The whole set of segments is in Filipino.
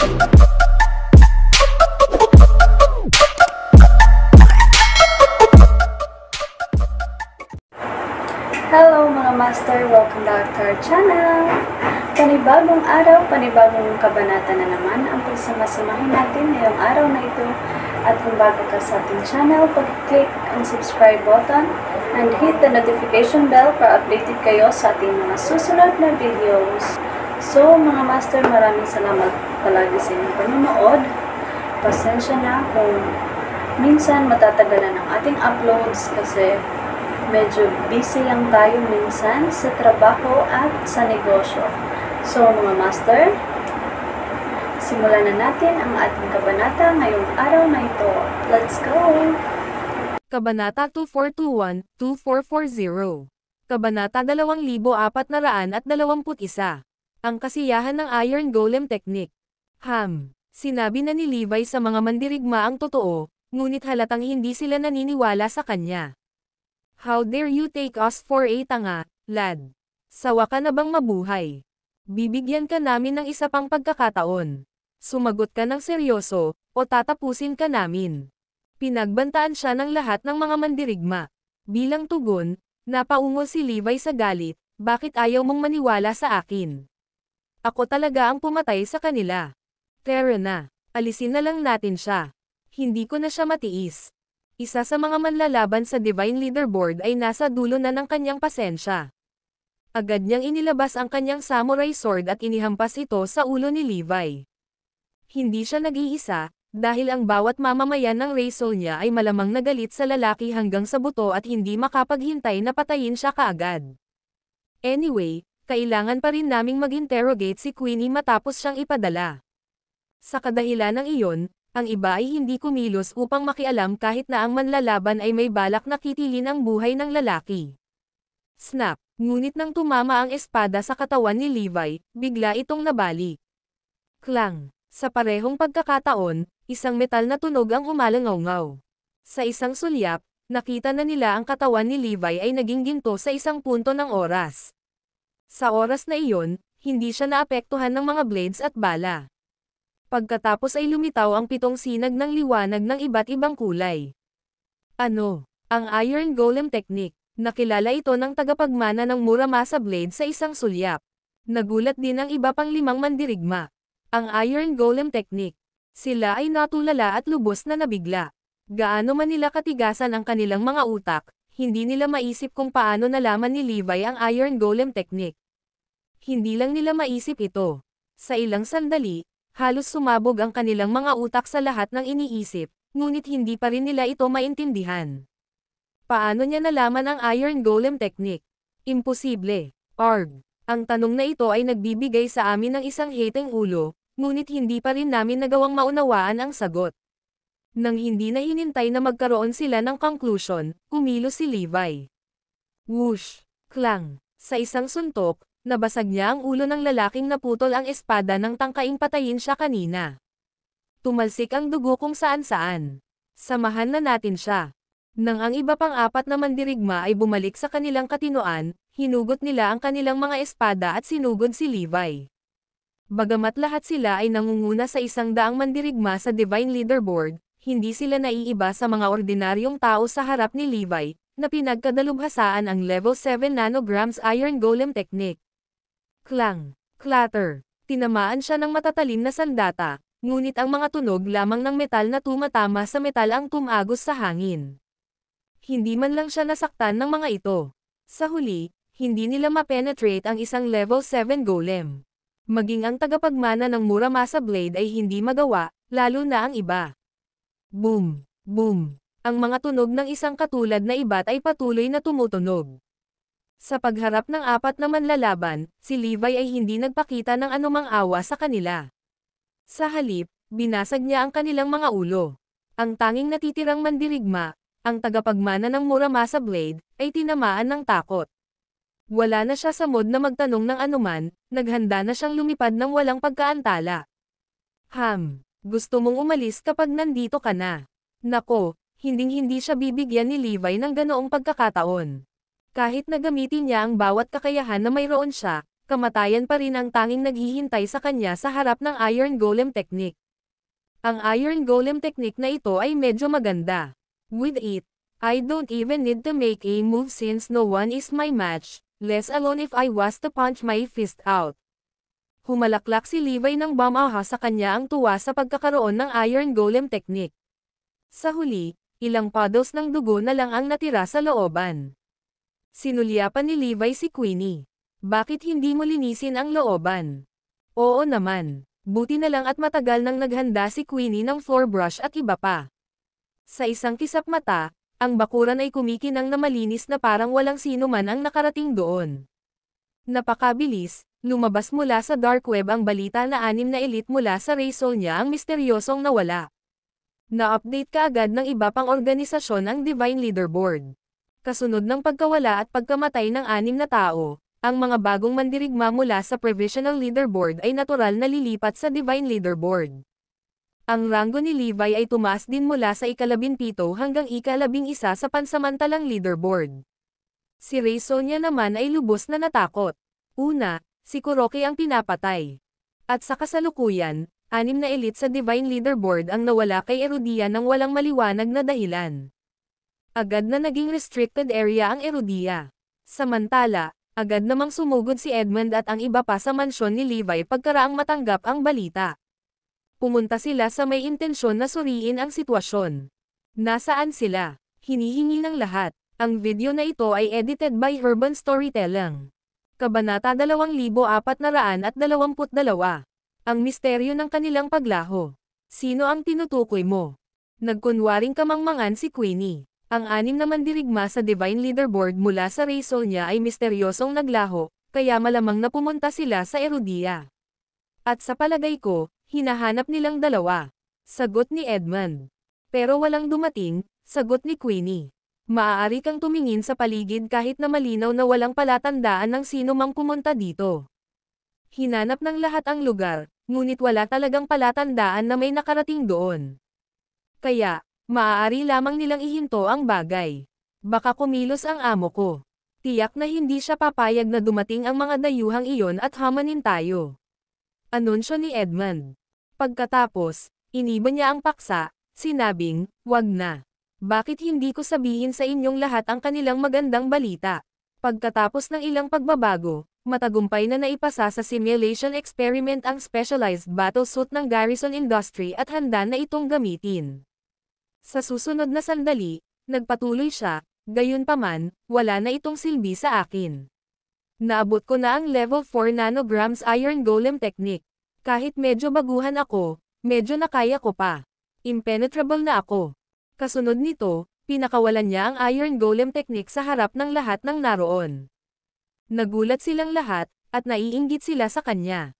Hello mga master! Welcome back to our channel! Panibagong araw, panibagong kabanata na naman ang pagsamasamahin natin ngayong araw na ito. At kung bago ka sa ating channel, pag-click ang subscribe button and hit the notification bell para updated kayo sa ating mga susunod na videos. So mga master, maraming salamat palagi sa inyong panonood. Pasensya na kung minsan matatagalan ang ating uploads kasi medyo busy lang tayo minsan sa trabaho at sa negosyo. So mga master, simulan na natin ang ating kabanata ngayong araw na ito. Let's go! Kabanata 2421-2440 Kabanata 2421 Ang kasiyahan ng Iron Golem Technique. Sinabi na ni Levi sa mga mandirigma ang totoo, ngunit halatang hindi sila naniniwala sa kanya. How dare you take us for a tanga, lad? Sawa ka na bang mabuhay? Bibigyan ka namin ng isa pang pagkakataon. Sumagot ka ng seryoso, o tatapusin ka namin. Pinagbantaan siya ng lahat ng mga mandirigma. Bilang tugon, napaungol si Levi sa galit, bakit ayaw mong maniwala sa akin? Ako talaga ang pumatay sa kanila. Tara na, alisin na lang natin siya. Hindi ko na siya matiis. Isa sa mga manlalaban sa Divine Leaderboard ay nasa dulo na ng kanyang pasensya. Agad niyang inilabas ang kanyang samurai sword at inihampas ito sa ulo ni Levi. Hindi siya nag-iisa, dahil ang bawat mamamayan ng Raisol niya ay malamang nagalit sa lalaki hanggang sa buto at hindi makapaghintay na patayin siya kaagad. Anyway, kailangan pa rin naming mag-interrogate si Queenie matapos siyang ipadala. Sa kadahilan ng iyon, ang iba ay hindi kumilos upang makialam kahit na ang manlalaban ay may balak na kitilin ang buhay ng lalaki. Snap! Ngunit nang tumama ang espada sa katawan ni Levi, bigla itong nabalik. Klang! Sa parehong pagkakataon, isang metal na tunog ang humalangaw-ngaw. Sa isang sulyap, nakita na nila ang katawan ni Levi ay naging ginto sa isang punto ng oras. Sa oras na iyon, hindi siya naapektuhan ng mga blades at bala. Pagkatapos ay lumitaw ang 7 sinag ng liwanag ng iba't ibang kulay. Ano? Ang Iron Golem Technique. Nakilala ito ng tagapagmana ng Muramasa Blade sa isang sulyap. Nagulat din ang iba pang 5 mandirigma. Ang Iron Golem Technique. Sila ay natulala at lubos na nabigla. Gaano man nila katigasan ang kanilang mga utak, hindi nila maisip kung paano nalaman ni Levi ang Iron Golem Technique. Hindi lang nila maisip ito. Sa ilang sandali, halos sumabog ang kanilang mga utak sa lahat ng iniisip, ngunit hindi pa rin nila ito maintindihan. Paano niya nalaman ang Iron Golem Technique? Imposible. Arg. Ang tanong na ito ay nagbibigay sa amin ng isang hiteng ulo, ngunit hindi pa rin namin nagawang maunawaan ang sagot. Nang hindi na hinintay na magkaroon sila ng conclusion, kumilos si Levi. Whoosh! Klang! Sa isang suntok, nabasag niya ang ulo ng lalaking naputol ang espada nang tangkaing patayin siya kanina. Tumalsik ang dugo kung saan-saan. Samahan na natin siya. Nang ang iba pang 4 na mandirigma ay bumalik sa kanilang katinoan, hinugot nila ang kanilang mga espada at sinugod si Levi. Bagamat lahat sila ay nangunguna sa 100 mandirigma sa Divine Leaderboard, hindi sila naiiba sa mga ordinaryong tao sa harap ni Levi, na pinagkadalubhasaan ang level 7 nanograms Iron Golem Technique. Klang! Clatter! Tinamaan siya ng matatalim na sandata, ngunit ang mga tunog lamang ng metal na tumatama sa metal ang tumagos sa hangin. Hindi man lang siya nasaktan ng mga ito. Sa huli, hindi nila ma-penetrate ang isang level 7 golem. Maging ang tagapagmana ng Muramasa Blade ay hindi magawa, lalo na ang iba. Boom! Boom! Ang mga tunog ng isang katulad na ibat ay patuloy na tumutunog. Sa pagharap ng 4 na manlalaban, si Levi ay hindi nagpakita ng anumang awa sa kanila. Sa halip, binasag niya ang kanilang mga ulo. Ang tanging natitirang mandirigma, ang tagapagmana ng Muramasa Blade, ay tinamaan ng takot. Wala na siya sa mood na magtanong ng anuman, naghanda na siyang lumipad ng walang pagkaantala. Gusto mong umalis kapag nandito ka na. Nako, hinding-hindi siya bibigyan ni Levi ng ganoong pagkakataon. Kahit na gamitin niya ang bawat kakayahan na mayroon siya, kamatayan pa rin ang tanging naghihintay sa kanya sa harap ng Iron Golem Technique. Ang Iron Golem Technique na ito ay medyo maganda. With it, I don't even need to make a move since no one is my match, less alone if I was to punch my fist out. Humalaklak si Levi ng bamaha sa kanya ang tuwa sa pagkakaroon ng Iron Golem Technique. Sa huli, ilang puddles ng dugo na lang ang natira sa looban. Sinulyapan ni Levi si Queenie. Bakit hindi mo linisin ang looban? Oo naman. Buti na lang at matagal nang naghanda si Queenie ng floor brush at iba pa. Sa isang kisap mata, ang bakuran ay kumikinang na malinis na parang walang sino man ang nakarating doon. Napakabilis, lumabas mula sa dark web ang balita na 6 na elite mula sa Raysol niya ang misteryosong nawala. Na-update kaagad ng iba pang organisasyon ang Divine Leaderboard. Kasunod ng pagkawala at pagkamatay ng 6 na tao, ang mga bagong mandirigma mula sa Provisional Leaderboard ay natural na lilipat sa Divine Leaderboard. Ang ranggo ni Levi ay tumaas din mula sa ika-17 hanggang ika-11 sa pansamantalang leaderboard. Si Raysonia naman ay lubos na natakot. Una, si Kuroki ang pinapatay. At sa kasalukuyan, 6 na elite sa Divine Leaderboard ang nawala kay Erudia ng walang maliwanag na dahilan. Agad na naging restricted area ang Erudia. Samantala, agad namang sumugod si Edmund at ang iba pa sa mansyon ni Levi pagkaraang matanggap ang balita. Pumunta sila sa may intensyon na suriin ang sitwasyon. Nasaan sila? Hinihingi ng lahat. Ang video na ito ay edited by Urban Storytelling. Kabanata 2422. Ang misteryo ng kanilang paglaho. Sino ang tinutukoy mo? Nagkunwaring kamangmangan si Queenie. Ang 6 na mandirigma sa Divine Leaderboard mula sa Raysol niya ay misteryosong naglaho, kaya malamang na pumunta sila sa Erudia. At sa palagay ko, hinahanap nilang dalawa. Sagot ni Edmund. Pero walang dumating, sagot ni Queenie. Maaari kang tumingin sa paligid kahit na malinaw na walang palatandaan ng sino mang pumunta dito. Hinanap ng lahat ang lugar, ngunit wala talagang palatandaan na may nakarating doon. Kaya, maaari lamang nilang ihinto ang bagay. Baka kumilos ang amo ko. Tiyak na hindi siya papayag na dumating ang mga dayuhang iyon at hamanin tayo. Anunsyo ni Edmund. Pagkatapos, iniba niya ang paksa, sinabing, wag na. Bakit hindi ko sabihin sa inyong lahat ang kanilang magandang balita? Pagkatapos ng ilang pagbabago, matagumpay na naipasa sa simulation experiment ang specialized battlesuit ng Garrison Industry at handa na itong gamitin. Sa susunod na sandali, nagpatuloy siya, gayunpaman, wala na itong silbi sa akin. Naabot ko na ang level 4 nanograms Iron Golem Technique. Kahit medyo baguhan ako, medyo nakaya ko pa. Impenetrable na ako. Kasunod nito, pinakawalan niya ang Iron Golem Technique sa harap ng lahat ng naroon. Nagulat silang lahat, at naiinggit sila sa kanya.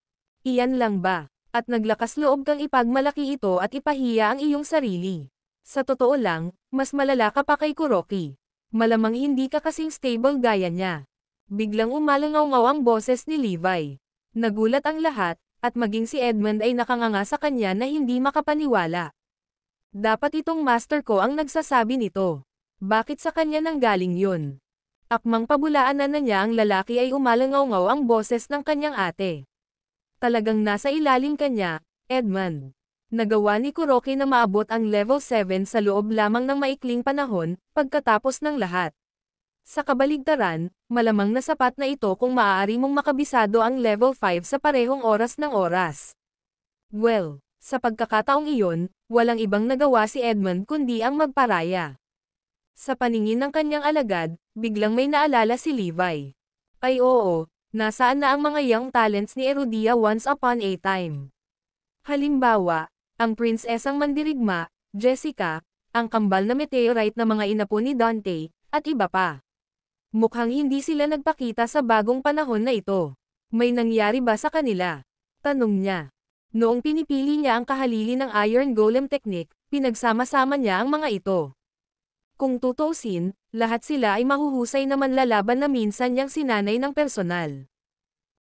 Iyan lang ba? At naglakas loob kang ipagmalaki ito at ipahiya ang iyong sarili. Sa totoo lang, mas malala ka pa kay Kuroki. Malamang hindi ka kasing stable gaya niya. Biglang umalangaw-ngaw ang boses ni Levi. Nagulat ang lahat, at maging si Edmund ay nakanganga sa kanya na hindi makapaniwala. Dapat itong master ko ang nagsasabi nito. Bakit sa kanya nanggaling yun? Akmang pabulaanan na niya ang lalaki ay umalangaw-ngaw ang boses ng kanyang ate. Talagang nasa ilalim kanya, Edmund. Nagawa ni Kuroki na maabot ang level 7 sa loob lamang ng maikling panahon, pagkatapos ng lahat. Sa kabaligtaran, malamang na sapat na ito kung maaari mong makabisado ang level 5 sa parehong oras ng oras. Well, sa pagkakataong iyon, walang ibang nagawa si Edmund kundi ang magparaya. Sa paningin ng kanyang alagad, biglang may naalala si Levi. Ay oo, nasaan na ang mga young talents ni Erudia once upon a time? Halimbawa, ang prinsesang mandirigma, Jessica, ang kambal na meteorite na mga inapo ni Dante, at iba pa. Mukhang hindi sila nagpakita sa bagong panahon na ito. May nangyari ba sa kanila? Tanong niya. Noong pinipili niya ang kahalili ng Iron Golem Technique, pinagsama-sama niya ang mga ito. Kung tutuusin, lahat sila ay mahuhusay na manlalaban na minsan niyang sinanay ng personal.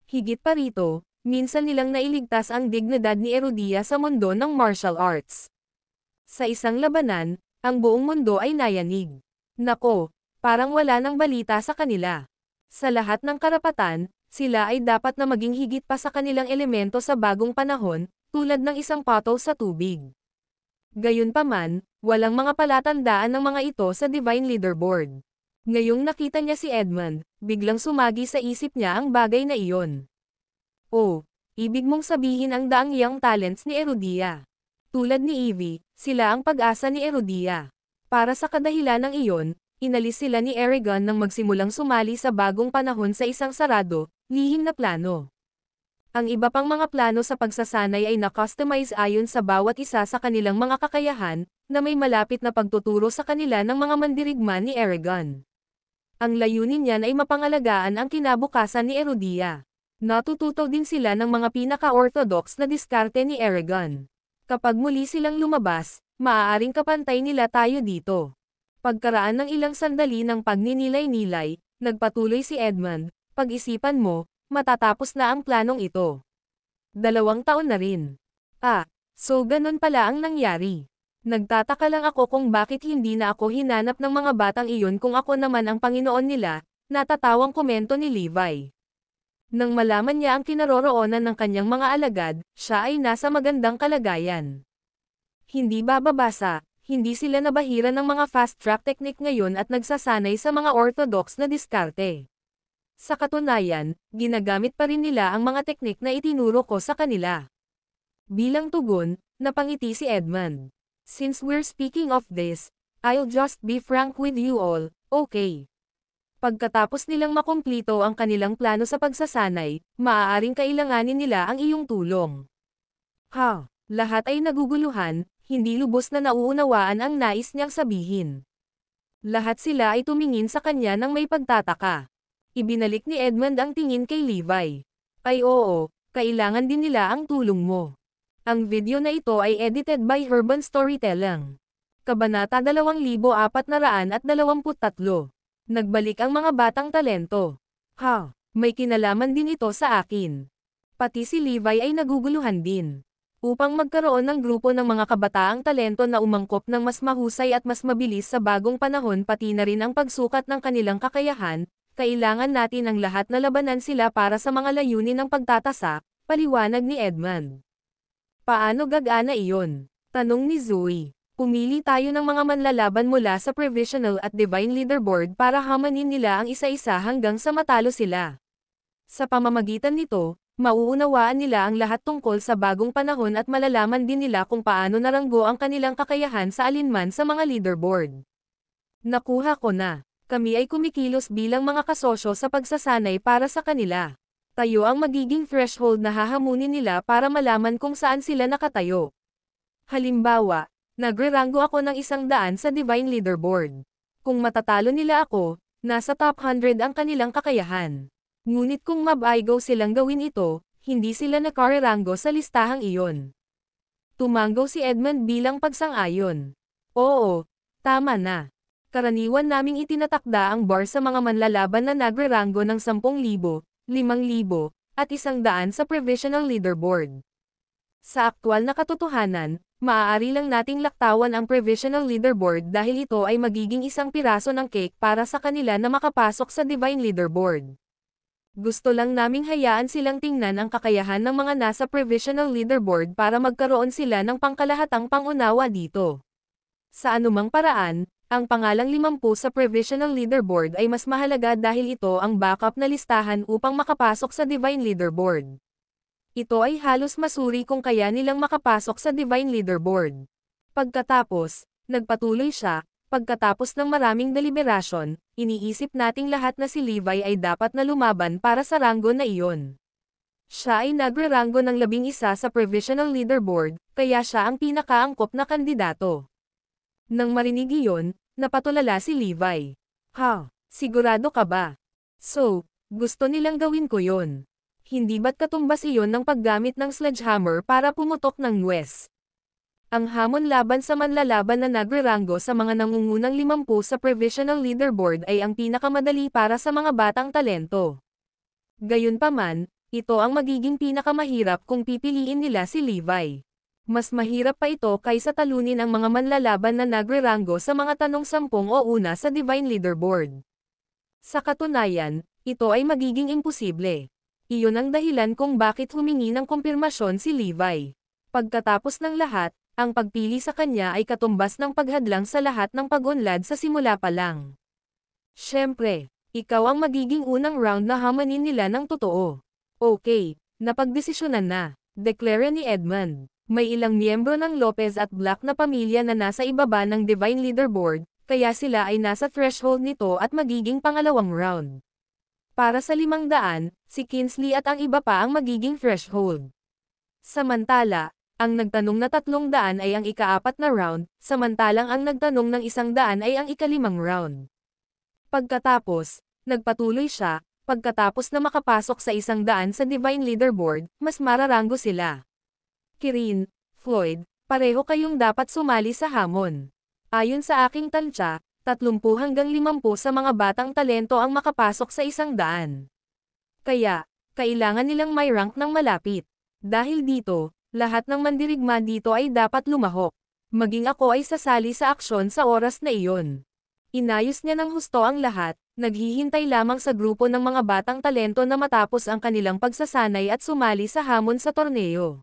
Higit pa rito, minsan nilang nailigtas ang dignidad ni Erudia sa mundo ng martial arts. Sa isang labanan, ang buong mundo ay nayanig. Nako, parang wala nang balita sa kanila. Sa lahat ng karapatan, Sila ay dapat na maging higit pa sa kanilang elemento sa bagong panahon, tulad ng isang pato sa tubig. Gayunpaman, walang mga palatandaan ng mga ito sa Divine Leaderboard. Ngayong nakita niya si Edmund, biglang sumagi sa isip niya ang bagay na iyon. Oh, ibig mong sabihin ang daang young talents ni Erudia. Tulad ni Evie, sila ang pag-asa ni Erudia. Para sa kadahilan ng iyon, inalis sila ni Eragon nang magsimulang sumali sa bagong panahon sa isang sarado, lihim na plano. Ang iba pang mga plano sa pagsasanay ay na-customize ayon sa bawat isa sa kanilang mga kakayahan, na may malapit na pagtuturo sa kanila ng mga mandirigma ni Eragon. Ang layunin niyan ay mapangalagaan ang kinabukasan ni Erudia. Natututo din sila ng mga pinaka-orthodox na diskarte ni Eragon. Kapag muli silang lumabas, maaaring kapantay nila tayo dito. Pagkaraan ng ilang sandali ng pagninilay-nilay, nagpatuloy si Edmund, pag-isipan mo, matatapos na ang planong ito. 2 taon na rin. So ganun pala ang nangyari. Nagtataka lang ako kung bakit hindi na ako hinanap ng mga batang iyon kung ako naman ang Panginoon nila, natatawang komento ni Levi. Nang malaman niya ang kinaroroonan ng kanyang mga alagad, siya ay nasa magandang kalagayan. Hindi bababasa, hindi sila nabahira ng mga fast-track technique ngayon at nagsasanay sa mga orthodox na diskarte. Sa katunayan, ginagamit pa rin nila ang mga teknik na itinuro ko sa kanila. Bilang tugon, napangiti si Edmund. Since we're speaking of this, I'll just be frank with you all, okay? Pagkatapos nilang makumplito ang kanilang plano sa pagsasanay, maaaring kailanganin nila ang iyong tulong. Lahat ay naguguluhan, hindi lubos na nauunawaan ang nais niyang sabihin. Lahat sila ay tumingin sa kanya ng may pagtataka. Ibinalik ni Edmund ang tingin kay Levi. Ay oo, kailangan din nila ang tulong mo. Ang video na ito ay edited by Urban Storytelling. Kabanata 2423. Nagbalik ang mga batang talento. May kinalaman din ito sa akin. Pati si Levi ay naguguluhan din. Upang magkaroon ng grupo ng mga kabataang talento na umangkop ng mas mahusay at mas mabilis sa bagong panahon pati na rin ang pagsukat ng kanilang kakayahan, kailangan natin ang lahat na labanan sila para sa mga layunin ng pagtatasa, paliwanag ni Edmund. Paano gagana iyon? Tanong ni Zoe. Pumili tayo ng mga manlalaban mula sa Provisional at Divine Leaderboard para hamanin nila ang isa-isa hanggang sa matalo sila. Sa pamamagitan nito, mauunawaan nila ang lahat tungkol sa bagong panahon at malalaman din nila kung paano naranggo ang kanilang kakayahan sa alinman sa mga leaderboard. Nakuha ko na. Kami ay kumikilos bilang mga kasosyo sa pagsasanay para sa kanila. Tayo ang magiging threshold na hahamunin nila para malaman kung saan sila nakatayo. Halimbawa, nagre-rango ako ng 100 sa Divine Leaderboard. Kung matatalo nila ako, nasa top 100 ang kanilang kakayahan. Ngunit kung mabaigo silang gawin ito, hindi sila nakarerango sa listahang iyon. Tumanggo si Edmund bilang pagsang-ayon. Oo, tama na. Karaniwan naming itinatakda ang bar sa mga manlalaban na nagre-rango ng 10,000, 5,000, at 100 sa Provisional Leaderboard. Sa aktwal na katotohanan, maaari lang nating laktawan ang Provisional Leaderboard dahil ito ay magiging isang piraso ng cake para sa kanila na makapasok sa Divine Leaderboard. Gusto lang naming hayaan silang tingnan ang kakayahan ng mga nasa Provisional Leaderboard para magkaroon sila ng pangkalahatang pangunawa dito. Sa anumang paraan, ang pangalang 50 sa Provisional Leaderboard ay mas mahalaga dahil ito ang backup na listahan upang makapasok sa Divine Leaderboard. Ito ay halos masuri kung kaya nilang makapasok sa Divine Leaderboard. Pagkatapos, nagpatuloy siya, pagkatapos ng maraming deliberasyon, iniisip nating lahat na si Levi ay dapat na lumaban para sa ranggo na iyon. Siya ay nagre-ranggo ng 11 sa Provisional Leaderboard, kaya siya ang pinakaangkop na kandidato. Nang marinig iyon, napatulala si Levi. Sigurado ka ba? So, gusto nilang gawin ko yon. Hindi ba't katumbas iyon ng paggamit ng sledgehammer para pumutok ng nuwes? Ang hamon laban sa manlalaban na nagre-rango sa mga nangungunang 50 sa Provisional Leaderboard ay ang pinakamadali para sa mga batang talento. Gayunpaman, ito ang magiging pinakamahirap kung pipiliin nila si Levi. Mas mahirap pa ito kaysa talunin ang mga manlalaban na nagre-rango sa mga tanong 10 o una sa Divine Leaderboard. Sa katunayan, ito ay magiging imposible. Iyon ang dahilan kung bakit humingi ng kumpirmasyon si Levi. Pagkatapos ng lahat, ang pagpili sa kanya ay katumbas ng paghadlang sa lahat ng pag-unlad sa simula pa lang. Siyempre, ikaw ang magiging unang round na hamanin nila ng totoo. Okay, napagdesisyonan na, deklara ni Edmund. May ilang miyembro ng Lopez at Black na pamilya na nasa ibaba ng Divine Leaderboard, kaya sila ay nasa threshold nito at magiging pangalawang round. Para sa 500, si Kinsley at ang iba pa ang magiging threshold. Samantala, ang nagtanong na 300 ay ang ika-4 na round, samantalang ang nagtanong ng 100 ay ang ika-5 round. Pagkatapos, nagpatuloy siya, pagkatapos na makapasok sa 100 sa Divine Leaderboard, mas mararanggo sila. Kirin, Floyd, pareho kayong dapat sumali sa hamon. Ayon sa aking tansya, 30 hanggang 50 sa mga batang talento ang makapasok sa 100. Kaya, kailangan nilang may rank ng malapit. Dahil dito, lahat ng mandirigma dito ay dapat lumahok. Maging ako ay sasali sa aksyon sa oras na iyon. Inayos niya ng husto ang lahat, naghihintay lamang sa grupo ng mga batang talento na matapos ang kanilang pagsasanay at sumali sa hamon sa torneo.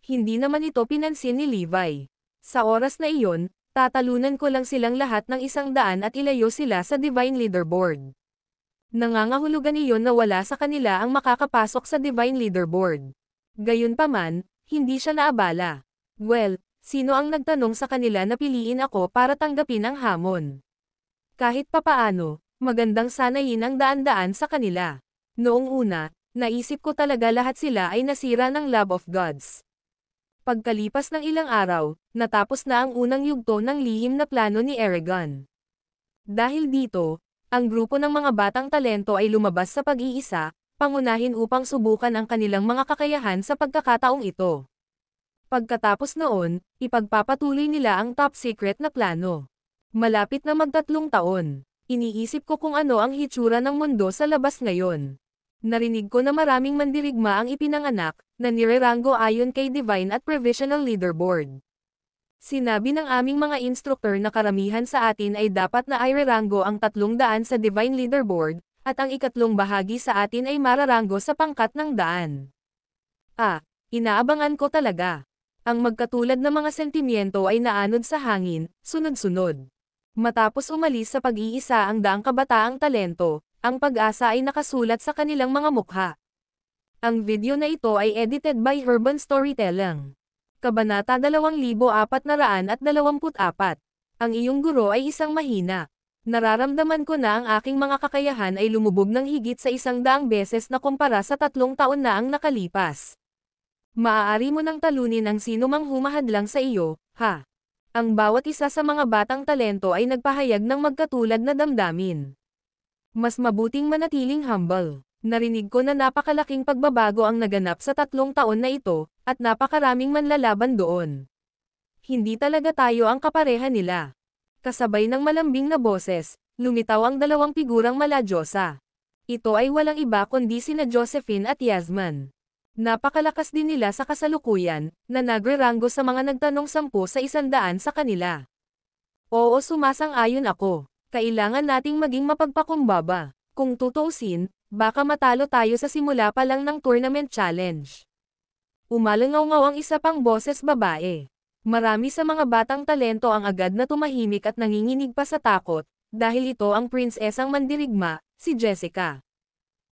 Hindi naman ito pinansin ni Levi. Sa oras na iyon, tatalunan ko lang silang lahat ng 100 at ilayo sila sa Divine Leaderboard. Nangangahulugan iyon na wala sa kanila ang makakapasok sa Divine Leaderboard. Gayunpaman, hindi siya naabala. Well, sino ang nagtanong sa kanila na piliin ako para tanggapin ang hamon? Kahit papaano, magandang sanayin ang daan-daan sa kanila. Noong una, naisip ko talaga lahat sila ay nasira ng Love of Gods. Pagkalipas ng ilang araw, natapos na ang unang yugto ng lihim na plano ni Eragon. Dahil dito, ang grupo ng mga batang talento ay lumabas sa pag-iisa, pangunahin upang subukan ang kanilang mga kakayahan sa pagkakataong ito. Pagkatapos noon, ipagpapatuloy nila ang top secret na plano. Malapit na mag-3 taon. Iniisip ko kung ano ang hitsura ng mundo sa labas ngayon. Narinig ko na maraming mandirigma ang ipinanganak, na nireranggo ayon kay Divine at Provisional Leaderboard. Sinabi ng aming mga instruktor na karamihan sa atin ay dapat na ireranggo ang 300 sa Divine Leaderboard, at ang ikatlong bahagi sa atin ay mararanggo sa pangkat ng 100. Inaabangan ko talaga. Ang magkatulad na mga sentimiento ay naanod sa hangin, sunod-sunod. Matapos umalis sa pag-iisa ang daang kabataang talento, ang pag-asa ay nakasulat sa kanilang mga mukha. Ang video na ito ay edited by Urban Storytelling. Kabanata 2424. Ang iyong guro ay isang mahina. Nararamdaman ko na ang aking mga kakayahan ay lumubog ng higit sa 100 beses na kumpara sa 3 taon na ang nakalipas. Maaari mo nang talunin ang sino mang humahadlang sa iyo, ha? Ang bawat isa sa mga batang talento ay nagpahayag ng magkatulad na damdamin. Mas mabuting manatiling humble. Narinig ko na napakalaking pagbabago ang naganap sa 3 taon na ito, at napakaraming manlalaban doon. Hindi talaga tayo ang kapareha nila. Kasabay ng malambing na boses, lumitaw ang 2 figurang maladyosa. Ito ay walang iba kundi sina Josephine at Yasmin. Napakalakas din nila sa kasalukuyan, na nagreranggo sa mga nagtanong 10 sa 100 sa kanila. Oo, sumasang-ayon ako. Kailangan nating maging mapagpakumbaba. Kung tutuusin, baka matalo tayo sa simula pa lang ng tournament challenge. Umalangaw-ngaw ang isa pang boses babae. Marami sa mga batang talento ang agad na tumahimik at nanginginig pa sa takot, dahil ito ang prinsesang mandirigma, si Jessica.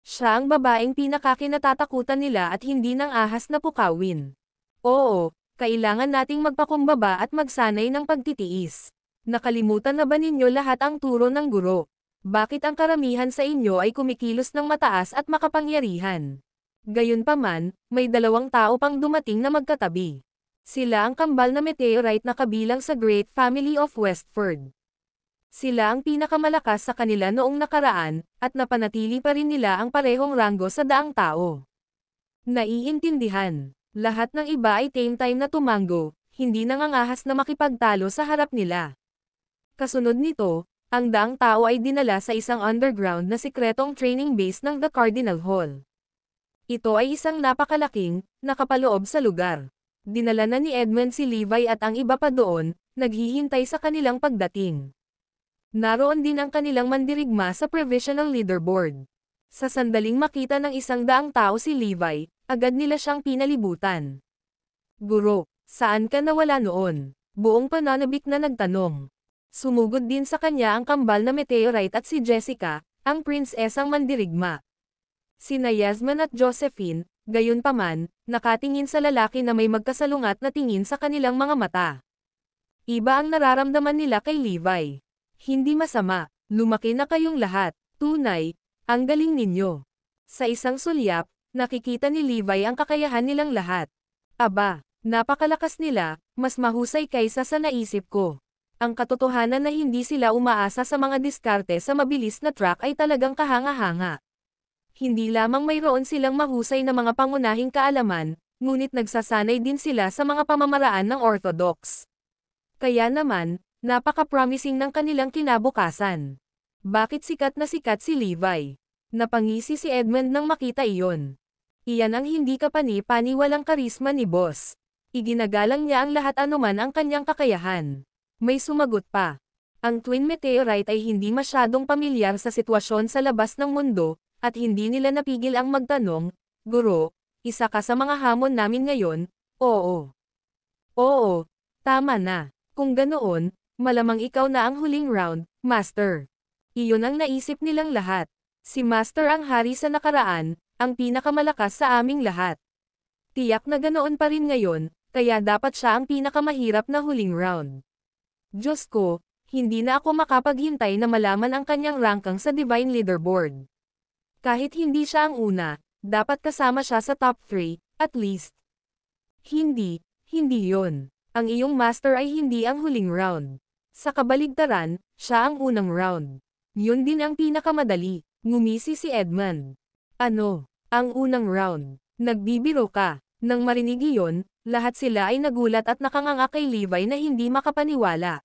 Siya ang babaeng pinakakinatatakutan nila at hindi ng ahas na pukawin. Oo, kailangan nating magpakumbaba at magsanay ng pagtitiis. Nakalimutan na ba ninyo lahat ang turo ng guro? Bakit ang karamihan sa inyo ay kumikilos ng mataas at makapangyarihan? Gayunpaman, may 2 tao pang dumating na magkatabi. Sila ang kambal na meteorite na kabilang sa Great Family of Westford. Sila ang pinakamalakas sa kanila noong nakaraan, at napanatili pa rin nila ang parehong ranggo sa 100 tao. Naiintindihan. Lahat ng iba ay tame time na tumango, hindi nangangahas na makipagtalo sa harap nila. Kasunod nito, ang 100 tao ay dinala sa isang underground na sikretong training base ng The Cardinal Hall. Ito ay isang napakalaking, nakapaloob sa lugar. Dinala na ni Edmund si Levi at ang iba pa doon, naghihintay sa kanilang pagdating. Naroon din ang kanilang mandirigma sa Provisional Leaderboard. Sa sandaling makita ng 100 tao si Levi, agad nila siyang pinalibutan. Guro, saan ka nawala noon? Buong pananabik na nagtanong. Sumugod din sa kanya ang kambal na meteorite at si Jessica, ang prinsesang mandirigma. Sina Yasmin at Josephine, gayunpaman, nakatingin sa lalaki na may magkasalungat na tingin sa kanilang mga mata. Iba ang nararamdaman nila kay Levi. Hindi masama, lumaki na kayong lahat, tunay, ang galing ninyo. Sa isang sulyap, nakikita ni Levi ang kakayahan nilang lahat. Aba, napakalakas nila, mas mahusay kaysa sa naisip ko. Ang katotohanan na hindi sila umaasa sa mga diskarte sa mabilis na truck ay talagang kahanga-hanga. Hindi lamang mayroon silang mahusay na mga pangunahing kaalaman, ngunit nagsasanay din sila sa mga pamamaraan ng orthodox. Kaya naman, napaka-promising ng kanilang kinabukasan. Bakit sikat na sikat si Levi? Napangisi si Edmund nang makita iyon. Iyan ang hindi kapani-paniwalang karisma ni boss. Iginagalang niya ang lahat anuman ang kanyang kakayahan. May sumagot pa. Ang twin meteorite ay hindi masyadong pamilyar sa sitwasyon sa labas ng mundo, at hindi nila napigil ang magtanong, Guro, isa ka sa mga hamon namin ngayon? Oo. Oo, tama na. Kung ganoon, malamang ikaw na ang huling round, Master. Iyon ang naisip nilang lahat. Si Master ang hari sa nakaraan, ang pinakamalakas sa aming lahat. Tiyak na ganoon pa rin ngayon, kaya dapat siya ang pinakamahirap na huling round. Diyos ko, hindi na ako makapaghintay na malaman ang kanyang ranking sa Divine Leaderboard. Kahit hindi siya ang una, dapat kasama siya sa top 3, at least. Hindi yon. Ang iyong master ay hindi ang huling round. Sa kabaligtaran, siya ang unang round. Yun din ang pinakamadali, ngumisi si Edmund. Ano? Ang unang round. Nagbibiro ka. Nang marinig iyon, lahat sila ay nagulat at nakanganga kay Levi na hindi makapaniwala.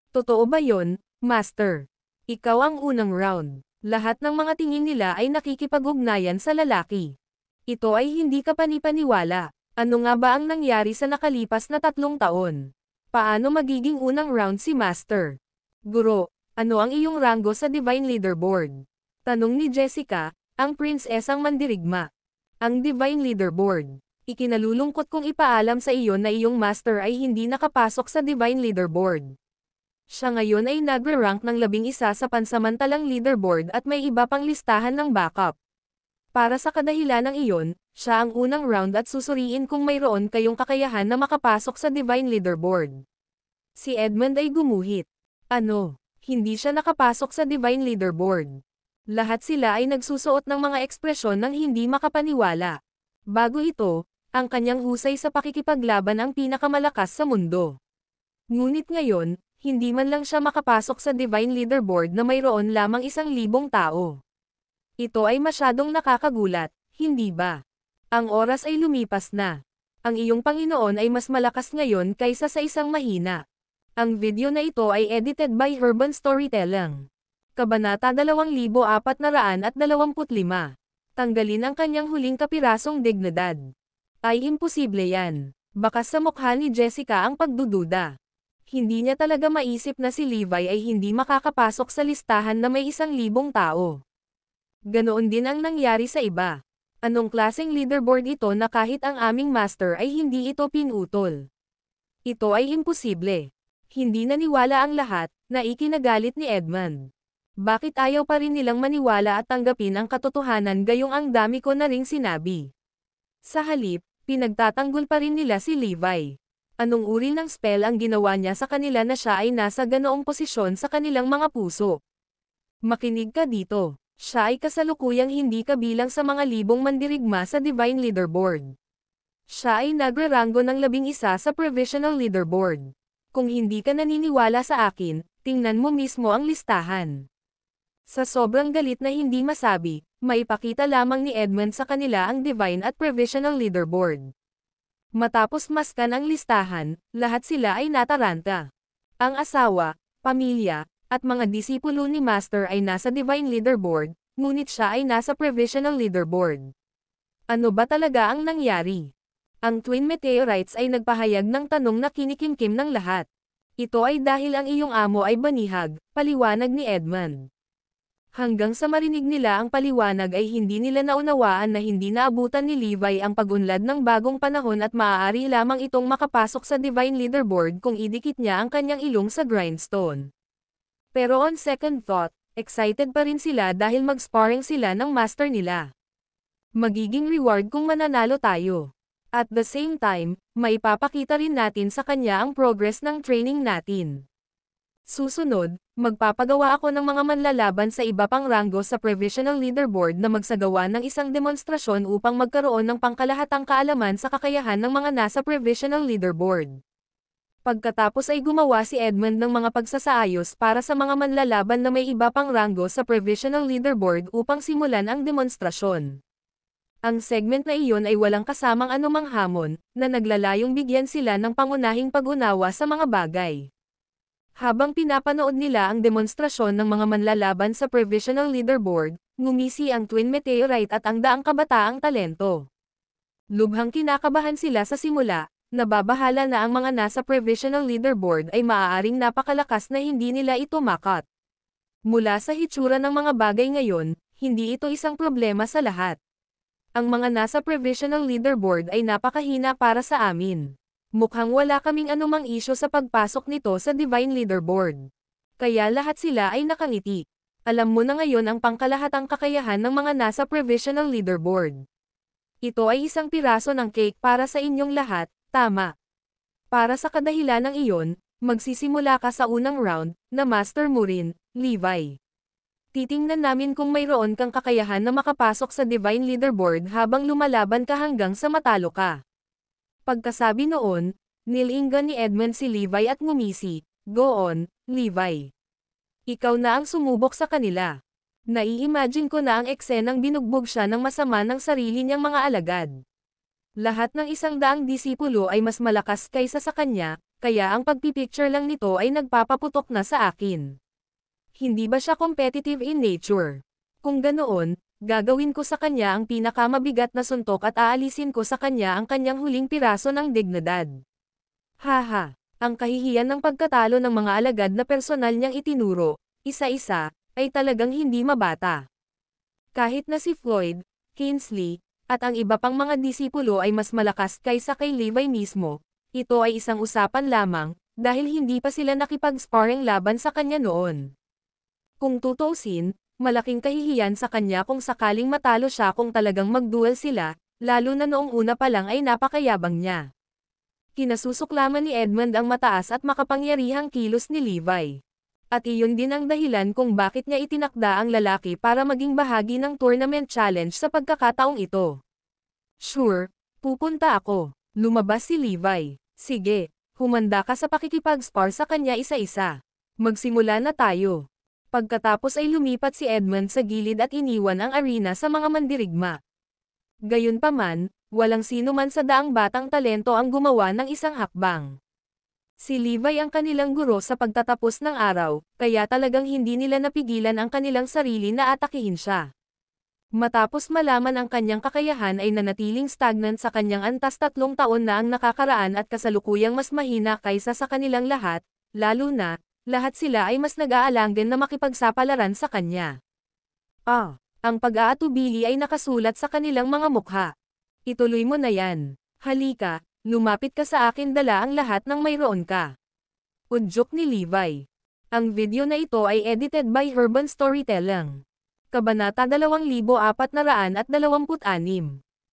Totoo ba yon, Master? Ikaw ang unang round. Lahat ng mga tingin nila ay nakikipag-ugnayan sa lalaki. Ito ay hindi kapani-paniwala. Ano nga ba ang nangyari sa nakalipas na 3 taon? Paano magiging unang round si Master? Guro, ano ang iyong ranggo sa Divine Leaderboard? Tanong ni Jessica, ang prinsesang mandirigma. Ang Divine Leaderboard. Ikinalulungkot kong ipaalam sa iyo na iyong master ay hindi nakapasok sa Divine Leaderboard. Siya ngayon ay nagre-rank ng 11 sa pansamantalang leaderboard at may iba pang listahan ng backup. Para sa kadahilanang iyon, siya ang unang round at susuriin kung mayroon kayong kakayahan na makapasok sa Divine Leaderboard. Si Edmund ay gumuhit. Ano? Hindi siya nakapasok sa Divine Leaderboard. Lahat sila ay nagsusuot ng mga ekspresyon ng hindi makapaniwala. Bago ito, ang kanyang husay sa pakikipaglaban ang pinakamalakas sa mundo. Ngunit ngayon, hindi man lang siya makapasok sa Divine Leaderboard na mayroon lamang 1,000 tao. Ito ay masyadong nakakagulat, hindi ba? Ang oras ay lumipas na. Ang iyong Panginoon ay mas malakas ngayon kaysa sa isang mahina. Ang video na ito ay edited by Urban Storytelling. Kabanata 2425. Tanggalin ang kanyang huling kapirasong dignidad. Ay imposible yan. Bakas sa mukha ni Jessica ang pagdududa. Hindi niya talaga maisip na si Levi ay hindi makakapasok sa listahan na may 1,000 tao. Ganoon din ang nangyari sa iba. Anong klaseng leaderboard ito na kahit ang aming master ay hindi ito pinutol? Ito ay imposible. Hindi naniwala ang lahat, na ikinagalit ni Edmund. Bakit ayaw pa rin nilang maniwala at tanggapin ang katotohanan gayong ang dami ko na ring sinabi? Sa halip, pinagtatanggol pa rin nila si Levi. Anong uri ng spell ang ginawa niya sa kanila na siya ay nasa ganoong posisyon sa kanilang mga puso? Makinig ka dito. Siya ay kasalukuyang hindi kabilang sa mga libong mandirigma sa Divine Leaderboard. Siya ay nagre-ranggo ng 11 sa Provisional Leaderboard. Kung hindi ka naniniwala sa akin, tingnan mo mismo ang listahan. Sa sobrang galit na hindi masabi, maipakita lamang ni Edmund sa kanila ang Divine at Provisional Leaderboard. Matapos maskan ang listahan, lahat sila ay nataranta. Ang asawa, pamilya, at mga disipulo ni Master ay nasa Divine Leaderboard, ngunit siya ay nasa Provisional Leaderboard. Ano ba talaga ang nangyari? Ang twin meteorites ay nagpahayag ng tanong na kinikimkim ng lahat. Ito ay dahil ang iyong amo ay banihag, paliwanag ni Edmund. Hanggang sa marinig nila ang paliwanag ay hindi nila naunawaan na hindi naabutan ni Levi ang pag-unlad ng bagong panahon at maaari lamang itong makapasok sa Divine Leaderboard kung idikit niya ang kanyang ilong sa grindstone. Pero on second thought, excited pa rin sila dahil mag-sparring sila ng master nila. Magiging reward kung mananalo tayo. At the same time, maipapakita rin natin sa kanya ang progress ng training natin. Susunod, magpapagawa ako ng mga manlalaban sa iba pang ranggo sa Provisional Leaderboard na magsagawa ng isang demonstrasyon upang magkaroon ng pangkalahatang kaalaman sa kakayahan ng mga nasa Provisional Leaderboard. Pagkatapos ay gumawa si Edmund ng mga pagsasaayos para sa mga manlalaban na may iba pang ranggo sa Provisional Leaderboard upang simulan ang demonstrasyon. Ang segment na iyon ay walang kasamang anumang hamon, na naglalayong bigyan sila ng pangunahing pag-unawa sa mga bagay. Habang pinapanood nila ang demonstrasyon ng mga manlalaban sa Provisional Leaderboard, ngumisi ang Twin Meteorite at ang daang kabataang talento. Lubhang kinakabahan sila sa simula, nababahala na ang mga nasa Provisional Leaderboard ay maaaring napakalakas na hindi nila ito makat. Mula sa hitsura ng mga bagay ngayon, hindi ito isang problema sa lahat. Ang mga nasa Provisional Leaderboard ay napakahina para sa amin. Mukhang wala kaming anumang isyo sa pagpasok nito sa Divine Leaderboard. Kaya lahat sila ay nakangiti. Alam mo na ngayon ang pangkalahatang kakayahan ng mga nasa Provisional Leaderboard. Ito ay isang piraso ng cake para sa inyong lahat, tama. Para sa kadahilan ng iyon, magsisimula ka sa unang round, na Master mo rin, Levi. Titingnan namin kung mayroon kang kakayahan na makapasok sa Divine Leaderboard habang lumalaban ka hanggang sa matalo ka. Pagkasabi noon, nilinggan ni Edmund si Levi at ngumisi, "Go on, Levi. Ikaw na ang sumubok sa kanila." Nai-imagine ko na ang eksenang binugbog siya ng masama ng sarili niyang mga alagad. Lahat ng 100 disipulo ay mas malakas kaysa sa kanya, kaya ang pagpipicture lang nito ay nagpapaputok na sa akin. Hindi ba siya competitive in nature? Kung ganoon, gagawin ko sa kanya ang pinakamabigat na suntok at aalisin ko sa kanya ang kanyang huling piraso ng dignidad. Haha, ang kahihiyan ng pagkatalo ng mga alagad na personal niyang itinuro, isa-isa, ay talagang hindi mabata. Kahit na si Floyd, Kingsley, at ang iba pang mga disipulo ay mas malakas kaysa kay Levi mismo, ito ay isang usapan lamang, dahil hindi pa sila nakipag-sparring laban sa kanya noon. Kung tutuusin, malaking kahihiyan sa kanya kung sakaling matalo siya kung talagang mag-duel sila, lalo na noong una pa lang ay napakayabang niya. Kinasusuklaman ni Edmund ang mataas at makapangyarihang kilos ni Levi. At iyon din ang dahilan kung bakit niya itinakda ang lalaki para maging bahagi ng tournament challenge sa pagkakataong ito. Sure, pupunta ako. Lumabas si Levi. Sige, humanda ka sa pakikipag-spar sa kanya isa-isa. Magsimula na tayo. Pagkatapos ay lumipat si Edmund sa gilid at iniwan ang arena sa mga mandirigma. Gayunpaman, walang sino man sa daang batang talento ang gumawa ng isang hakbang. Si Levi ang kanilang guro sa pagtatapos ng araw, kaya talagang hindi nila napigilan ang kanilang sarili na atakihin siya. Matapos malaman ang kanyang kakayahan ay nanatiling stagnant sa kanyang antas 3 taon na ang nakakaraan at kasalukuyang mas mahina kaysa sa kanilang lahat, lalo na, lahat sila ay mas nag-aalang din na makipagsapalaran sa kanya. Ang pag-aatubili ay nakasulat sa kanilang mga mukha. Ituloy mo na yan. Halika, lumapit ka sa akin, dala ang lahat ng mayroon ka. Udyok ni Levi. Ang video na ito ay edited by Urban Storytelling. Kabanata 2426.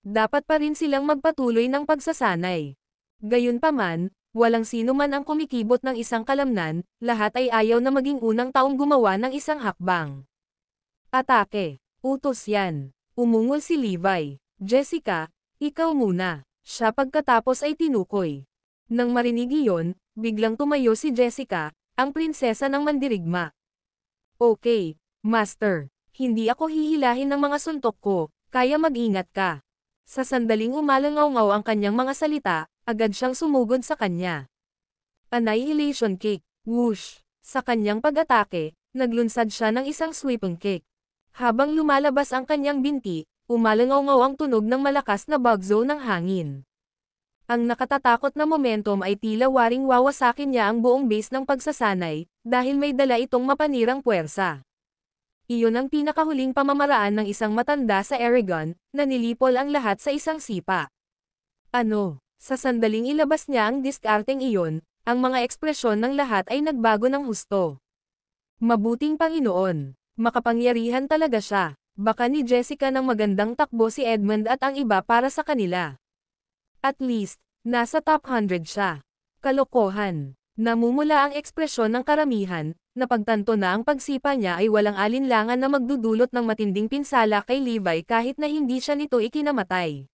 Dapat pa rin silang magpatuloy ng pagsasanay. Gayunpaman, walang sino man ang kumikibot ng isang kalamnan, lahat ay ayaw na maging unang taong gumawa ng isang hakbang. Atake. Utos yan. Umungol si Levi. Jessica, ikaw muna. Siya pagkatapos ay tinukoy. Nang marinig iyon, biglang tumayo si Jessica, ang prinsesa ng mandirigma. Okay, Master. Hindi ako hihilahin ng mga suntok ko, kaya mag-ingat ka. Sa sandaling umalangaw-ngaw ang kanyang mga salita, agad siyang sumugod sa kanya. Annihilation kick, whoosh. Sa kanyang pag-atake, naglunsad siya ng isang sweeping kick. Habang lumalabas ang kanyang binti, umalangaw-ngaw ang tunog ng malakas na bagzo ng hangin. Ang nakatatakot na momentum ay tila waring wawasakin niya ang buong base ng pagsasanay, dahil may dala itong mapanirang puwersa. Iyon ang pinakahuling pamamaraan ng isang matanda sa Eragon, na nilipol ang lahat sa isang sipa. Ano? Sa sandaling ilabas niya ang diskarteng iyon, ang mga ekspresyon ng lahat ay nagbago ng husto. Mabuting Panginoon, makapangyarihan talaga siya. Baka ni Jessica ng magandang takbo si Edmund at ang iba para sa kanila. At least, nasa top 100 siya. Kalokohan. Namumula ang ekspresyon ng karamihan, napagtanto na ang pagsipa niya ay walang alinlangan na magdudulot ng matinding pinsala kay Levi kahit na hindi siya nito ikinamatay.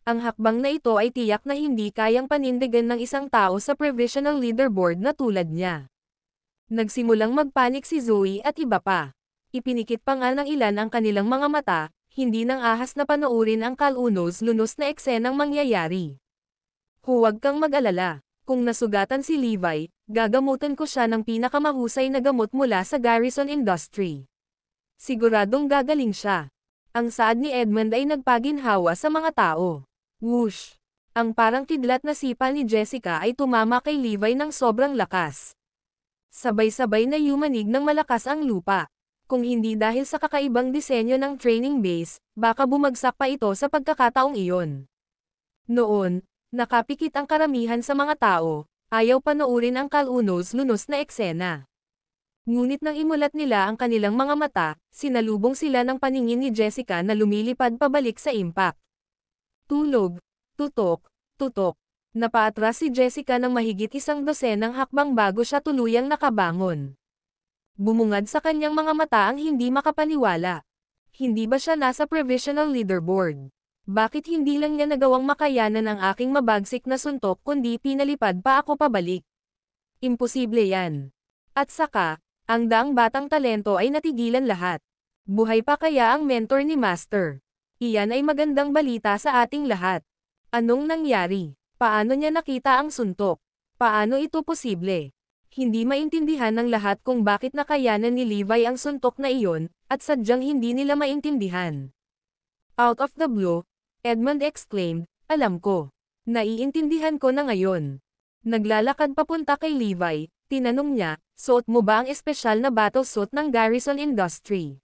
Ang hakbang na ito ay tiyak na hindi kayang panindigan ng isang tao sa provisional leaderboard na tulad niya. Nagsimulang magpanik si Zoe at iba pa. Ipinikit pa nga ng ilan ang kanilang mga mata, hindi nang ahas na panoorin ang kalunos-lunos na eksenang mangyayari. Huwag kang mag-alala. Kung nasugatan si Levi, gagamutan ko siya ng pinakamahusay na gamot mula sa Garrison Industry. Siguradong gagaling siya. Ang saad ni Edmund ay nagpaginhawa sa mga tao. Whoosh! Ang parang kidlat na sipa ni Jessica ay tumama kay Levi ng sobrang lakas. Sabay-sabay na yumanig ng malakas ang lupa. Kung hindi dahil sa kakaibang disenyo ng training base, baka bumagsak pa ito sa pagkakataong iyon. Noon, nakapikit ang karamihan sa mga tao, ayaw panoorin ang kalunos-lunos na eksena. Ngunit nang imulat nila ang kanilang mga mata, sinalubong sila ng paningin ni Jessica na lumilipad pabalik sa impact. Tulog, tutok, tutok. Napaatras si Jessica ng mahigit 100 hakbang bago siya tuluyang nakabangon. Bumungad sa kanyang mga mata ang hindi makapaniwala. Hindi ba siya nasa provisional leaderboard? Bakit hindi lang niya nagawang makayanan ang aking mabagsik na suntok kundi pinalipad pa ako pabalik? Imposible yan. At saka, ang daang batang talento ay natigilan lahat. Buhay pa kaya ang mentor ni Master? Iyan ay magandang balita sa ating lahat. Anong nangyari? Paano niya nakita ang suntok? Paano ito posible? Hindi maintindihan ng lahat kung bakit nakayanan ni Levi ang suntok na iyon, at sadyang hindi nila maintindihan. Out of the blue, Edmund exclaimed, "Alam ko. Naiintindihan ko na ngayon." Naglalakad papunta kay Levi, tinanong niya, "Suot mo ba ang espesyal na battle suit ng Garrison Industry?"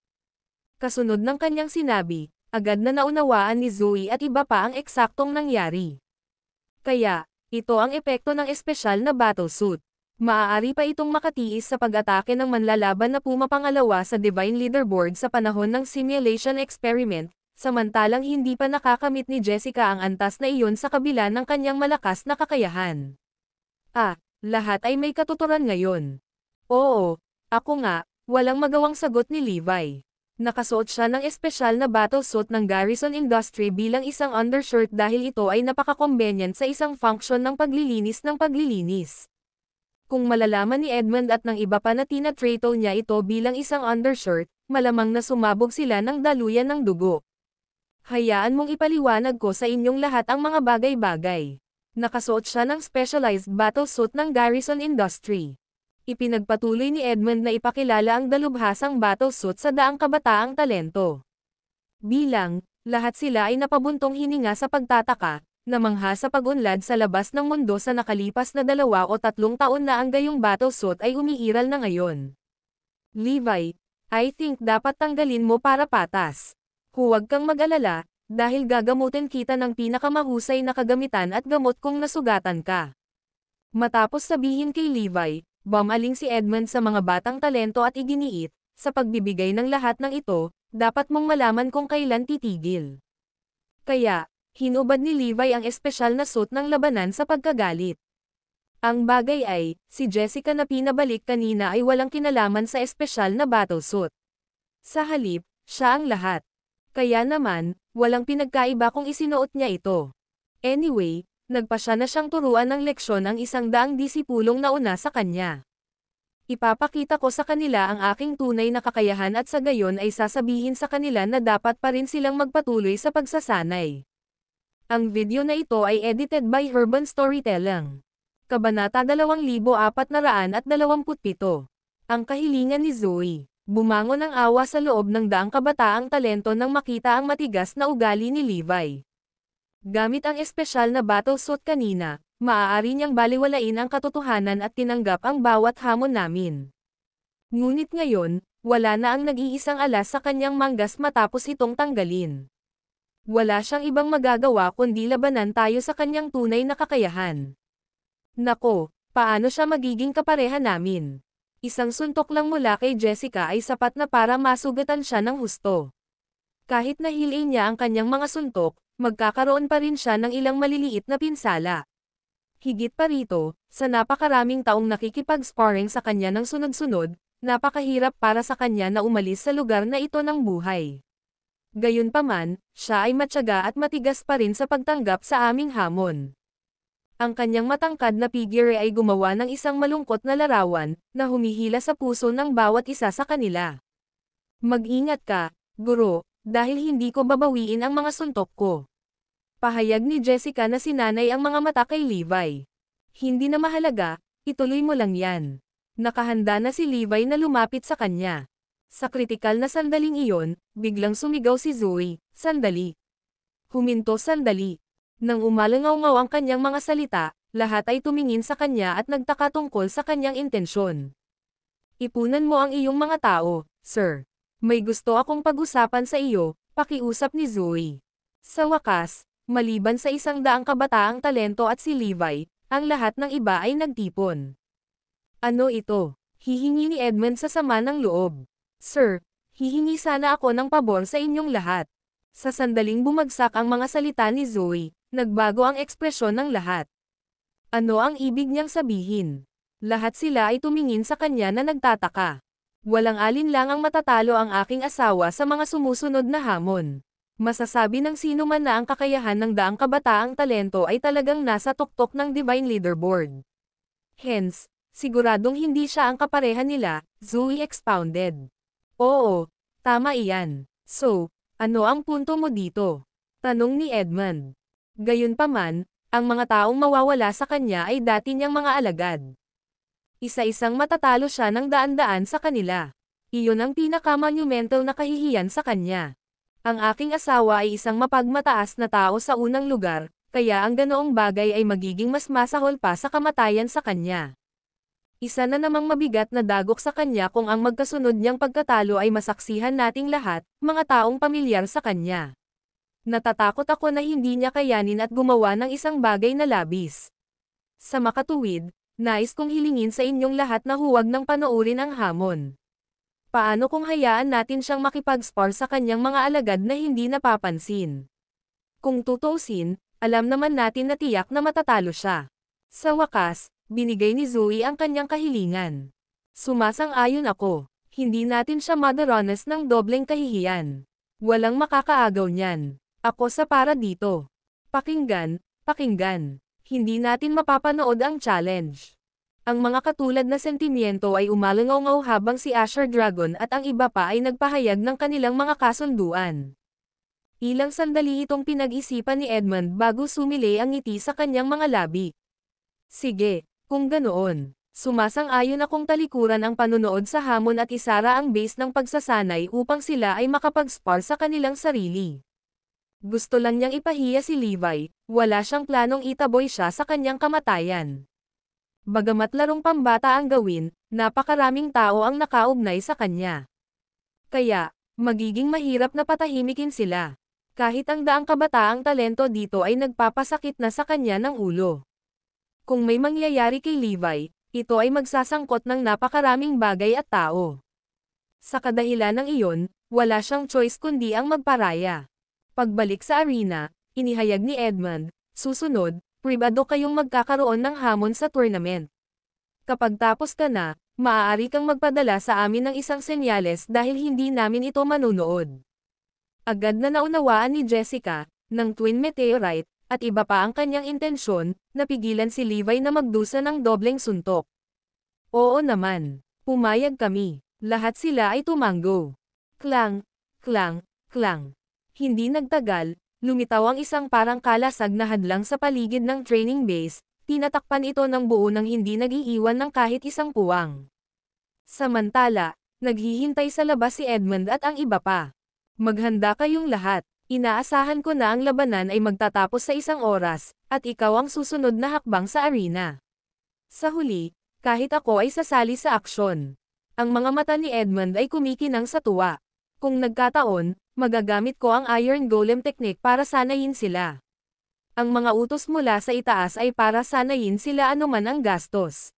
Kasunod ng kanyang sinabi, agad na naunawaan ni Zoe at iba pa ang eksaktong nangyari. Kaya, ito ang epekto ng espesyal na battle suit. Maaari pa itong makatiis sa pag-atake ng manlalaban na pumapangalawa sa Divine Leaderboard sa panahon ng simulation experiment, samantalang hindi pa nakakamit ni Jessica ang antas na iyon sa kabila ng kanyang malakas na kakayahan. Lahat ay may katuturan ngayon. Oo, ako nga, walang magawang sagot ni Levi. Nakasuot siya ng espesyal na battle suit ng Garrison Industry bilang isang undershirt dahil ito ay napaka-convenient sa isang function ng paglilinis ng paglilinis. Kung malalaman ni Edmund at ng iba pa na tinatrato niya ito bilang isang undershirt, malamang na sumabog sila ng daluyan ng dugo. Hayaan mong ipaliwanag ko sa inyong lahat ang mga bagay-bagay. Nakasuot siya ng specialized battle suit ng Garrison Industry. Ipinagpatuloy ni Edmund na ipakilala ang dalubhasang battle suit sa daang kabataang talento. Bilang, lahat sila ay napabuntong hininga sa pagtataka, namangha sa pag-unlad sa labas ng mundo sa nakalipas na 2 o 3 taon na ang gayong battle suit ay umiiral na ngayon. Levi, I think dapat tanggalin mo para patas. Huwag kang mag-alala, dahil gagamutin kita ng pinakamahusay na kagamitan at gamot kung nasugatan ka. Matapos sabihin kay Levi, bumaling si Edmund sa mga batang talento at iginiit, sa pagbibigay ng lahat ng ito, dapat mong malaman kung kailan titigil. Kaya, hinubad ni Levi ang espesyal na suit ng labanan sa pagkagalit. Ang bagay ay, si Jessica na pinabalik kanina ay walang kinalaman sa espesyal na battle suit. Sa halip, siya ang lahat. Kaya naman, walang pinagkaiba kung isinuot niya ito. Anyway, nagpasya na siyang turuan ng leksyon ang 100 disipulong nauna sa kanya. Ipapakita ko sa kanila ang aking tunay na kakayahan at sa gayon ay sasabihin sa kanila na dapat pa rin silang magpatuloy sa pagsasanay. Ang video na ito ay edited by Urban Storytelling. Kabanata 2427. Ang kahilingan ni Zoe. Bumangon ang awa sa loob ng daang kabataang talento nang makita ang matigas na ugali ni Levi. Gamit ang espesyal na battle suit kanina, maaari niyang baliwalain ang katotohanan at tinanggap ang bawat hamon namin. Ngunit ngayon, wala na ang nag-iisang alas sa kanyang manggas matapos itong tanggalin. Wala siyang ibang magagawa kundi labanan tayo sa kanyang tunay na kakayahan. Nako, paano siya magiging kapareha namin? Isang suntok lang mula kay Jessica ay sapat na para masugatan siya ng husto. Kahit nahilin niya ang kanyang mga suntok, magkakaroon pa rin siya ng ilang maliliit na pinsala. Higit pa rito, sa napakaraming taong nakikipag-sparring sa kanya ng sunod-sunod, napakahirap para sa kanya na umalis sa lugar na ito ng buhay. Gayunpaman, siya ay matyaga at matigas pa rin sa pagtanggap sa aming hamon. Ang kanyang matangkad na figure ay gumawa ng isang malungkot na larawan, na humihila sa puso ng bawat isa sa kanila. Mag-ingat ka, guro, dahil hindi ko babawiin ang mga suntok ko. Pahayag ni Jessica na sinanay ang mga mata kay Levi. Hindi na mahalaga, ituloy mo lang yan. Nakahanda na si Levi na lumapit sa kanya. Sa kritikal na sandaling iyon, biglang sumigaw si Zoe, "Sandali!" Huminto sandali. Nang umalangaw-ngaw ang kanyang mga salita, lahat ay tumingin sa kanya at nagtaka tungkol sa kanyang intensyon. "Ipunan mo ang iyong mga tao, sir. May gusto akong pag-usapan sa iyo," pakiusap ni Zoe. Sa wakas, maliban sa 100 kabataang talento at si Levi, ang lahat ng iba ay nagtipon. "Ano ito?" hihingi ni Edmund sa sama ng loob. "Sir, hihingi sana ako ng pabor sa inyong lahat." Sa sandaling bumagsak ang mga salita ni Zoe, nagbago ang ekspresyon ng lahat. Ano ang ibig niyang sabihin? Lahat sila ay tumingin sa kanya na nagtataka. Walang alinlang ang matatalo ang aking asawa sa mga sumusunod na hamon. Masasabi ng sino man na ang kakayahan ng 100 kabataang talento ay talagang nasa tuktok ng Divine Leaderboard. Hence, siguradong hindi siya ang kapareha nila, Zoe expounded. "Oo, tama iyan. So, ano ang punto mo dito?" tanong ni Edmund. Gayunpaman, ang mga taong mawawala sa kanya ay dati niyang mga alagad. Isa-isang matatalo siya ng daan-daan sa kanila. Iyon ang pinaka-monumental na kahihiyan sa kanya. Ang aking asawa ay isang mapagmataas na tao sa unang lugar, kaya ang ganoong bagay ay magiging mas masahol pa sa kamatayan sa kanya. Isa na namang mabigat na dagok sa kanya kung ang magkasunod niyang pagkatalo ay masaksihan nating lahat, mga taong pamilyar sa kanya. Natatakot ako na hindi niya kayanin at gumawa ng isang bagay na labis. Sa makatuwid, nais kong hilingin sa inyong lahat na huwag nang panoorin ang hamon. Paano kung hayaan natin siyang makipag-spar sa kanyang mga alagad na hindi napapansin? Kung tutuusin, alam naman natin na tiyak na matatalo siya. Sa wakas, binigay ni Zoe ang kanyang kahilingan. Sumasang-ayon ako. Hindi natin siya madaranas ng dobleng kahihiyan. Walang makakaagaw niyan. Ako sa para dito. Pakinggan, pakinggan. Hindi natin mapapanood ang challenge. Ang mga katulad na sentimiento ay umalangaw-ngaw habang si Asher Dragon at ang iba pa ay nagpahayag ng kanilang mga kasunduan. Ilang sandali itong pinag-isipan ni Edmund bago sumili ang ngiti sa kanyang mga labi. "Sige, kung ganoon, sumasang-ayon akong talikuran ang panunood sa hamon at isara ang base ng pagsasanay upang sila ay makapag-spar sa kanilang sarili." Gusto lang niyang ipahiya si Levi, wala siyang planong itaboy siya sa kanyang kamatayan. Bagamat larong pambata ang gawin, napakaraming tao ang nakaugnay sa kanya. Kaya, magiging mahirap na patahimikin sila. Kahit ang 100 kabataang talento dito ay nagpapasakit na sa kanya ng ulo. Kung may mangyayari kay Levi, ito ay magsasangkot ng napakaraming bagay at tao. Sa kadahilan ng iyon, wala siyang choice kundi ang magparaya. Pagbalik sa arena, inihayag ni Edmund, "Susunod, pribado kayong magkakaroon ng hamon sa tournament. Kapag tapos ka na, maaari kang magpadala sa amin ng isang senyales dahil hindi namin ito manunood." Agad na naunawaan ni Jessica, ng Twin Meteorite, at iba pa ang kanyang intensyon, napigilan si Levi na magdusa ng dobleng suntok. "Oo naman. Pumayag kami." Lahat sila ay tumango. Klang, klang, klang. Hindi nagtagal, lumitaw ang isang parang kalasag na hadlang sa paligid ng training base, tinatakpan ito ng buo nang hindi nag-iiwan ng kahit isang puwang. Samantala, naghihintay sa labas si Edmund at ang iba pa. "Maghanda kayong lahat, inaasahan ko na ang labanan ay magtatapos sa 1 oras, at ikaw ang susunod na hakbang sa arena." Sa huli, kahit ako ay sasali sa aksyon. Ang mga mata ni Edmund ay kumikinang sa tuwa. Kung nagkataon, magagamit ko ang Iron Golem technique para sanayin sila. Ang mga utos mula sa itaas ay para sanayin sila anuman ang gastos.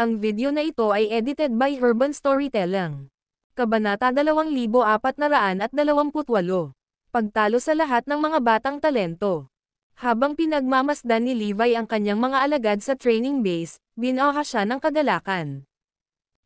Ang video na ito ay edited by Urban Storytelling. Kabanata 2428. Pagtalo sa lahat ng mga batang talento. Habang pinagmamasdan ni Levi ang kanyang mga alagad sa training base, binaha siya ng kagalakan.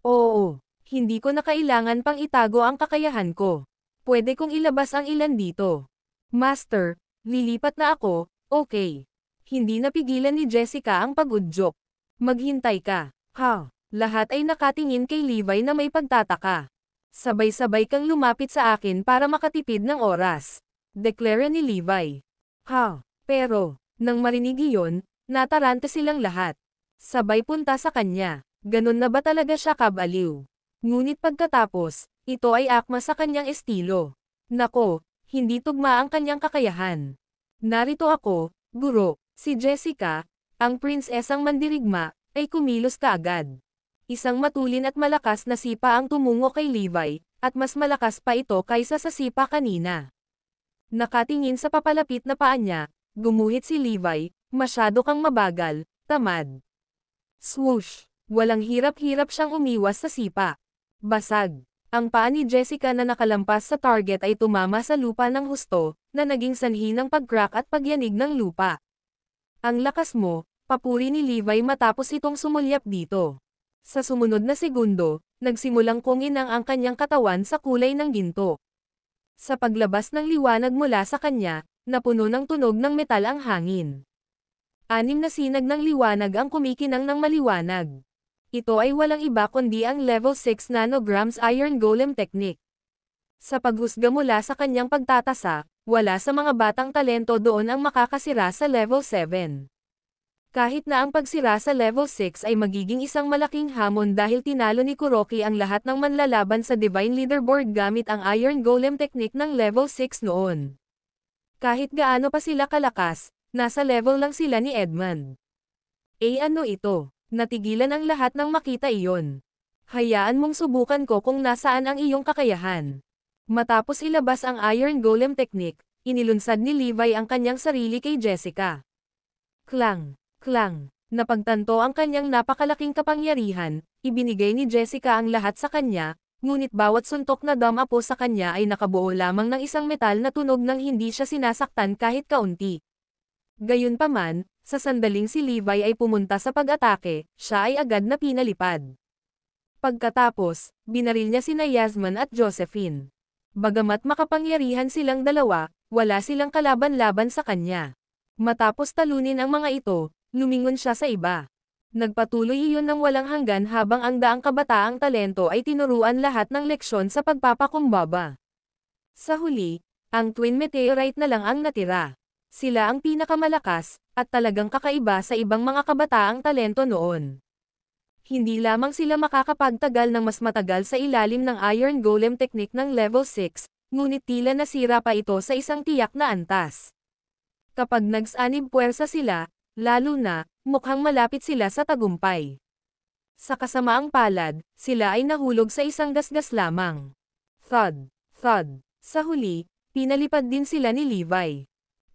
Oo, hindi ko na kailangan pang itago ang kakayahan ko. Pwede kong ilabas ang ilan dito. Master, lilipat na ako, okay. Hindi napigilan ni Jessica ang pag-udyok. Maghintay ka. Ha? Lahat ay nakatingin kay Levi na may pagtataka. Sabay-sabay kang lumapit sa akin para makatipid ng oras. Deklara ni Levi. Ha? Pero, nang marinig iyon, nataranta silang lahat. Sabay punta sa kanya. Ganun na ba talaga siya kabaliw? Ngunit pagkatapos, ito ay akma sa kanyang estilo. Nako, hindi tugma ang kanyang kakayahan. Narito ako, guro, si Jessica, ang prinsesang mandirigma, ay kumilos kaagad. Isang matulin at malakas na sipa ang tumungo kay Levi, at mas malakas pa ito kaysa sa sipa kanina. Nakatingin sa papalapit na paa niya, gumuhit si Levi, masyado kang mabagal, tamad. Swoosh! Walang hirap-hirap siyang umiwas sa sipa. Basag. Ang paa ni Jessica na nakalampas sa target ay tumama sa lupa ng husto, na naging sanhi ng pag-crack at pagyanig ng lupa. Ang lakas mo, papuri ni Levi matapos itong sumulyap dito. Sa sumunod na segundo, nagsimulang kunginang ang kanyang katawan sa kulay ng ginto. Sa paglabas ng liwanag mula sa kanya, napuno ng tunog ng metal ang hangin. 6 na sinag ng liwanag ang kumikinang ng maliwanag. Ito ay walang iba kundi ang level 6 nanograms Iron Golem technique. Sa paghusga mula sa kanyang pagtatasa, wala sa mga batang talento doon ang makakasira sa level 7. Kahit na ang pagsira sa level 6 ay magiging isang malaking hamon dahil tinalo ni Kuroki ang lahat ng manlalaban sa Divine Leaderboard gamit ang Iron Golem technique ng level 6 noon. Kahit gaano pa sila kalakas, nasa level lang sila ni Edmund. Ano ito? Natigilan ang lahat nang makita iyon. Hayaan mong subukan ko kung nasaan ang iyong kakayahan. Matapos ilabas ang Iron Golem technique, inilunsad ni Levi ang kanyang sarili kay Jessica. Klang! Klang! Napagtanto ang kanyang napakalaking kapangyarihan, ibinigay ni Jessica ang lahat sa kanya, ngunit bawat suntok na damapo sa kanya ay nakabuo lamang ng isang metal na tunog nang hindi siya sinasaktan kahit kaunti. Gayunpaman, sa sandaling si Levi ay pumunta sa pag-atake, siya ay agad na pinalipad. Pagkatapos, binaril niya sina Yasmin at Josephine. Bagamat makapangyarihan silang dalawa, wala silang kalaban-laban sa kanya. Matapos talunin ang mga ito, lumingon siya sa iba. Nagpatuloy iyon ng walang hanggan habang ang daang kabataang talento ay tinuruan lahat ng leksyon sa pagpapakumbaba. Sa huli, ang Twin Meteorite na lang ang natira. Sila ang pinakamalakas, at talagang kakaiba sa ibang mga kabataang talento noon. Hindi lamang sila makakapagtagal ng mas matagal sa ilalim ng Iron Golem technique ng level 6, ngunit tila nasira pa ito sa isang tiyak na antas. Kapag nagsanib puwersa sila, lalo na, mukhang malapit sila sa tagumpay. Sa kasamaang palad, sila ay nahulog sa isang gasgas lamang. Thud, thud. Sa huli, pinalipad din sila ni Levi.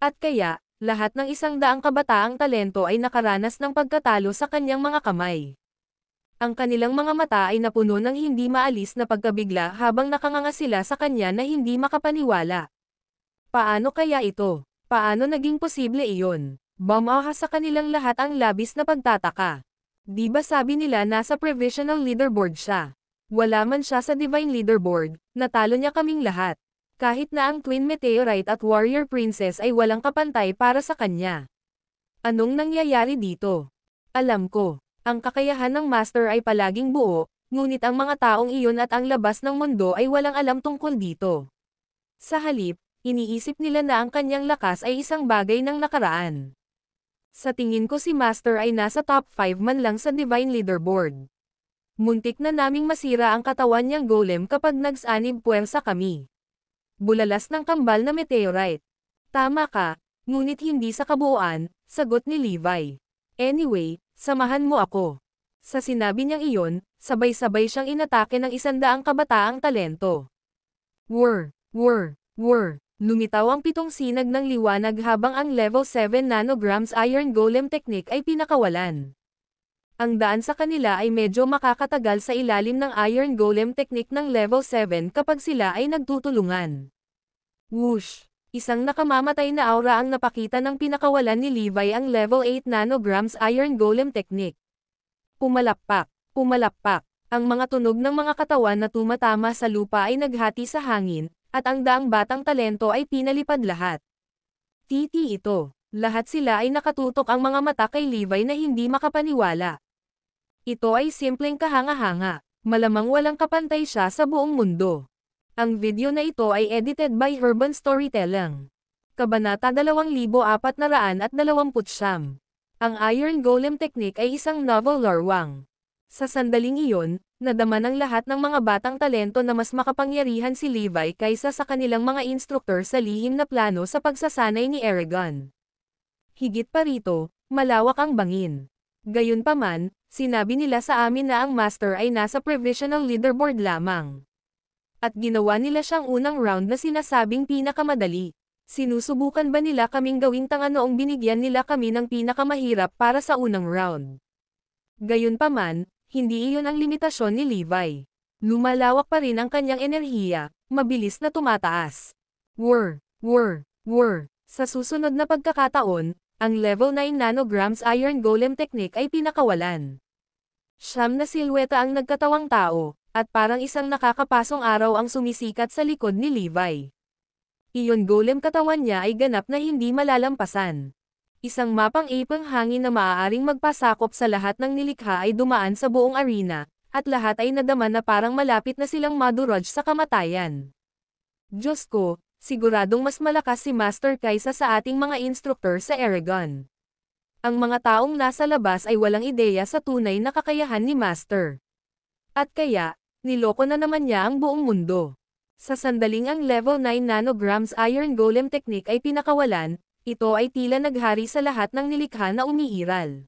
At kaya, lahat ng 100 kabataang talento ay nakaranas ng pagkatalo sa kanyang mga kamay. Ang kanilang mga mata ay napuno ng hindi maalis na pagkabigla habang nakanganga sila sa kanya na hindi makapaniwala. Paano kaya ito? Paano naging posible iyon? Bumaha sa kanilang lahat ang labis na pagtataka. Di ba sabi nila nasa provisional leaderboard siya? Wala man siya sa divine leaderboard, natalo niya kaming lahat. Kahit na ang Twin Meteorite at Warrior Princess ay walang kapantay para sa kanya. Anong nangyayari dito? Alam ko, ang kakayahan ng Master ay palaging buo, ngunit ang mga taong iyon at ang labas ng mundo ay walang alam tungkol dito. Sa halip, iniisip nila na ang kanyang lakas ay isang bagay ng nakaraan. Sa tingin ko si Master ay nasa top 5 man lang sa Divine Leaderboard. Muntik na naming masira ang katawan niyang golem kapag nagsanib puwersa kami. Bulalas ng kambal na meteorite. Tama ka, ngunit hindi sa kabuuan, sagot ni Levi. Anyway, samahan mo ako. Sa sinabi niyang iyon, Sabay-sabay siyang inatake ng 100 kabataang talento. Whir, whir, whir. Lumitaw ang 7 sinag ng liwanag habang ang level 7 nanograms Iron Golem technique ay pinakawalan. Ang daan sa kanila ay medyo makakatagal sa ilalim ng Iron Golem technique ng level 7 kapag sila ay nagtutulungan. Whoosh! Isang nakamamatay na aura ang napakita ng pinakawalan ni Levi ang level 8 nanograms Iron Golem technique. Pumalakpak, pumalakpak. Ang mga tunog ng mga katawan na tumatama sa lupa ay naghati sa hangin, at ang daang batang talento ay pinalipad lahat. Titi ito. Lahat sila ay nakatutok ang mga mata kay Levi na hindi makapaniwala. Ito ay simpleng kahanga-hanga. Malamang walang kapantay siya sa buong mundo. Ang video na ito ay edited by Herban Storytelling. Kabanata 2429. Ang Iron Golem technique ay isang novel larwang. Sa sandaling iyon, nadama ng lahat ng mga batang talento na mas makapangyarihan si Levi kaysa sa kanilang mga instruktor sa lihim na plano sa pagsasanay ni Eragon. Higit pa rito, malawak ang bangin. Gayunpaman, sinabi nila sa amin na ang master ay nasa provisional leaderboard lamang. At ginawa nila siyang unang round na sinasabing pinakamadali. Sinusubukan ba nila kaming gawing tanga noong binigyan nila kami ng pinakamahirap para sa unang round? Gayunpaman, hindi iyon ang limitasyon ni Levi. Lumalawak pa rin ang kanyang enerhiya, mabilis na tumataas. Whir, whir, whir. Sa susunod na pagkakataon, ang level 9 nanograms Iron Golem technique ay pinakawalan. Siyam na silweta ang nagkatawang tao, at parang isang nakakapasong araw ang sumisikat sa likod ni Levi. Iyon golem katawan niya ay ganap na hindi malalampasan. Isang mapang ipang hangin na maaaring magpasakop sa lahat ng nilikha ay dumaan sa buong arena, at lahat ay nadama na parang malapit na silang madurog sa kamatayan. Diyos ko, siguradong mas malakas si Master kaysa sa ating mga instruktor sa Eragon. Ang mga taong nasa labas ay walang ideya sa tunay na kakayahan ni Master. At kaya, niloko na naman niya ang buong mundo. Sa sandaling ang level 9 nanograms Iron Golem technique ay pinakawalan, ito ay tila naghari sa lahat ng nilikha na umiiral.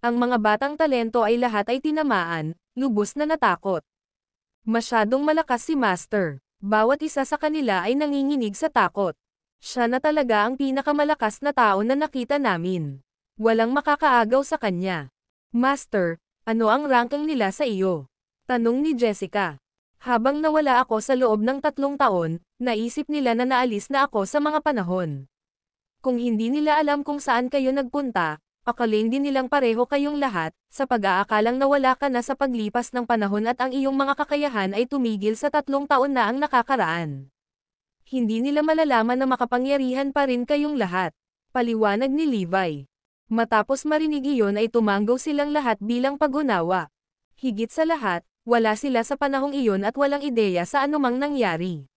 Ang mga batang talento ay lahat ay tinamaan, lubos na natakot. Masyadong malakas si Master. Bawat isa sa kanila ay nanginginig sa takot. Siya na talaga ang pinakamalakas na tao na nakita namin. Walang makakaagaw sa kanya. Master, ano ang ranking nila sa iyo? Tanong ni Jessica. Habang nawala ako sa loob ng 3 taon, naisip nila na naalis na ako sa mga panahon. Kung hindi nila alam kung saan kayo nagpunta, akalain din nilang pareho kayong lahat, sa pag-aakalang nawala ka na sa paglipas ng panahon at ang iyong mga kakayahan ay tumigil sa 3 taon na ang nakakaraan. Hindi nila malalaman na makapangyarihan pa rin kayong lahat. Paliwanag ni Levi. Matapos marinig iyon ay tumanggaw silang lahat bilang pag-unawa. Higit sa lahat, wala sila sa panahong iyon at walang ideya sa anumang nangyari.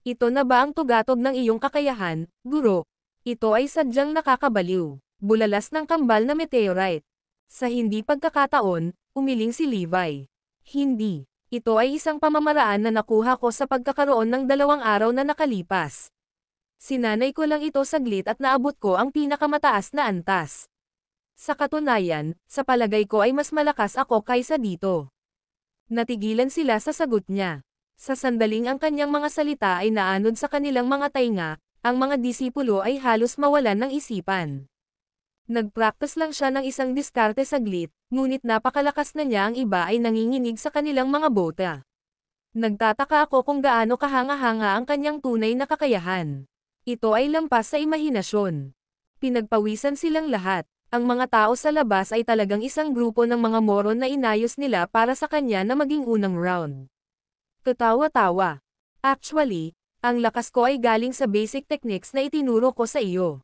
Ito na ba ang tugatog ng iyong kakayahan, guro? Ito ay sadyang nakakabaliw. Bulalas ng kambal na meteorite. Sa hindi pagkakataon, umiling si Levi. Hindi. Ito ay isang pamamaraan na nakuha ko sa pagkakaroon ng 2 araw na nakalipas. Sinanay ko lang ito saglit at naabot ko ang pinakamataas na antas. Sa katunayan, sa palagay ko ay mas malakas ako kaysa dito. Natigilan sila sa sagot niya. Sa sandaling ang kanyang mga salita ay naanod sa kanilang mga tainga, ang mga disipulo ay halos mawalan ng isipan. Nagpractice lang siya ng isang diskarte saglit, ngunit napakalakas na niya ang iba ay nanginginig sa kanilang mga bota. Nagtataka ako kung gaano kahanga-hanga ang kanyang tunay na kakayahan. Ito ay lampas sa imahinasyon. Pinagpawisan silang lahat. Ang mga tao sa labas ay talagang isang grupo ng mga moron na inayos nila para sa kanya na maging unang round. Katawa-tawa. Actually, ang lakas ko ay galing sa basic techniques na itinuro ko sa iyo.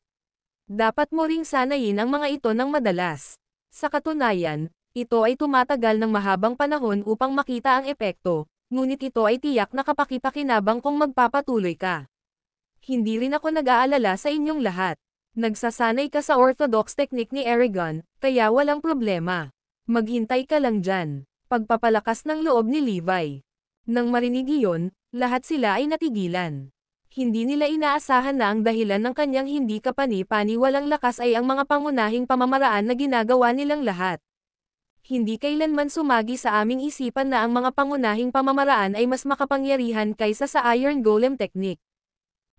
Dapat mo ring sanayin ang mga ito ng madalas. Sa katunayan, ito ay tumatagal ng mahabang panahon upang makita ang epekto, ngunit ito ay tiyak na kapakipakinabang kung magpapatuloy ka. Hindi rin ako nag-aalala sa inyong lahat. Nagsasanay ka sa orthodox technique ni Eragon, kaya walang problema. Maghintay ka lang dyan. Pagpapalakas ng loob ni Levi. Nang marinig iyon, lahat sila ay natigilan. Hindi nila inaasahan na ang dahilan ng kanyang hindi kapani-paniwalang lakas ay ang mga pangunahing pamamaraan na ginagawa nilang lahat. hindi kailanman sumagi sa aming isipan na ang mga pangunahing pamamaraan ay mas makapangyarihan kaysa sa Iron Golem technique.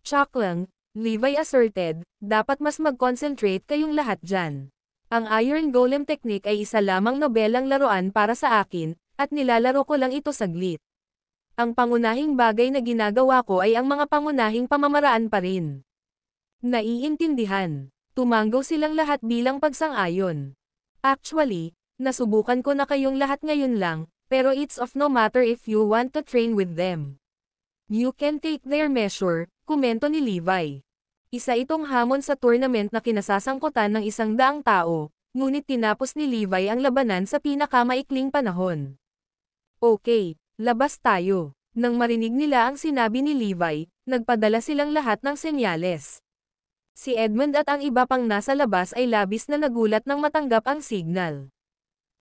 Tsak lang, Levi asserted, dapat mas mag-concentrate kayong lahat dyan. Ang Iron Golem technique ay isa lamang nobelang laruan para sa akin, at nilalaro ko lang ito saglit. Ang pangunahing bagay na ginagawa ko ay ang mga pangunahing pamamaraan pa rin. Naiintindihan. Tumanggo silang lahat bilang pagsang-ayon. Actually, nasubukan ko na kayong lahat ngayon lang, pero it's of no matter if you want to train with them. You can take their measure, komento ni Levi. Isa itong hamon sa tournament na kinasasangkutan ng 100 tao, ngunit tinapos ni Levi ang labanan sa pinakamaikling panahon. Okay, labas tayo. Nang marinig nila ang sinabi ni Levi, nagpadala silang lahat ng senyales. Si Edmund at ang iba pang nasa labas ay labis na nagulat nang matanggap ang signal.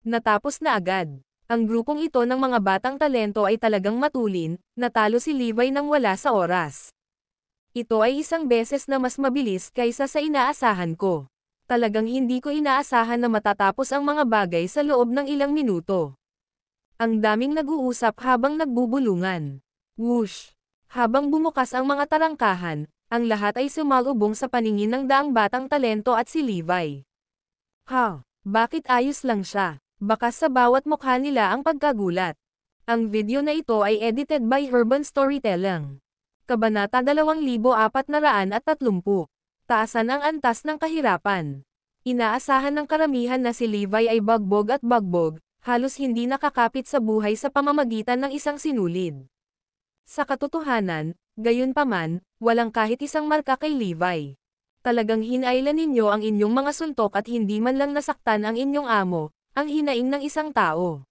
Natapos na agad. Ang grupong ito ng mga batang talento ay talagang matulin, natalo si Levi nang wala sa oras. Ito ay isang beses na mas mabilis kaysa sa inaasahan ko. Talagang hindi ko inaasahan na matatapos ang mga bagay sa loob ng ilang minuto. Ang daming nag-uusap habang nagbubulungan. Whoosh! Habang bumukas ang mga tarangkahan, ang lahat ay sumalubong sa paningin ng daang batang talento at si Levi. Ha! Bakit ayos lang siya? Bakas sa bawat mukha nila ang pagkagulat. Ang video na ito ay edited by Urban Storytelling. Kabanata 2430. Taasan ang antas ng kahirapan. Inaasahan ng karamihan na si Levi ay bagbog at bagbog, halos hindi nakakapit sa buhay sa pamamagitan ng isang sinulid. Sa katotohanan, gayunpaman, walang kahit isang marka kay Levi. Talagang hinailan ninyo ang inyong mga suntok at hindi man lang nasaktan ang inyong amo, ang hinaing ng isang tao.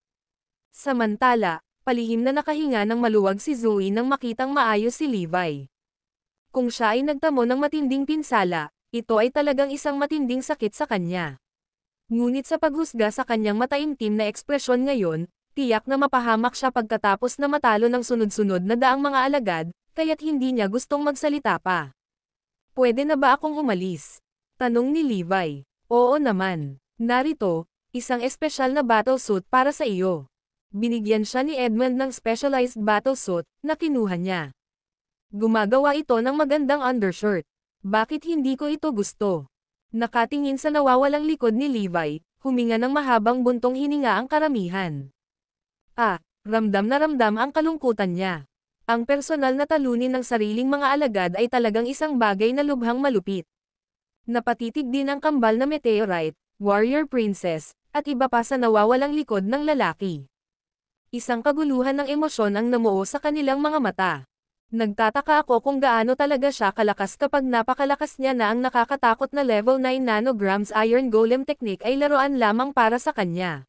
Samantala, palihim na nakahinga ng maluwag si Zoe nang makitang maayos si Levi. Kung siya ay nagtamo ng matinding pinsala, ito ay talagang isang matinding sakit sa kanya. Ngunit sa paghusga sa kanyang mataimtim na ekspresyon ngayon, tiyak na mapahamak siya pagkatapos na matalo ng sunod-sunod na daang mga alagad, kaya't hindi niya gustong magsalita pa. Pwede na ba akong umalis? Tanong ni Levi. Oo naman. Narito, isang espesyal na battlesuit para sa iyo. Binigyan siya ni Edmund ng specialized battlesuit na kinuha niya. Gumagawa ito ng magandang undershirt. Bakit hindi ko ito gusto? Nakatingin sa nawawalang likod ni Levi, huminga ng mahabang buntong hininga ang karamihan. Ramdam na ramdam ang kalungkutan niya. Ang personal na talunin ng sariling mga alagad ay talagang isang bagay na lubhang malupit. Napatitig din ang kambal na meteorite, warrior princess, at iba pa sa nawawalang likod ng lalaki. Isang kaguluhan ng emosyon ang namuo sa kanilang mga mata. Nagtataka ako kung gaano talaga siya kalakas kapag napakalakas niya na ang nakakatakot na level 9 nanograms Iron Golem technique ay laruan lamang para sa kanya.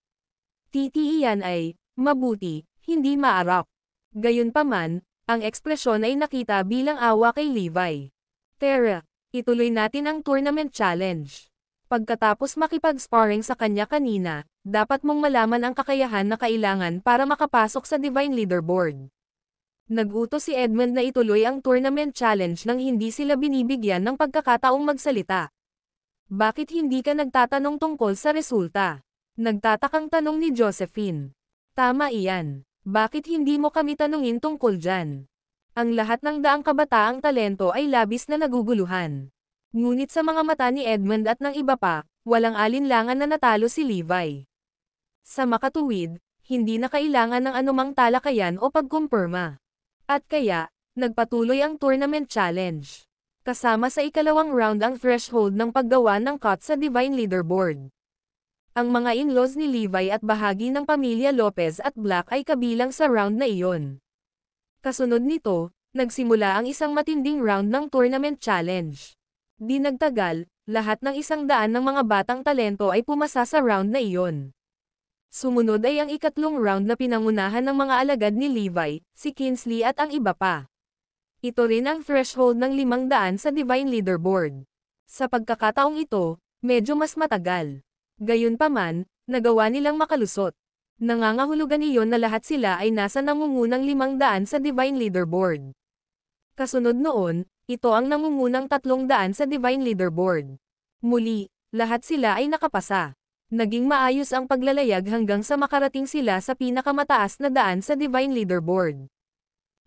Titiiyan ay, mabuti, hindi maarap. Gayunpaman, ang ekspresyon ay nakita bilang awa kay Levi. Tara, ituloy natin ang tournament challenge. Pagkatapos makipag-sparring sa kanya kanina, dapat mong malaman ang kakayahan na kailangan para makapasok sa Divine Leaderboard. Nag-utos si Edmund na ituloy ang tournament challenge nang hindi sila binibigyan ng pagkakataong magsalita. Bakit hindi ka nagtatanong tungkol sa resulta? Nagtatakang tanong ni Josephine. Tama iyan. Bakit hindi mo kami tanungin tungkol dyan? Ang lahat ng daang kabataang talento ay labis na naguguluhan. Ngunit sa mga mata ni Edmund at ng iba pa, walang alinlangan na natalo si Levi. Sa makatuwid, hindi na kailangan ng anumang talakayan o pagkumpirma. At kaya, nagpatuloy ang tournament challenge. Kasama sa ikalawang round ang threshold ng paggawa ng cut sa Divine Leaderboard. Ang mga in-laws ni Levi at bahagi ng pamilya Lopez at Black ay kabilang sa round na iyon. Kasunod nito, nagsimula ang isang matinding round ng tournament challenge. Di nagtagal, lahat ng 100 ng mga batang talento ay pumasa sa round na iyon. Sumunod ay ang ikatlong round na pinangunahan ng mga alagad ni Levi, si Kinsley at ang iba pa. Ito rin ang threshold ng 500 sa Divine Leaderboard. Sa pagkakataong ito, medyo mas matagal. Gayunpaman, nagawa nilang makalusot. Nangangahulugan iyon na lahat sila ay nasa nangungunang 500 sa Divine Leaderboard. Kasunod noon, ito ang nangungunang 300 sa Divine Leaderboard. Muli, lahat sila ay nakapasa. Naging maayos ang paglalayag hanggang sa makarating sila sa pinakamataas na daan sa Divine Leaderboard.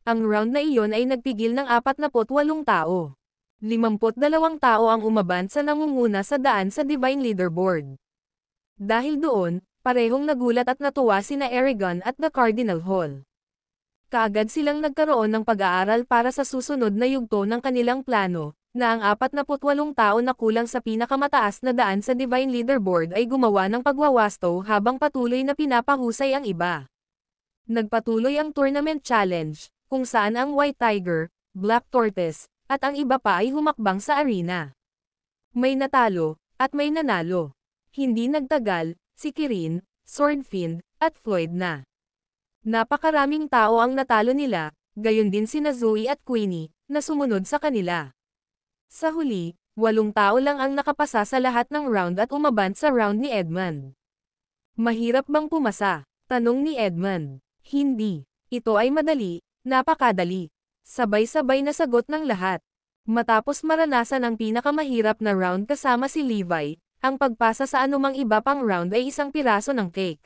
Ang round na iyon ay nagpigil ng 48 tao. 52 tao ang umaban sa nangunguna sa daan sa Divine Leaderboard. Dahil doon, parehong nagulat at natuwa sina Eragon at The Cardinal Hall. Kaagad silang nagkaroon ng pag-aaral para sa susunod na yugto ng kanilang plano, na ang 48 tao na kulang sa pinakamataas na daan sa Divine Leaderboard ay gumawa ng pagwawasto habang patuloy na pinapahusay ang iba. Nagpatuloy ang Tournament Challenge, kung saan ang White Tiger, Black Tortoise, at ang iba pa ay humakbang sa arena. May natalo, at may nanalo. Hindi nagtagal, si Kirin, Swordfiend, at Floyd na. Napakaraming tao ang natalo nila, gayon din sina Zoe at Queenie, na sumunod sa kanila. Sa huli, 8 tao lang ang nakapasa sa lahat ng round at umabant sa round ni Edmund. Mahirap bang pumasa? Tanong ni Edmund. Hindi. Ito ay madali, napakadali. Sabay-sabay na sagot ng lahat. Matapos maranasan ang pinakamahirap na round kasama si Levi, ang pagpasa sa anumang iba pang round ay isang piraso ng cake.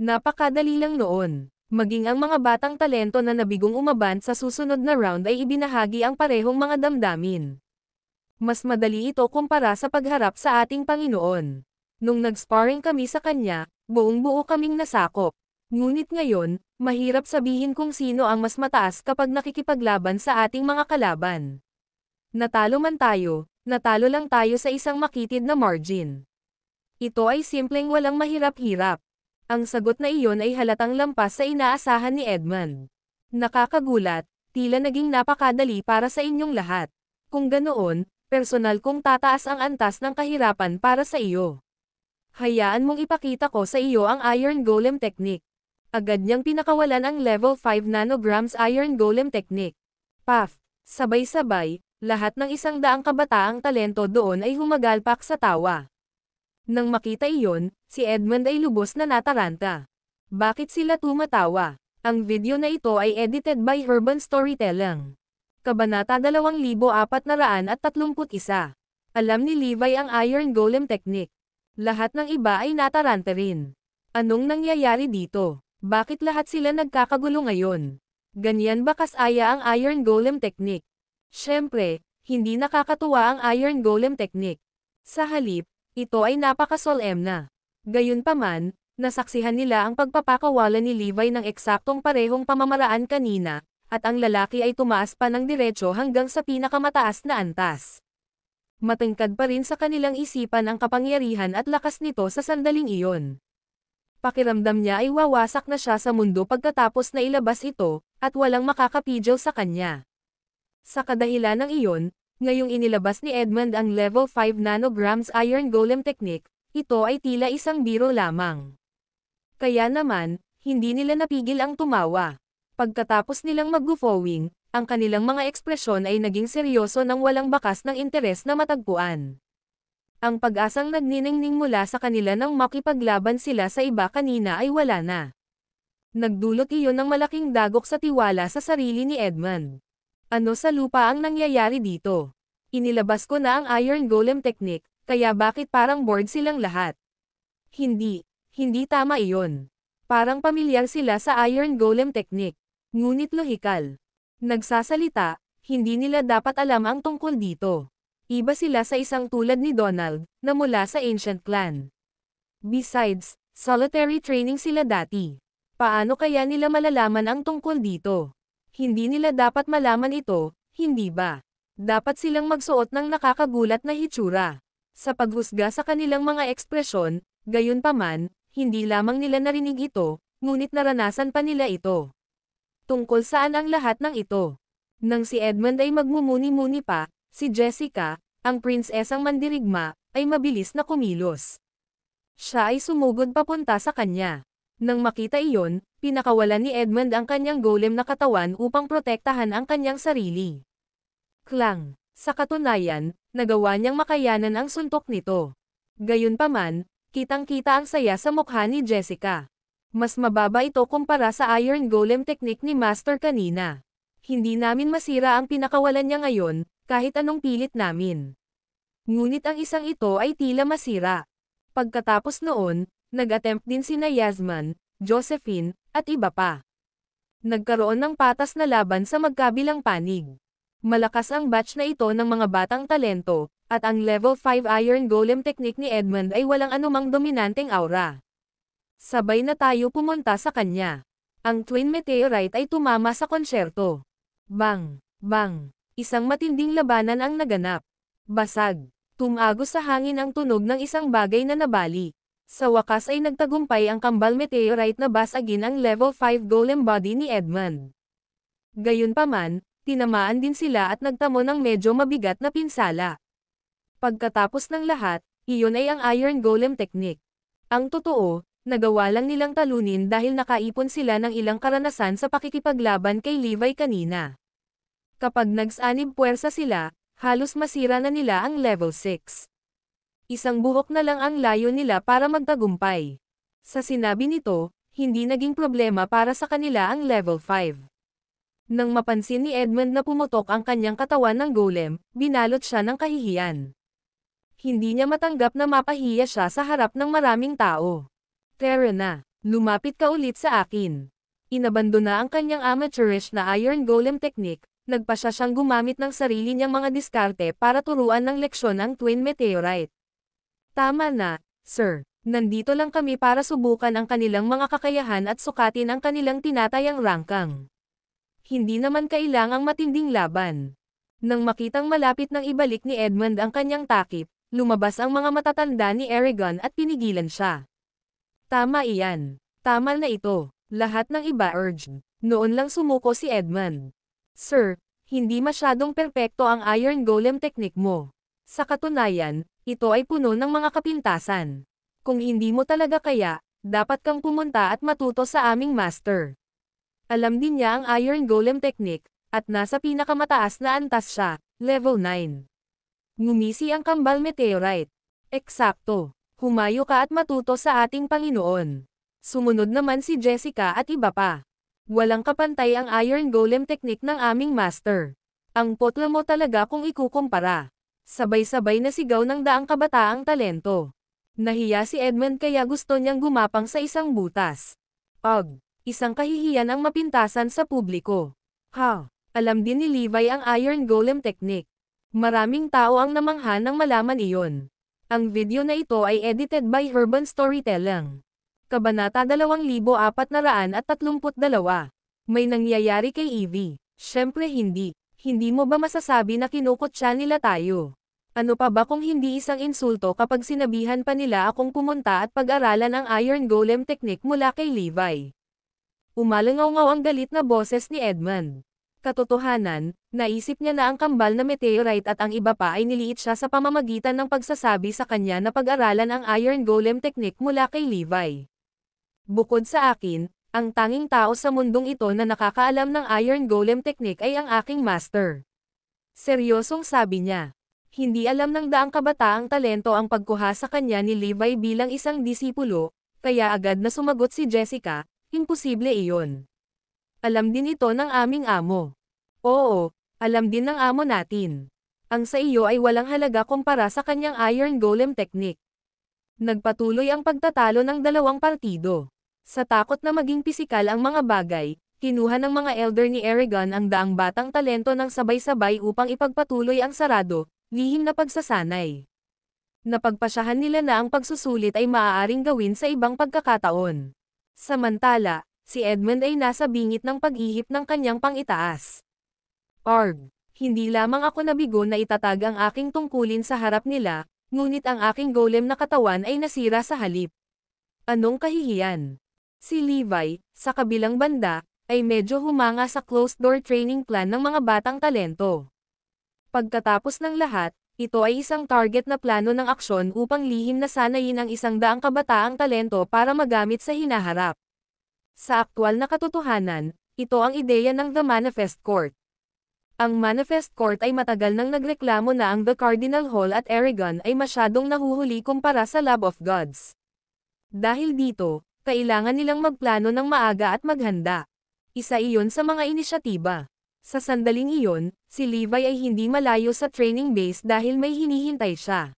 Napakadali lang noon. Maging ang mga batang talento na nabigong umabant sa susunod na round ay ibinahagi ang parehong mga damdamin. Mas madali ito kumpara sa pagharap sa ating Panginoon. Nung nag-sparring kami sa kanya, buong-buo kaming nasakop. Ngunit ngayon, mahirap sabihin kung sino ang mas mataas kapag nakikipaglaban sa ating mga kalaban. Natalo man tayo, natalo lang tayo sa isang makitid na margin. Ito ay simpleng walang mahirap-hirap. Ang sagot na iyon ay halatang lampas sa inaasahan ni Edmund. Nakakagulat, tila naging napakadali para sa inyong lahat. Kung ganoon, personal kong tataas ang antas ng kahirapan para sa iyo. Hayaan mong ipakita ko sa iyo ang Iron Golem Technique. Agad niyang pinakawalan ang level 5 nanograms Iron Golem Technique. Puff! Sabay-sabay, lahat ng 100 kabataang talento doon ay humagalpak sa tawa. Nang makita iyon, si Edmund ay lubos na nataranta. Bakit sila tumatawa? Ang video na ito ay edited by Urban Storytelling. Kabanata 2431. Alam ni Levi ang Iron Golem Technique. Lahat ng iba ay nataranta rin. Anong nangyayari dito? Bakit lahat sila nagkakagulo ngayon? Ganyan ba kasaya ang Iron Golem Technique? Siyempre, hindi nakakatuwa ang Iron Golem Technique. Sa halip, ito ay napakasolemna. Gayunpaman, nasaksihan nila ang pagpapakawala ni Levi ng eksaktong parehong pamamaraan kanina, at ang lalaki ay tumaas pa ng diretso hanggang sa pinakamataas na antas. Matangkad pa rin sa kanilang isipan ang kapangyarihan at lakas nito sa sandaling iyon. Pakiramdam niya ay wawasak na siya sa mundo pagkatapos na ilabas ito, at walang makakapigil sa kanya. Sa kadahilan ng iyon, ngayong inilabas ni Edmund ang level 5 nanograms Iron Golem Technique, ito ay tila isang biro lamang. Kaya naman, hindi nila napigil ang tumawa. Pagkatapos nilang mag-guffawing, ang kanilang mga ekspresyon ay naging seryoso nang walang bakas ng interes na matagpuan. Ang pag-asang nagniningning mula sa kanila nang makipaglaban sila sa iba kanina ay wala na. Nagdulot iyon ng malaking dagok sa tiwala sa sarili ni Edmund. Ano sa lupa ang nangyayari dito? Inilabas ko na ang Iron Golem Technique, kaya bakit parang bored silang lahat? Hindi tama iyon. Parang pamilyar sila sa Iron Golem Technique. Ngunit lohikal. Nagsasalita, hindi nila dapat alam ang tungkol dito. Iba sila sa isang tulad ni Donald, na mula sa Ancient Clan. Besides, solitary training sila dati. Paano kaya nila malalaman ang tungkol dito? Hindi nila dapat malaman ito, hindi ba? Dapat silang magsuot ng nakakagulat na hitsura. Sa paghusga sa kanilang mga ekspresyon, gayunpaman, hindi lamang nila narinig ito, ngunit naranasan pa nila ito. Tungkol saan ang lahat ng ito? Nang si Edmund ay magmumuni-muni pa, si Jessica, ang prinsesang mandirigma, ay mabilis na kumilos. Siya ay sumugod papunta sa kanya. Nang makita iyon, pinakawalan ni Edmund ang kanyang golem na katawan upang protektahan ang kanyang sarili. Klang! Sa katunayan, nagawa niyang makayanan ang suntok nito. Gayunpaman, kitang-kita ang saya sa mukha ni Jessica. Mas mababa ito kumpara sa Iron Golem Technique ni Master kanina. Hindi namin masira ang pinakawalan niya ngayon, kahit anong pilit namin. Ngunit ang isang ito ay tila masira. Pagkatapos noon, nag-attempt din sina Yasman, Josephine, at iba pa. Nagkaroon ng patas na laban sa magkabilang panig. Malakas ang batch na ito ng mga batang talento, at ang level 5 Iron Golem technique ni Edmund ay walang anumang dominanteng aura. Sabay na tayo pumunta sa kanya. Ang Twin Meteorite ay tumama sa konsyerto. Bang! Bang! Isang matinding labanan ang naganap. Basag. Tumagos sa hangin ang tunog ng isang bagay na nabali. Sa wakas ay nagtagumpay ang kambal meteorite na basagin ang level 5 golem body ni Edmund. Gayunpaman, tinamaan din sila at nagtamo ng medyo mabigat na pinsala. Pagkatapos ng lahat, iyon ay ang Iron Golem technique. Ang totoo, nagawa lang nilang talunin dahil nakaipon sila ng ilang karanasan sa pakikipaglaban kay Levi kanina. Kapag nagsanib puwersa sila, halos masira na nila ang level 6. Isang buhok na lang ang layo nila para magtagumpay. Sa sinabi nito, hindi naging problema para sa kanila ang level 5. Nang mapansin ni Edmund na pumutok ang kanyang katawan ng golem, binalot siya ng kahihiyan. Hindi niya matanggap na mapahiya siya sa harap ng maraming tao. Tara na, lumapit ka ulit sa akin. Inabandona ang kanyang amateurish na Iron Golem technique. Nagpasya siyang gumamit ng sarili niyang mga diskarte para turuan ng leksyon ang Twin Meteorite. Tama na, sir. Nandito lang kami para subukan ang kanilang mga kakayahan at sukatin ang kanilang tinatayang rangkang. Hindi naman kailangang matinding laban. Nang makitang malapit nang ibalik ni Edmund ang kanyang takip, lumabas ang mga matatanda ni Eragon at pinigilan siya. Tama iyan. Tama na ito. Lahat ng iba urged. Noon lang sumuko si Edmund. Sir, hindi masyadong perpekto ang Iron Golem technique mo. Sa katunayan, ito ay puno ng mga kapintasan. Kung hindi mo talaga kaya, dapat kang pumunta at matuto sa aming master. Alam din niya ang Iron Golem technique, at nasa pinakamataas na antas siya, level 9. Ngumisi ang kambal meteorite. Eksakto. Humayo ka at matuto sa ating Panginoon. Sumunod naman si Jessica at iba pa. Walang kapantay ang Iron Golem technique ng aming master. Ang potla mo talaga kung ikukumpara. Sabay-sabay na sigaw ng daang kabataang talento. Nahiya si Edmund kaya gusto niyang gumapang sa isang butas. Isang kahihiyan ang mapintasan sa publiko. Alam din ni Levi ang Iron Golem technique. Maraming tao ang namangha nang malaman iyon. Ang video na ito ay edited by Urban Storytelling. Kabanata 2432. May nangyayari kay Evie. Siyempre hindi. Hindi mo ba masasabi na kinukutya nila tayo? Ano pa ba kung hindi isang insulto kapag sinabihan pa nila akong pumunta at pag-aralan ang Iron Golem technique mula kay Levi? Umalangaw-ngaw ang galit na boses ni Edmund. Katotohanan, naisip niya na ang kambal na meteorite at ang iba pa ay niliit siya sa pamamagitan ng pagsasabi sa kanya na pag-aralan ang Iron Golem technique mula kay Levi. Bukod sa akin, ang tanging tao sa mundong ito na nakakaalam ng Iron Golem technique ay ang aking master. Seryosong sabi niya. Hindi alam ng daang kabataang talento ang pagkuha sa kanya ni Levi bilang isang disipulo, kaya agad na sumagot si Jessica, imposible iyon. Alam din ito ng aming amo. Oo, alam din ng amo natin. Ang sa iyo ay walang halaga kumpara sa kanyang Iron Golem technique. Nagpatuloy ang pagtatalo ng dalawang partido. Sa takot na maging pisikal ang mga bagay, kinuha ng mga elder ni Eragon ang daang batang talento ng sabay-sabay upang ipagpatuloy ang sarado, lihim na pagsasanay. Napagpasyahan nila na ang pagsusulit ay maaaring gawin sa ibang pagkakataon. Samantala, si Edmund ay nasa bingit ng pag-ihip ng kanyang pangitaas. Hindi lamang ako nabigo na itatag ang aking tungkulin sa harap nila, ngunit ang aking golem na katawan ay nasira sa halip. Anong kahihiyan? Si Levi, sa kabilang banda, ay medyo humanga sa closed-door training plan ng mga batang talento. Pagkatapos ng lahat, ito ay isang target na plano ng aksyon upang lihim na sanayin ang 100 kabataang talento para magamit sa hinaharap. Sa aktwal na katotohanan, ito ang ideya ng The Manifest Court. Ang Manifest Court ay matagal nang nagreklamo na ang The Cardinal Hall at Eragon ay masyadong nahuhuli kumpara sa Lab of Gods. Dahil dito, kailangan nilang magplano ng maaga at maghanda. Isa iyon sa mga inisyatiba. Sa sandaling iyon, si Levi ay hindi malayo sa training base dahil may hinihintay siya.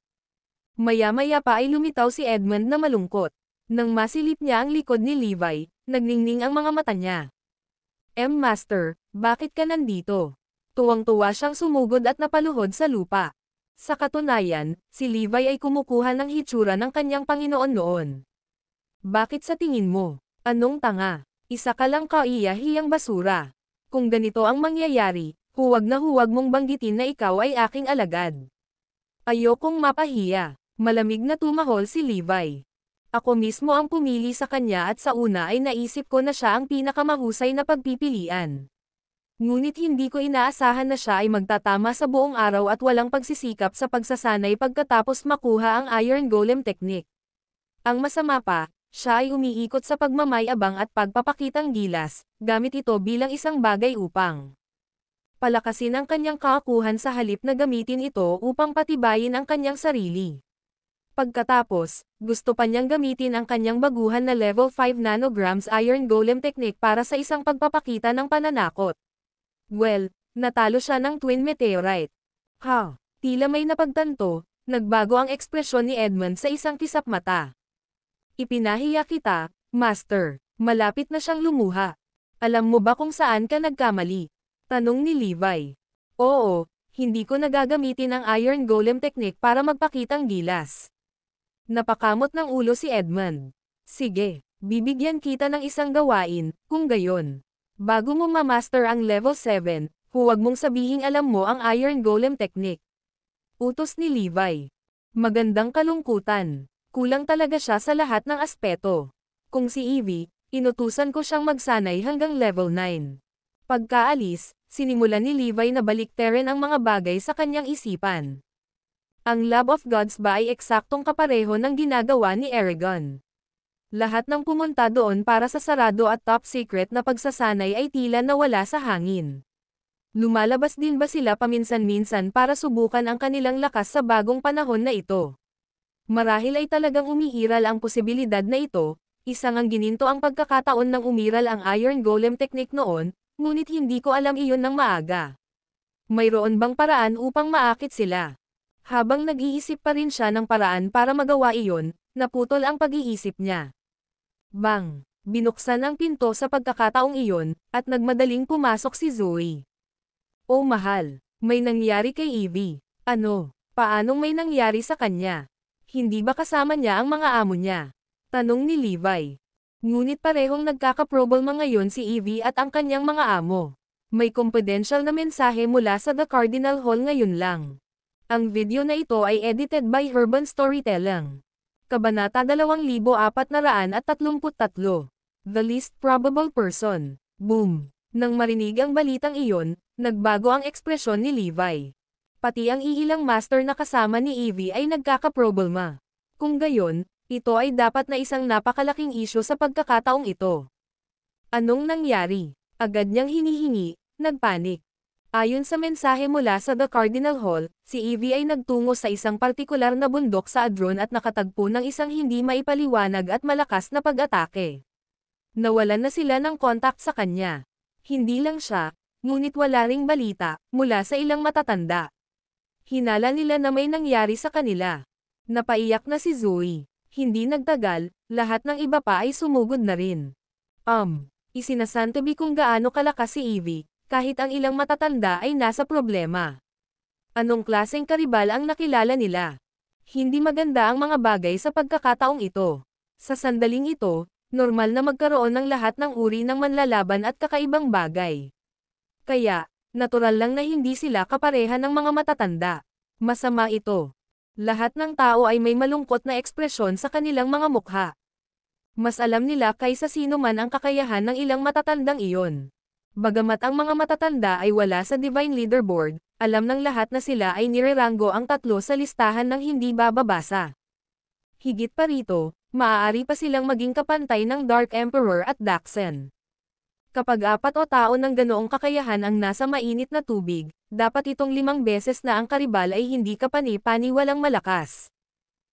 Maya-maya pa ay lumitaw si Edmund na malungkot. Nang masilip niya ang likod ni Levi, nagningning ang mga mata niya. Master, bakit ka nandito? Tuwang-tuwa siyang sumugod at napaluhod sa lupa. Sa katunayan, si Levi ay kumukuha ng hitsura ng kanyang Panginoon noon. Bakit sa tingin mo? Anong tanga? Isa ka lang kaiyahiyang basura. Kung ganito ang mangyayari, huwag na huwag mong banggitin na ikaw ay aking alagad. Ayokong mapahiya. Malamig na tumahol si Levi. Ako mismo ang pumili sa kanya at sa una ay naisip ko na siya ang pinakamahusay na pagpipilian. Ngunit hindi ko inaasahan na siya ay magtatama sa buong araw at walang pagsisikap sa pagsasanay pagkatapos makuha ang Iron Golem Technique. Ang masama pa, siya ay umiikot sa pagmamayabang at pagpapakitang gilas, gamit ito bilang isang bagay upang palakasin ang kanyang kakakuhan sa halip na gamitin ito upang patibayin ang kanyang sarili. Pagkatapos, gusto pa niyang gamitin ang kanyang baguhan na level 5 nanograms Iron Golem Technique para sa isang pagpapakita ng pananakot. Well, natalo siya ng Twin Meteorite. Tila may napagtanto, nagbago ang ekspresyon ni Edmund sa isang kisap mata. Ipinahiya kita, Master. Malapit na siyang lumuha. Alam mo ba kung saan ka nagkamali? Tanong ni Levi. Oo, hindi ko nagagamitin ang Iron Golem Technique para magpakitang gilas. Napakamot ng ulo si Edmund. Sige, bibigyan kita ng isang gawain, kung gayon. Bago mo ma-master ang level 7, huwag mong sabihing alam mo ang Iron Golem Technique. Utos ni Levi. Magandang kalungkutan. Kulang talaga siya sa lahat ng aspeto. Kung si Evie, inutusan ko siyang magsanay hanggang level 9. Pagkaalis, sinimulan ni Levi na baliktarin ang mga bagay sa kanyang isipan. Ang Lab of Gods ba ay eksaktong kapareho ng ginagawa ni Eragon? Lahat ng pumunta doon para sa sarado at top secret na pagsasanay ay tila nawala sa hangin. Lumalabas din ba sila paminsan-minsan para subukan ang kanilang lakas sa bagong panahon na ito? Marahil ay talagang umiiral ang posibilidad na ito, isang ang gininto ang pagkakataon ng umiral ang Iron Golem Technique noon, ngunit hindi ko alam iyon ng maaga. Mayroon bang paraan upang maakit sila? Habang nag-iisip pa rin siya ng paraan para magawa iyon, naputol ang pag-iisip niya. Bang! Binuksan ang pinto sa pagkakataong iyon, at nagmadaling pumasok si Zoe. Oh mahal, may nangyari kay Evie. Ano? Paanong may nangyari sa kanya? Hindi ba kasama niya ang mga amo niya? Tanong ni Levi. Ngunit parehong nagkakaproblema ngayon si Evie at ang kanyang mga amo. May confidential na mensahe mula sa The Cardinal Hall ngayon lang. Ang video na ito ay edited by Urban Storytelling. Kabanata 2433. The Least Probable Person. Boom! Nang marinig ang balitang iyon, nagbago ang ekspresyon ni Levi. Pati ang iilang master na kasama ni Evie ay nagkakaproblema. Kung gayon, ito ay dapat na isang napakalaking isyu sa pagkakataong ito. Anong nangyari? Agad niyang hinihingi, nagpanik. Ayon sa mensahe mula sa The Cardinal Hall, si Evie ay nagtungo sa isang partikular na bundok sa Adron at nakatagpo ng isang hindi maipaliwanag at malakas na pag-atake. Nawalan na sila ng kontak sa kanya. Hindi lang siya, ngunit wala ring balita, mula sa ilang matatanda. Hinala nila na may nangyari sa kanila. Napaiyak na si Zoe. Hindi nagtagal, lahat ng iba pa ay sumugod na rin. Isinasantabi kung gaano kalakas si Evie, kahit ang ilang matatanda ay nasa problema. Anong klaseng karibal ang nakilala nila? Hindi maganda ang mga bagay sa pagkakataong ito. Sa sandaling ito, normal na magkaroon ng lahat ng uri ng manlalaban at kakaibang bagay. Kaya, natural lang na hindi sila kapareha ng mga matatanda. Masama ito. Lahat ng tao ay may malungkot na ekspresyon sa kanilang mga mukha. Mas alam nila kaysa sino man ang kakayahan ng ilang matatandang iyon. Bagamat ang mga matatanda ay wala sa Divine Leaderboard, alam ng lahat na sila ay nireranggo ang tatlo sa listahan ng hindi bababasa. Higit pa rito, maaari pa silang maging kapantay ng Dark Emperor at Daxen. Kapag 4 o tao ng ganoong kakayahan ang nasa mainit na tubig, dapat itong 5 beses na ang karibal ay hindi kapani-pani walang malakas.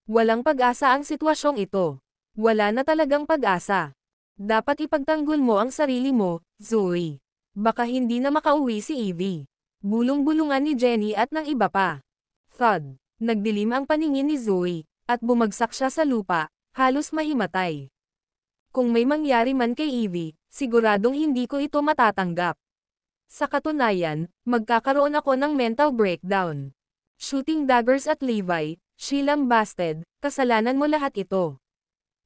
Walang pag-asa ang sitwasyong ito. Wala na talagang pag-asa. Dapat ipagtanggol mo ang sarili mo, Zoe. Baka hindi na makauwi si Evie. Bulong-bulungan ni Jenny at ng iba pa. Thud. Nagdilim ang paningin ni Zoe, At bumagsak siya sa lupa, halos mahimatay. Kung may mangyari man kay Evie, siguradong hindi ko ito matatanggap. Sa katunayan, magkakaroon ako ng mental breakdown. Shooting daggers at Levi, she lambasted, kasalanan mo lahat ito.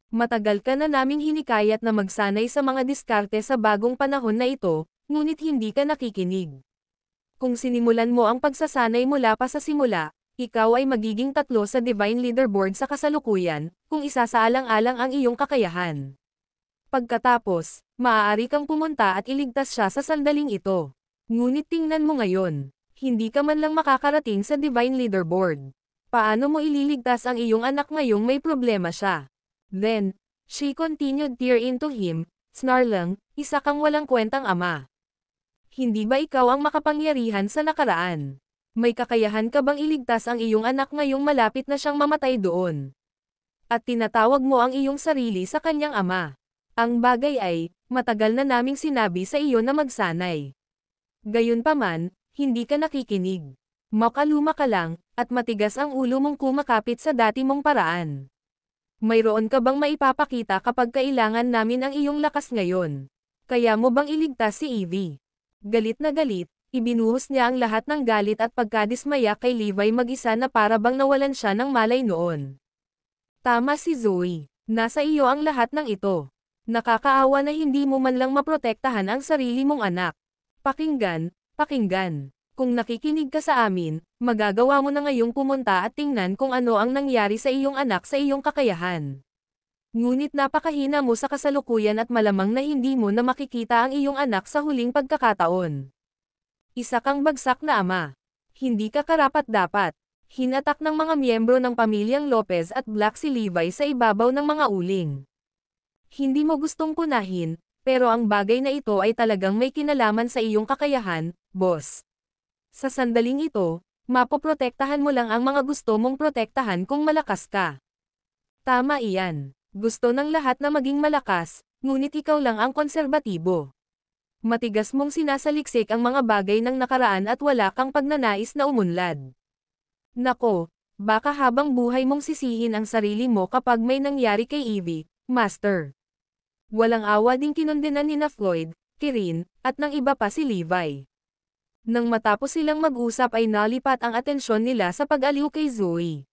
Matagal ka na naming hinikayat na magsanay sa mga diskarte sa bagong panahon na ito, ngunit hindi ka nakikinig. Kung sinimulan mo ang pagsasanay mula pa sa simula, ikaw ay magiging 3 sa Divine Leaderboard sa kasalukuyan, kung isasaalang-alang ang iyong kakayahan. Pagkatapos, maaari kang pumunta at iligtas siya sa sandaling ito. Ngunit tingnan mo ngayon, hindi ka man lang makakarating sa Divine Leaderboard. Paano mo ililigtas ang iyong anak ngayong may problema siya? Then, she continued tear into him, snarling, isa kang walang kwentang ama. Hindi ba ikaw ang makapangyarihan sa nakaraan? May kakayahan ka bang iligtas ang iyong anak ngayong malapit na siyang mamatay doon? At tinatawag mo ang iyong sarili sa kanyang ama. Ang bagay ay, matagal na naming sinabi sa iyo na magsanay. Gayunpaman, hindi ka nakikinig. Makaluma ka lang, at matigas ang ulo mong kumakapit sa dati mong paraan. Mayroon ka bang maipapakita kapag kailangan namin ang iyong lakas ngayon? Kaya mo bang iligtas si Evie? Galit na galit, ibinuhos niya ang lahat ng galit at pagkadismaya kay Levi mag-isa na para bang nawalan siya ng malay noon. Tama si Zoe, nasa iyo ang lahat ng ito. Nakakaawa na hindi mo man lang maprotektahan ang sarili mong anak. Pakinggan, pakinggan. Kung nakikinig ka sa amin, magagawa mo na ngayong pumunta at tingnan kung ano ang nangyari sa iyong anak sa iyong kakayahan. Ngunit napakahina mo sa kasalukuyan at malamang na hindi mo na makikita ang iyong anak sa huling pagkakataon. Isa kang bagsak na ama. Hindi ka karapat-dapat. Hinatak ng mga miyembro ng pamilyang Lopez at Black si Levi sa ibabaw ng mga uling. Hindi mo gustong punahin, pero ang bagay na ito ay talagang may kinalaman sa iyong kakayahan, boss. Sa sandaling ito, mapoprotektahan mo lang ang mga gusto mong protektahan kung malakas ka. Tama iyan. Gusto ng lahat na maging malakas, ngunit ikaw lang ang konserbatibo. Matigas mong sinasaliksik ang mga bagay ng nakaraan at wala kang pagnanais na umunlad. Nako, baka habang buhay mong sisihin ang sarili mo kapag may nangyari kay Evie, Master. Walang awa ding kinondenan nina Floyd, Kirin, at ng iba pa si Levi. Nang matapos silang mag-usap ay nalipat ang atensyon nila sa pag-aliw kay Zoe.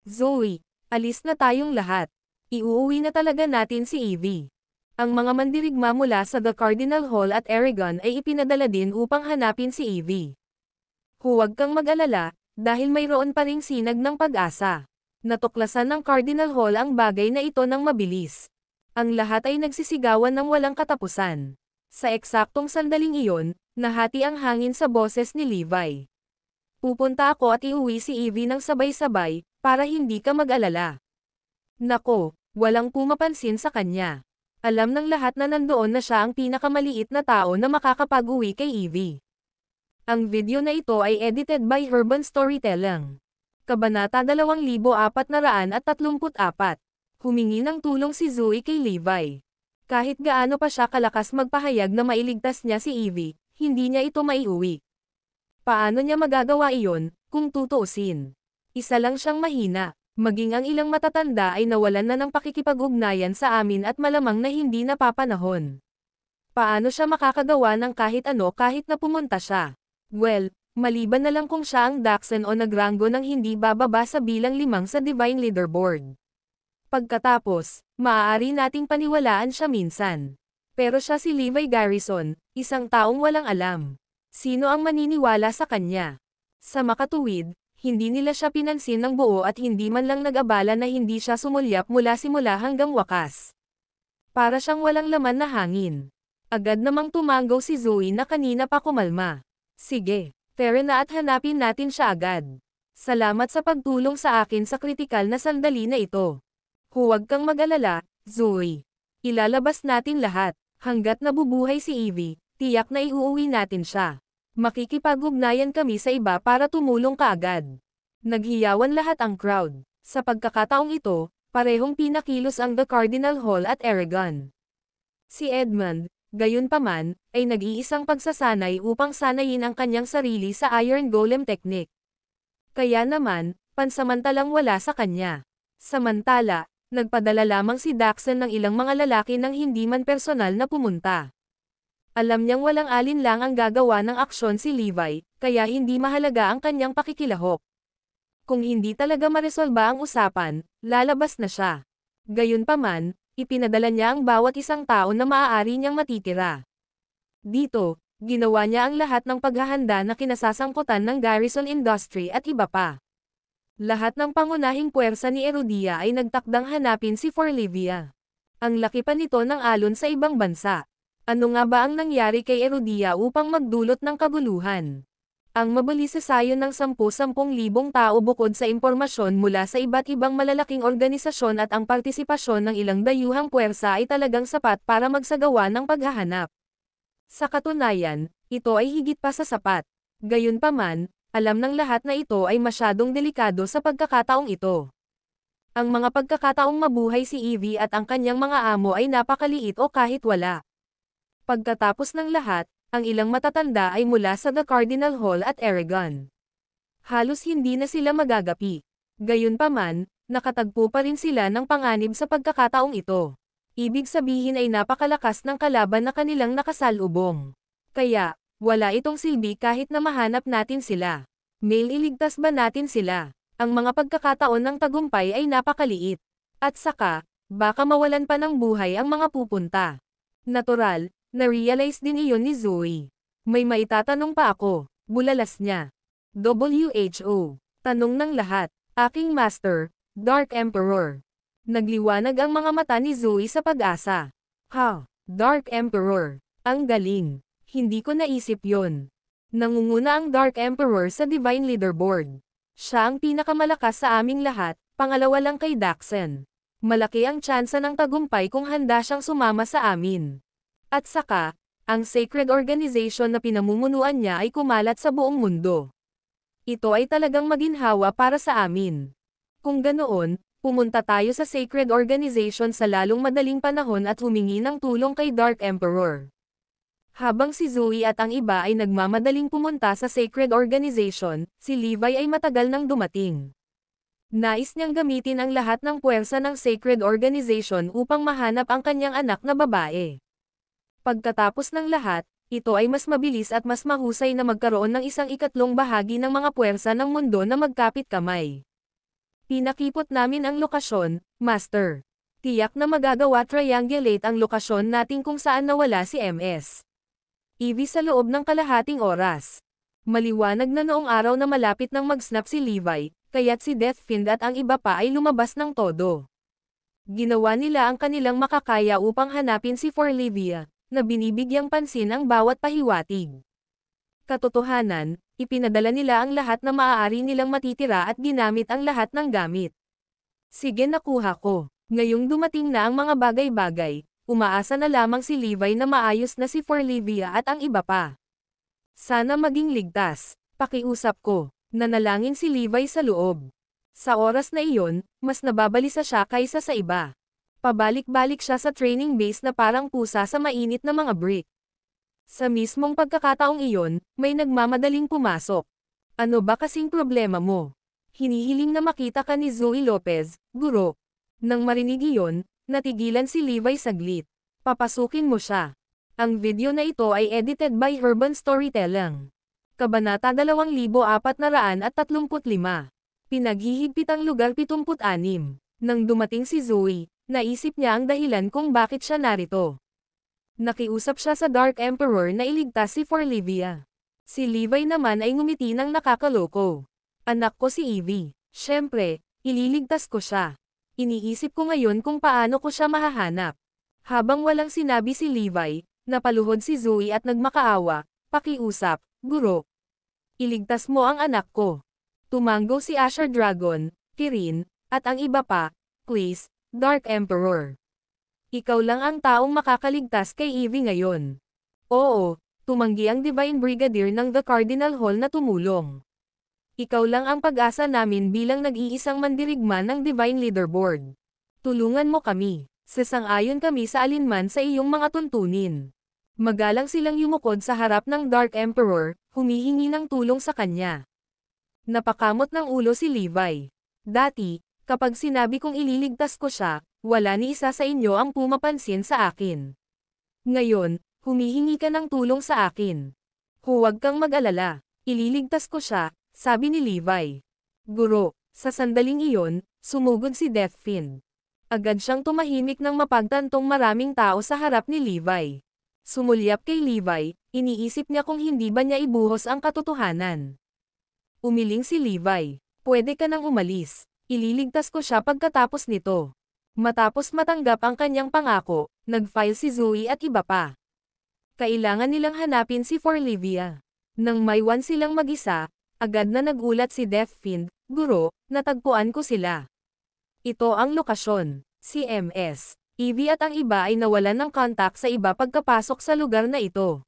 Zoe, alis na tayong lahat. Iuuwi na talaga natin si Evie. Ang mga mandirigma mula sa The Cardinal Hall at Aragon ay ipinadala din upang hanapin si Evie. Huwag kang mag-alala, dahil mayroon pa ring sinag ng pag-asa. Natuklasan ng Cardinal Hall ang bagay na ito ng mabilis. Ang lahat ay nagsisigawan ng walang katapusan. Sa eksaktong sandaling iyon, nahati ang hangin sa boses ni Levi. Pupunta ako at iuwi si Evie ng sabay-sabay, para hindi ka mag-alala. Nako, walang pumapansin sa kanya. Alam ng lahat na nandoon na siya ang pinakamaliit na tao na makakapag-uwi kay Evie. Ang video na ito ay edited by Urban Storytelling. Kabanata 2434. Humingi ng tulong si Zoe kay Levi. Kahit gaano pa siya kalakas magpahayag na mailigtas niya si Evie, hindi niya ito maiuwi. Paano niya magagawa iyon, kung tutuusin? Isa lang siyang mahina. Maging ang ilang matatanda ay nawalan na ng pakikipag-ugnayan sa amin at malamang na hindi napapanahon. Paano siya makakagawa ng kahit ano kahit na pumunta siya? Well, maliban na lang kung siya ang Dachshund o nagranggo ng hindi bababa sa bilang 5 sa Divine Leaderboard. Pagkatapos, maaari nating paniwalaan siya minsan. Pero siya si Levi Garrison, isang taong walang alam. Sino ang maniniwala sa kanya? Sa makatuwid, hindi nila siya pinansin ng buo at hindi man lang nag-abala na hindi siya sumulyap mula simula hanggang wakas. Para siyang walang laman na hangin. Agad namang tumanggaw si Zoe na kanina pa kumalma. Sige, tara na at hanapin natin siya agad. Salamat sa pagtulong sa akin sa kritikal na sandali na ito. Huwag kang mag-alala, Zoe. Ilalabas natin lahat. Hanggat nabubuhay si Evie, tiyak na iuuwi natin siya. Makikipag-ugnayan kami sa iba para tumulong kaagad. Naghiyawan lahat ang crowd. Sa pagkakataong ito, parehong pinakilos ang The Cardinal Hall at Aragon. Si Edmund, gayunpaman, ay nag-iisang pagsasanay upang sanayin ang kanyang sarili sa Iron Golem Technique. Kaya naman, pansamantalang wala sa kanya. Samantala, nagpadala lamang si Daxon ng ilang mga lalaki nang hindi man personal na pumunta. Alam niyang walang alinlang ang gagawa ng aksyon si Levi, kaya hindi mahalaga ang kanyang pakikilahok. Kung hindi talaga maresolba ang usapan, lalabas na siya. Gayunpaman, ipinadala niya ang bawat isang tao na maaari niyang matitira. Dito, ginawa niya ang lahat ng paghahanda na kinasasangkutan ng Garrison Industry at iba pa. Lahat ng pangunahing puwersa ni Erudia ay nagtakdang hanapin si Forlivia. Ang laki pa nito ng alon sa ibang bansa. Ano nga ba ang nangyari kay Erudia upang magdulot ng kabuluhan? Ang mabalisasayon ng 10,000 tao bukod sa impormasyon mula sa iba't ibang malalaking organisasyon at ang partisipasyon ng ilang dayuhang puwersa ay talagang sapat para magsagawa ng paghahanap. Sa katunayan, ito ay higit pa sa sapat. Gayunpaman, alam ng lahat na ito ay masyadong delikado sa pagkakataong ito. Ang mga pagkakataong mabuhay si Evie at ang kanyang mga amo ay napakaliit o kahit wala. Pagkatapos ng lahat, ang ilang matatanda ay mula sa The Cardinal Hall at Aragon. Halos hindi na sila magagapi. Gayunpaman, nakatagpo pa rin sila ng panganib sa pagkakataong ito. Ibig sabihin ay napakalakas ng kalaban na kanilang nakasalubong. Kaya, wala itong silbi kahit na mahanap natin sila. Mailigtas ba natin sila? Ang mga pagkakataon ng tagumpay ay napakaliit. At saka, baka mawalan pa ng buhay ang mga pupunta. Natural, na-realize din iyon ni Zoe. May maitatanong pa ako, bulalas niya. WHO, tanong ng lahat, aking master, Dark Emperor. Nagliwanag ang mga mata ni Zoe sa pag-asa. Ha, Dark Emperor, ang galing. Hindi ko naisip yon. Nangunguna ang Dark Emperor sa Divine Leaderboard. Siya ang pinakamalakas sa aming lahat, pangalawa lang kay Daxon. Malaki ang tsansa ng tagumpay kung handa siyang sumama sa amin. At saka, ang sacred organization na pinamumunuan niya ay kumalat sa buong mundo. Ito ay talagang maginhawa para sa amin. Kung ganoon, pumunta tayo sa sacred organization sa lalong madaling panahon at humingi ng tulong kay Dark Emperor. Habang si Zoe at ang iba ay nagmamadaling pumunta sa sacred organization, si Levi ay matagal nang dumating. Nais niyang gamitin ang lahat ng puwersa ng sacred organization upang mahanap ang kanyang anak na babae. Pagkatapos ng lahat, ito ay mas mabilis at mas mahusay na magkaroon ng isang ikatlong bahagi ng mga puwersa ng mundo na magkapit kamay. Pinakipot namin ang lokasyon, Master. Tiyak na magagawa triangulate ang lokasyon natin kung saan nawala si MS. Evie sa loob ng kalahating oras. Maliwanag na noong araw na malapit nang mag-snap si Levi, kaya't si Deathfiend at ang iba pa ay lumabas ng todo. Ginawa nila ang kanilang makakaya upang hanapin si Forlivia, na binibigyang pansin ang bawat pahiwatig. Katotohanan, ipinadala nila ang lahat na maaari nilang matitira at ginamit ang lahat ng gamit. Sige, nakuha ko. Ngayong dumating na ang mga bagay-bagay, umaasa na lamang si Levi na maayos na si Forlivia at ang iba pa. Sana maging ligtas, pakiusap ko. Nanalangin si Levi sa loob. Sa oras na iyon, mas nababalisa siya kaysa sa iba. Pabalik-balik siya sa training base na parang pusa sa mainit na mga brick. Sa mismong pagkakataong iyon, may nagmamadaling pumasok. Ano ba kasing problema mo? Hinihiling na makita ka ni Zoe Lopez, guro. Nang marinig iyon, natigilan si Levi saglit. Papasukin mo siya. Ang video na ito ay edited by Urban Storytelling. Kabanata 2435. Pinaghihigpitang lugar 76. Nang dumating si Zoe, naisip niya ang dahilan kung bakit siya narito. Nakiusap siya sa Dark Emperor na iligtas si Forlivia. Si Levi naman ay ngumiti ng nakakaloko. Anak ko si Evie. Siyempre, ililigtas ko siya. Iniisip ko ngayon kung paano ko siya mahahanap. Habang walang sinabi si Levi, napaluhod si Zoe at nagmakaawa, pakiusap, guro. Iligtas mo ang anak ko. Tumango si Asher Dragon, Kirin, at ang iba pa, please, Dark Emperor. Ikaw lang ang taong makakaligtas kay Evie ngayon. Oo, tumanggi ang Divine Brigadier ng The Cardinal Hall na tumulong. Ikaw lang ang pag-asa namin bilang nag-iisang mandirigma ng Divine Leaderboard. Tulungan mo kami. Sasang-ayon kami sa alinman sa iyong mga tuntunin. Magalang silang yumukod sa harap ng Dark Emperor, humihingi ng tulong sa kanya. Napakamot ng ulo si Levi. Dati, Kapag sinabi kong ililigtas ko siya, wala ni isa sa inyo ang pumapansin sa akin. Ngayon, humihingi ka ng tulong sa akin. Huwag kang mag-alala, ililigtas ko siya, sabi ni Levi. Guro, sa sandaling iyon, sumugod si Deathfiend. Agad siyang tumahimik nang mapagtantong maraming tao sa harap ni Levi. Sumulyap kay Levi, iniisip niya kung hindi ba niya ibuhos ang katotohanan. Umiling si Levi. Pwede ka nang umalis. Ililigtas ko siya pagkatapos nito. Matapos matanggap ang kanyang pangako, nag-file si Zoe at iba pa. Kailangan nilang hanapin si Forlivia. Nang maiwan silang mag-isa, agad na nagulat si Deathfiend, Guro, natagpuan ko sila. Ito ang lokasyon. Si MS. Evie at ang iba ay nawalan ng kontak sa iba pagkapasok sa lugar na ito.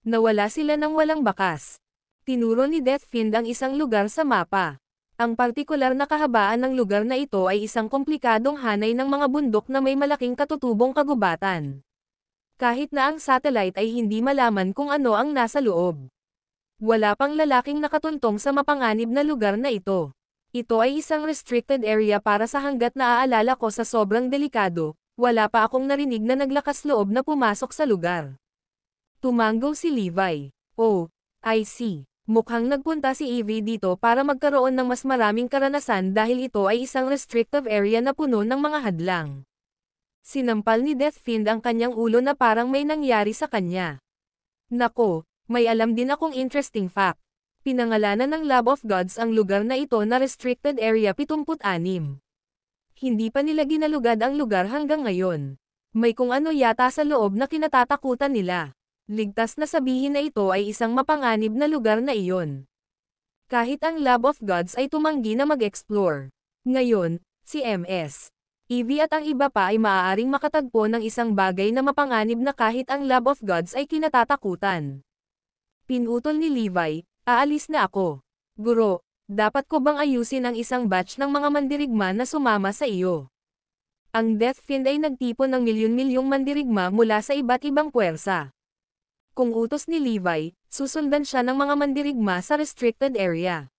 Nawala sila ng walang bakas. Tinuro ni Deathfiend ang isang lugar sa mapa. Ang partikular na kahabaan ng lugar na ito ay isang komplikadong hanay ng mga bundok na may malaking katutubong kagubatan. Kahit na ang satellite ay hindi malaman kung ano ang nasa loob. Wala pang lalaking nakatuntong sa mapanganib na lugar na ito. Ito ay isang restricted area para sa hanggat naaalala ko sa sobrang delikado, wala pa akong narinig na naglakas loob na pumasok sa lugar. Tumango si Levi. Oh, I see. Mukhang nagpunta si Evie dito para magkaroon ng mas maraming karanasan dahil ito ay isang restrictive area na puno ng mga hadlang. Sinampal ni Deathfiend ang kanyang ulo na parang may nangyari sa kanya. Nako, may alam din akong interesting fact. Pinangalanan ng Lab of Gods ang lugar na ito na Restricted Area 76. Hindi pa nila ginalugad ang lugar hanggang ngayon. May kung ano yata sa loob na kinatatakutan nila. Ligtas na sabihin na ito ay isang mapanganib na lugar na iyon. Kahit ang Lab of Gods ay tumanggi na mag-explore. Ngayon, si MS. Evie at ang iba pa ay maaaring makatagpo ng isang bagay na mapanganib na kahit ang Lab of Gods ay kinatatakutan. Pinutol ni Levi, aalis na ako. Guro, dapat ko bang ayusin ang isang batch ng mga mandirigma na sumama sa iyo? Ang Deathfiend ay nagtipon ng milyon-milyong mandirigma mula sa iba't ibang puwersa. Kung utos ni Levi, susundan siya ng mga mandirigma sa restricted area.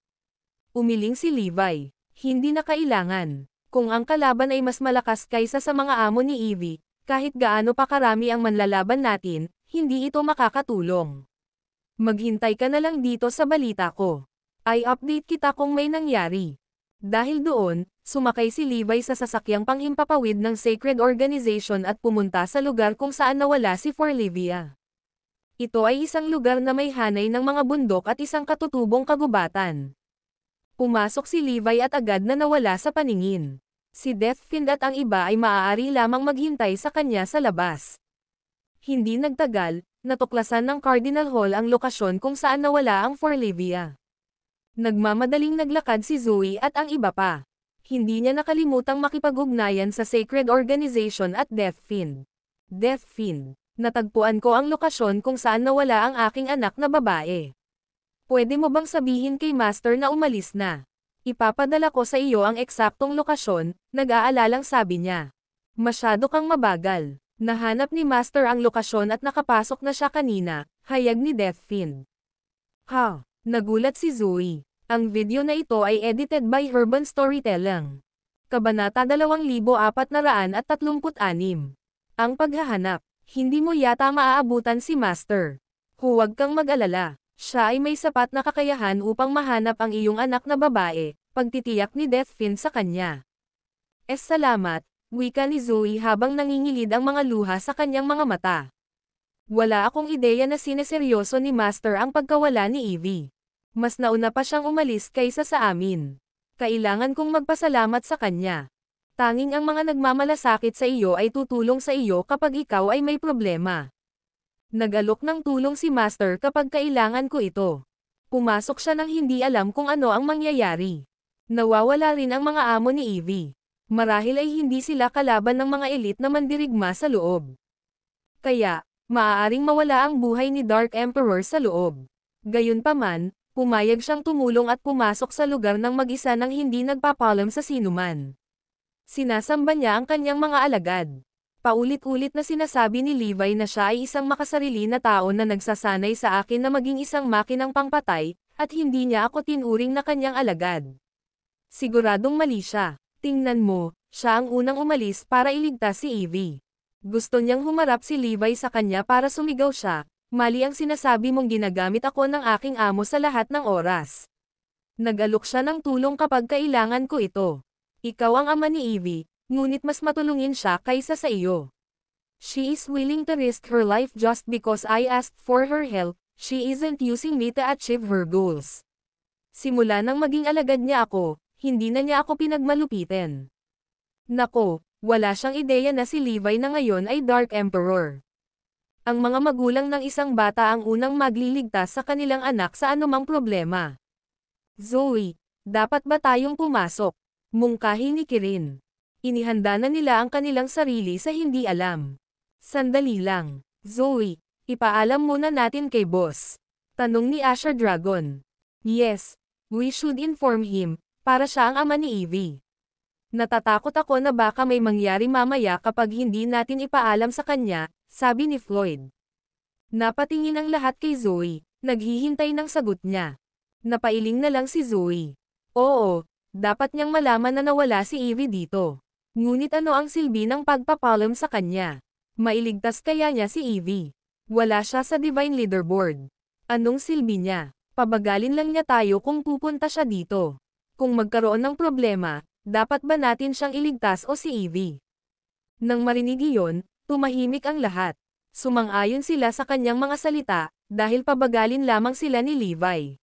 Umiling si Levi. Hindi na kailangan. Kung ang kalaban ay mas malakas kaysa sa mga amo ni Evie, kahit gaano pa karami ang manlalaban natin, hindi ito makakatulong. Maghintay ka na lang dito sa balita ko. I-update kita kung may nangyari. Dahil doon, sumakay si Levi sa sasakyang panghimpapawid ng Sacred Organization at pumunta sa lugar kung saan nawala si Forlivia. Ito ay isang lugar na may hanay ng mga bundok at isang katutubong kagubatan. Pumasok si Levi at agad na nawala sa paningin. Si Deathfiend at ang iba ay maaari lamang maghintay sa kanya sa labas. Hindi nagtagal, natuklasan ng Cardinal Hall ang lokasyon kung saan nawala ang Forlivia. Nagmamadaling naglakad si Zoe at ang iba pa. Hindi niya nakalimutang makipag-ugnayan sa Sacred Organization at Deathfiend. Deathfiend. Natagpuan ko ang lokasyon kung saan nawala ang aking anak na babae. Pwede mo bang sabihin kay Master na umalis na? Ipapadala ko sa iyo ang eksaktong lokasyon, nag-aalalang sabi niya. Masyado kang mabagal. Nahanap ni Master ang lokasyon at nakapasok na siya kanina, hayag ni Deathfiend. Ha? Nagulat si Zoe. Ang video na ito ay edited by Urban Storytelling. Kabanata 2436. Ang paghahanap. Hindi mo yata maaabutan si Master. Huwag kang mag-alala. Siya ay may sapat na kakayahan upang mahanap ang iyong anak na babae, pagtitiyak ni Deathfiend sa kanya. Salamat, wika ni Zoe habang nangingilid ang mga luha sa kanyang mga mata. Wala akong ideya na sineseryoso ni Master ang pagkawala ni Evie. Mas nauna pa siyang umalis kaysa sa amin. Kailangan kong magpasalamat sa kanya. Tanging ang mga nagmamalasakit sa iyo ay tutulong sa iyo kapag ikaw ay may problema. Nag-alok ng tulong si Master kapag kailangan ko ito. Pumasok siya nang hindi alam kung ano ang mangyayari. Nawawala rin ang mga amo ni Evie. Marahil ay hindi sila kalaban ng mga elite na mandirigma sa loob. Kaya, maaaring mawala ang buhay ni Dark Emperor sa loob. Gayunpaman, pumayag siyang tumulong at pumasok sa lugar ng mag-isa nang hindi nagpapalam sa sinuman. Sinasamba niya ang kanyang mga alagad. Paulit-ulit na sinasabi ni Levi na siya ay isang makasarili na tao na nagsasanay sa akin na maging isang makinang pangpatay, at hindi niya ako tinuring na kanyang alagad. Siguradong mali siya. Tingnan mo, siya ang unang umalis para iligtas si Evie. Gusto niyang humarap si Levi sa kanya para sumigaw siya, mali ang sinasabi mong ginagamit ako ng aking amo sa lahat ng oras. Nag-alok siya ng tulong kapag kailangan ko ito. Ikaw ang ama ni Evie, ngunit mas matulungin siya kaysa sa iyo. She is willing to risk her life just because I asked for her help. She isn't using me to achieve her goals. Simula nang maging alagad niya ako, hindi na niya ako pinagmalupitin. Nako, wala siyang ideya na si Levi na ngayon ay Dark Emperor. Ang mga magulang ng isang bata ang unang magliligtas sa kanilang anak sa anumang problema. Zoe, dapat ba tayong pumasok? Mungkahi ni Kirin. Inihanda na nila ang kanilang sarili sa hindi alam. Sandali lang. Zoe, ipaalam muna natin kay boss. Tanong ni Asher Dragon. Yes, we should inform him, para siya ang ama ni Evie. Natatakot ako na baka may mangyari mamaya kapag hindi natin ipaalam sa kanya, sabi ni Floyd. Napatingin ang lahat kay Zoe, naghihintay ng sagot niya. Napailing na lang si Zoe. Oo, dapat niyang malaman na nawala si Evie dito. Ngunit ano ang silbi ng pagpapalam sa kanya? Mailigtas kaya niya si Evie? Wala siya sa Divine Leaderboard. Anong silbi niya? Pabagalin lang niya tayo kung pupunta siya dito. Kung magkaroon ng problema, dapat ba natin siyang iligtas o si Evie? Nang marinig iyon, tumahimik ang lahat. Sumang-ayon sila sa kanyang mga salita, dahil pabagalin lamang sila ni Levi.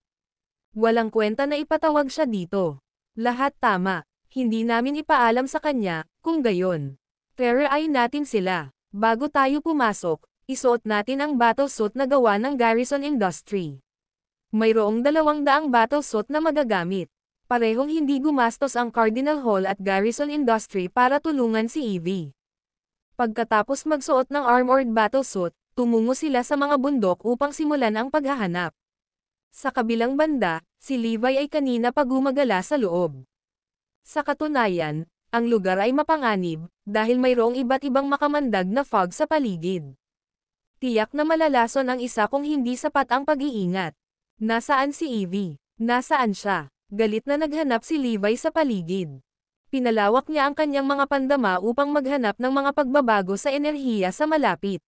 Walang kwenta na ipatawag siya dito. Lahat tama, hindi namin ipaalam sa kanya, kung gayon. Pero-ay natin sila. Bago tayo pumasok, isuot natin ang battle suit na gawa ng Garrison Industry. Mayroong 200 battle suit na magagamit. Parehong hindi gumastos ang Cardinal Hall at Garrison Industry para tulungan si Evie. Pagkatapos magsuot ng armored battle suit, tumungo sila sa mga bundok upang simulan ang paghahanap. Sa kabilang banda, si Levi ay kanina pa gumagala sa loob. Sa katunayan, ang lugar ay mapanganib, dahil mayroong iba't ibang makamandag na fog sa paligid. Tiyak na malalason ang isa kung hindi sapat ang pag-iingat. Nasaan si Evie? Nasaan siya? Galit na naghanap si Levi sa paligid. Pinalawak niya ang kanyang mga pandama upang maghanap ng mga pagbabago sa enerhiya sa malapit.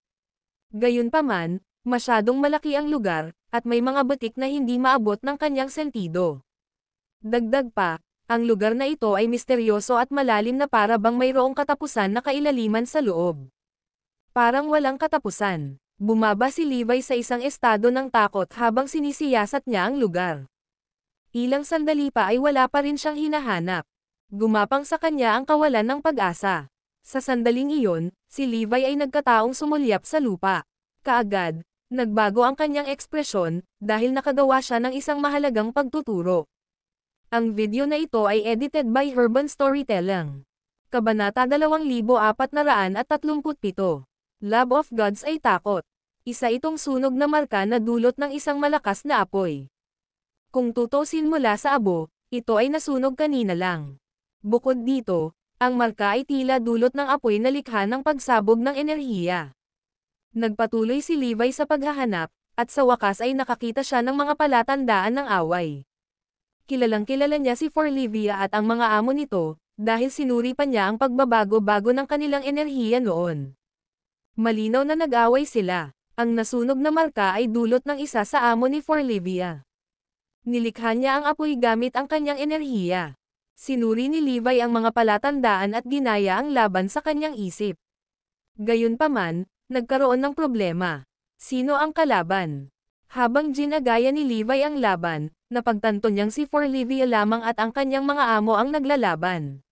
Gayunpaman, masyadong malaki ang lugar, at may mga butik na hindi maabot ng kanyang sentido. Dagdag pa, ang lugar na ito ay misteryoso at malalim na para bang mayroong katapusan na kailaliman sa loob. Parang walang katapusan. Bumaba si Levi sa isang estado ng takot habang sinisiyasat niya ang lugar. Ilang sandali pa ay wala pa rin siyang hinahanap. Gumapang sa kanya ang kawalan ng pag-asa. Sa sandaling iyon, si Levi ay nagkataong sumulyap sa lupa. Kaagad, nagbago ang kanyang ekspresyon, dahil nakagawa siya ng isang mahalagang pagtuturo. Ang video na ito ay edited by Urban Storytelling. Kabanata 2437. Love of Gods ay takot. Isa itong sunog na marka na dulot ng isang malakas na apoy. Kung tutusin mula sa abo, ito ay nasunog kanina lang. Bukod dito, ang marka ay tila dulot ng apoy na likha ng pagsabog ng enerhiya. Nagpatuloy si Levi sa paghahanap, at sa wakas ay nakakita siya ng mga palatandaan ng away. Kilalang-kilala niya si Forlivia at ang mga amo nito, dahil sinuri pa niya ang pagbabago-bago ng kanilang enerhiya noon. Malinaw na nag-away sila. Ang nasunog na marka ay dulot ng isa sa amo ni Forlivia. Nilikha niya ang apoy gamit ang kanyang enerhiya. Sinuri ni Levi ang mga palatandaan at ginaya ang laban sa kanyang isip. Gayunpaman, nagkaroon ng problema. Sino ang kalaban? Habang ginagaya ni Levi ang laban, napagtanto niyang si Forlivia lamang at ang kanyang mga amo ang naglalaban.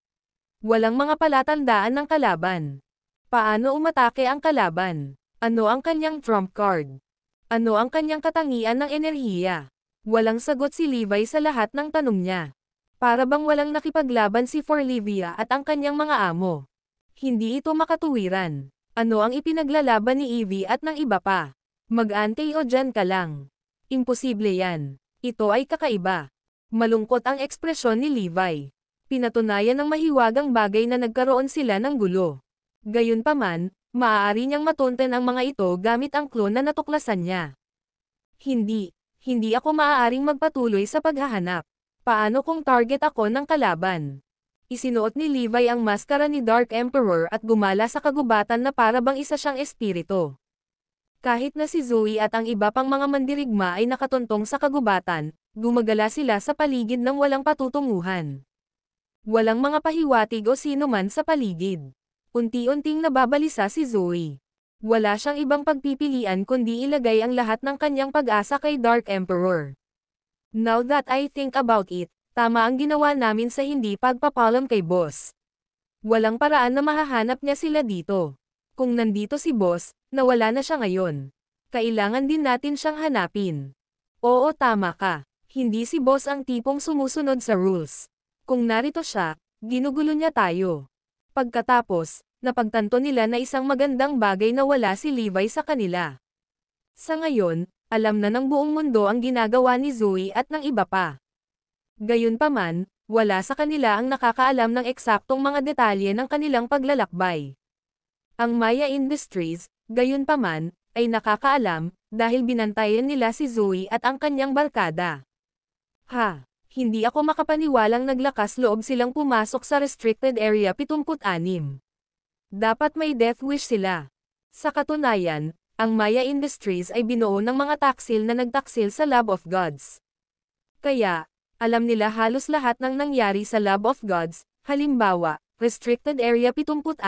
Walang mga palatandaan ng kalaban. Paano umatake ang kalaban? Ano ang kanyang trump card? Ano ang kanyang katangian ng enerhiya? Walang sagot si Levi sa lahat ng tanong niya. Para bang walang nakipaglaban si Forlivia at ang kanyang mga amo. Hindi ito makatuwiran. Ano ang ipinaglalaban ni Evie at ng iba pa? Mag-antay o dyan ka lang. Imposible yan. Ito ay kakaiba. Malungkot ang ekspresyon ni Levi. Pinatunayan ng mahiwagang bagay na nagkaroon sila ng gulo. Gayunpaman, maaari niyang matunten ang mga ito gamit ang klon na natuklasan niya. Hindi ako maaaring magpatuloy sa paghahanap. Paano kung target ako ng kalaban? Isinuot ni Levi ang maskara ni Dark Emperor at gumala sa kagubatan na para bang isa siyang espiritu. Kahit na si Zoe at ang iba pang mga mandirigma ay nakatuntong sa kagubatan, gumagala sila sa paligid ng walang patutunguhan. Walang mga pahiwatig o sino man sa paligid. Unti-unting nababalisa si Zoe. Wala siyang ibang pagpipilian kundi ilagay ang lahat ng kanyang pag-asa kay Dark Emperor. Now that I think about it, tama ang ginawa namin sa hindi pagpapalam kay boss. Walang paraan na mahahanap niya sila dito. Kung nandito si boss, nawala na siya ngayon. Kailangan din natin siyang hanapin. Oo, tama ka. Hindi si boss ang tipong sumusunod sa rules. Kung narito siya, ginugulo niya tayo. Pagkatapos, napagtanto nila na isang magandang bagay na wala si Levi sa kanila. Sa ngayon, alam na ng buong mundo ang ginagawa ni Zoe at ng iba pa. Gayunpaman, wala sa kanila ang nakakaalam ng eksaktong mga detalye ng kanilang paglalakbay. Ang Maya Industries, gayunpaman, ay nakakaalam, dahil binantayan nila si Zoe at ang kanyang barkada. Hindi ako makapaniwalang naglakas loob silang pumasok sa Restricted Area 76. Dapat may death wish sila. Sa katunayan, ang Maya Industries ay binuo ng mga taksil na nagtaksil sa Lab of Gods. Kaya, alam nila halos lahat ng nangyari sa Lab of Gods, halimbawa, Restricted Area 76.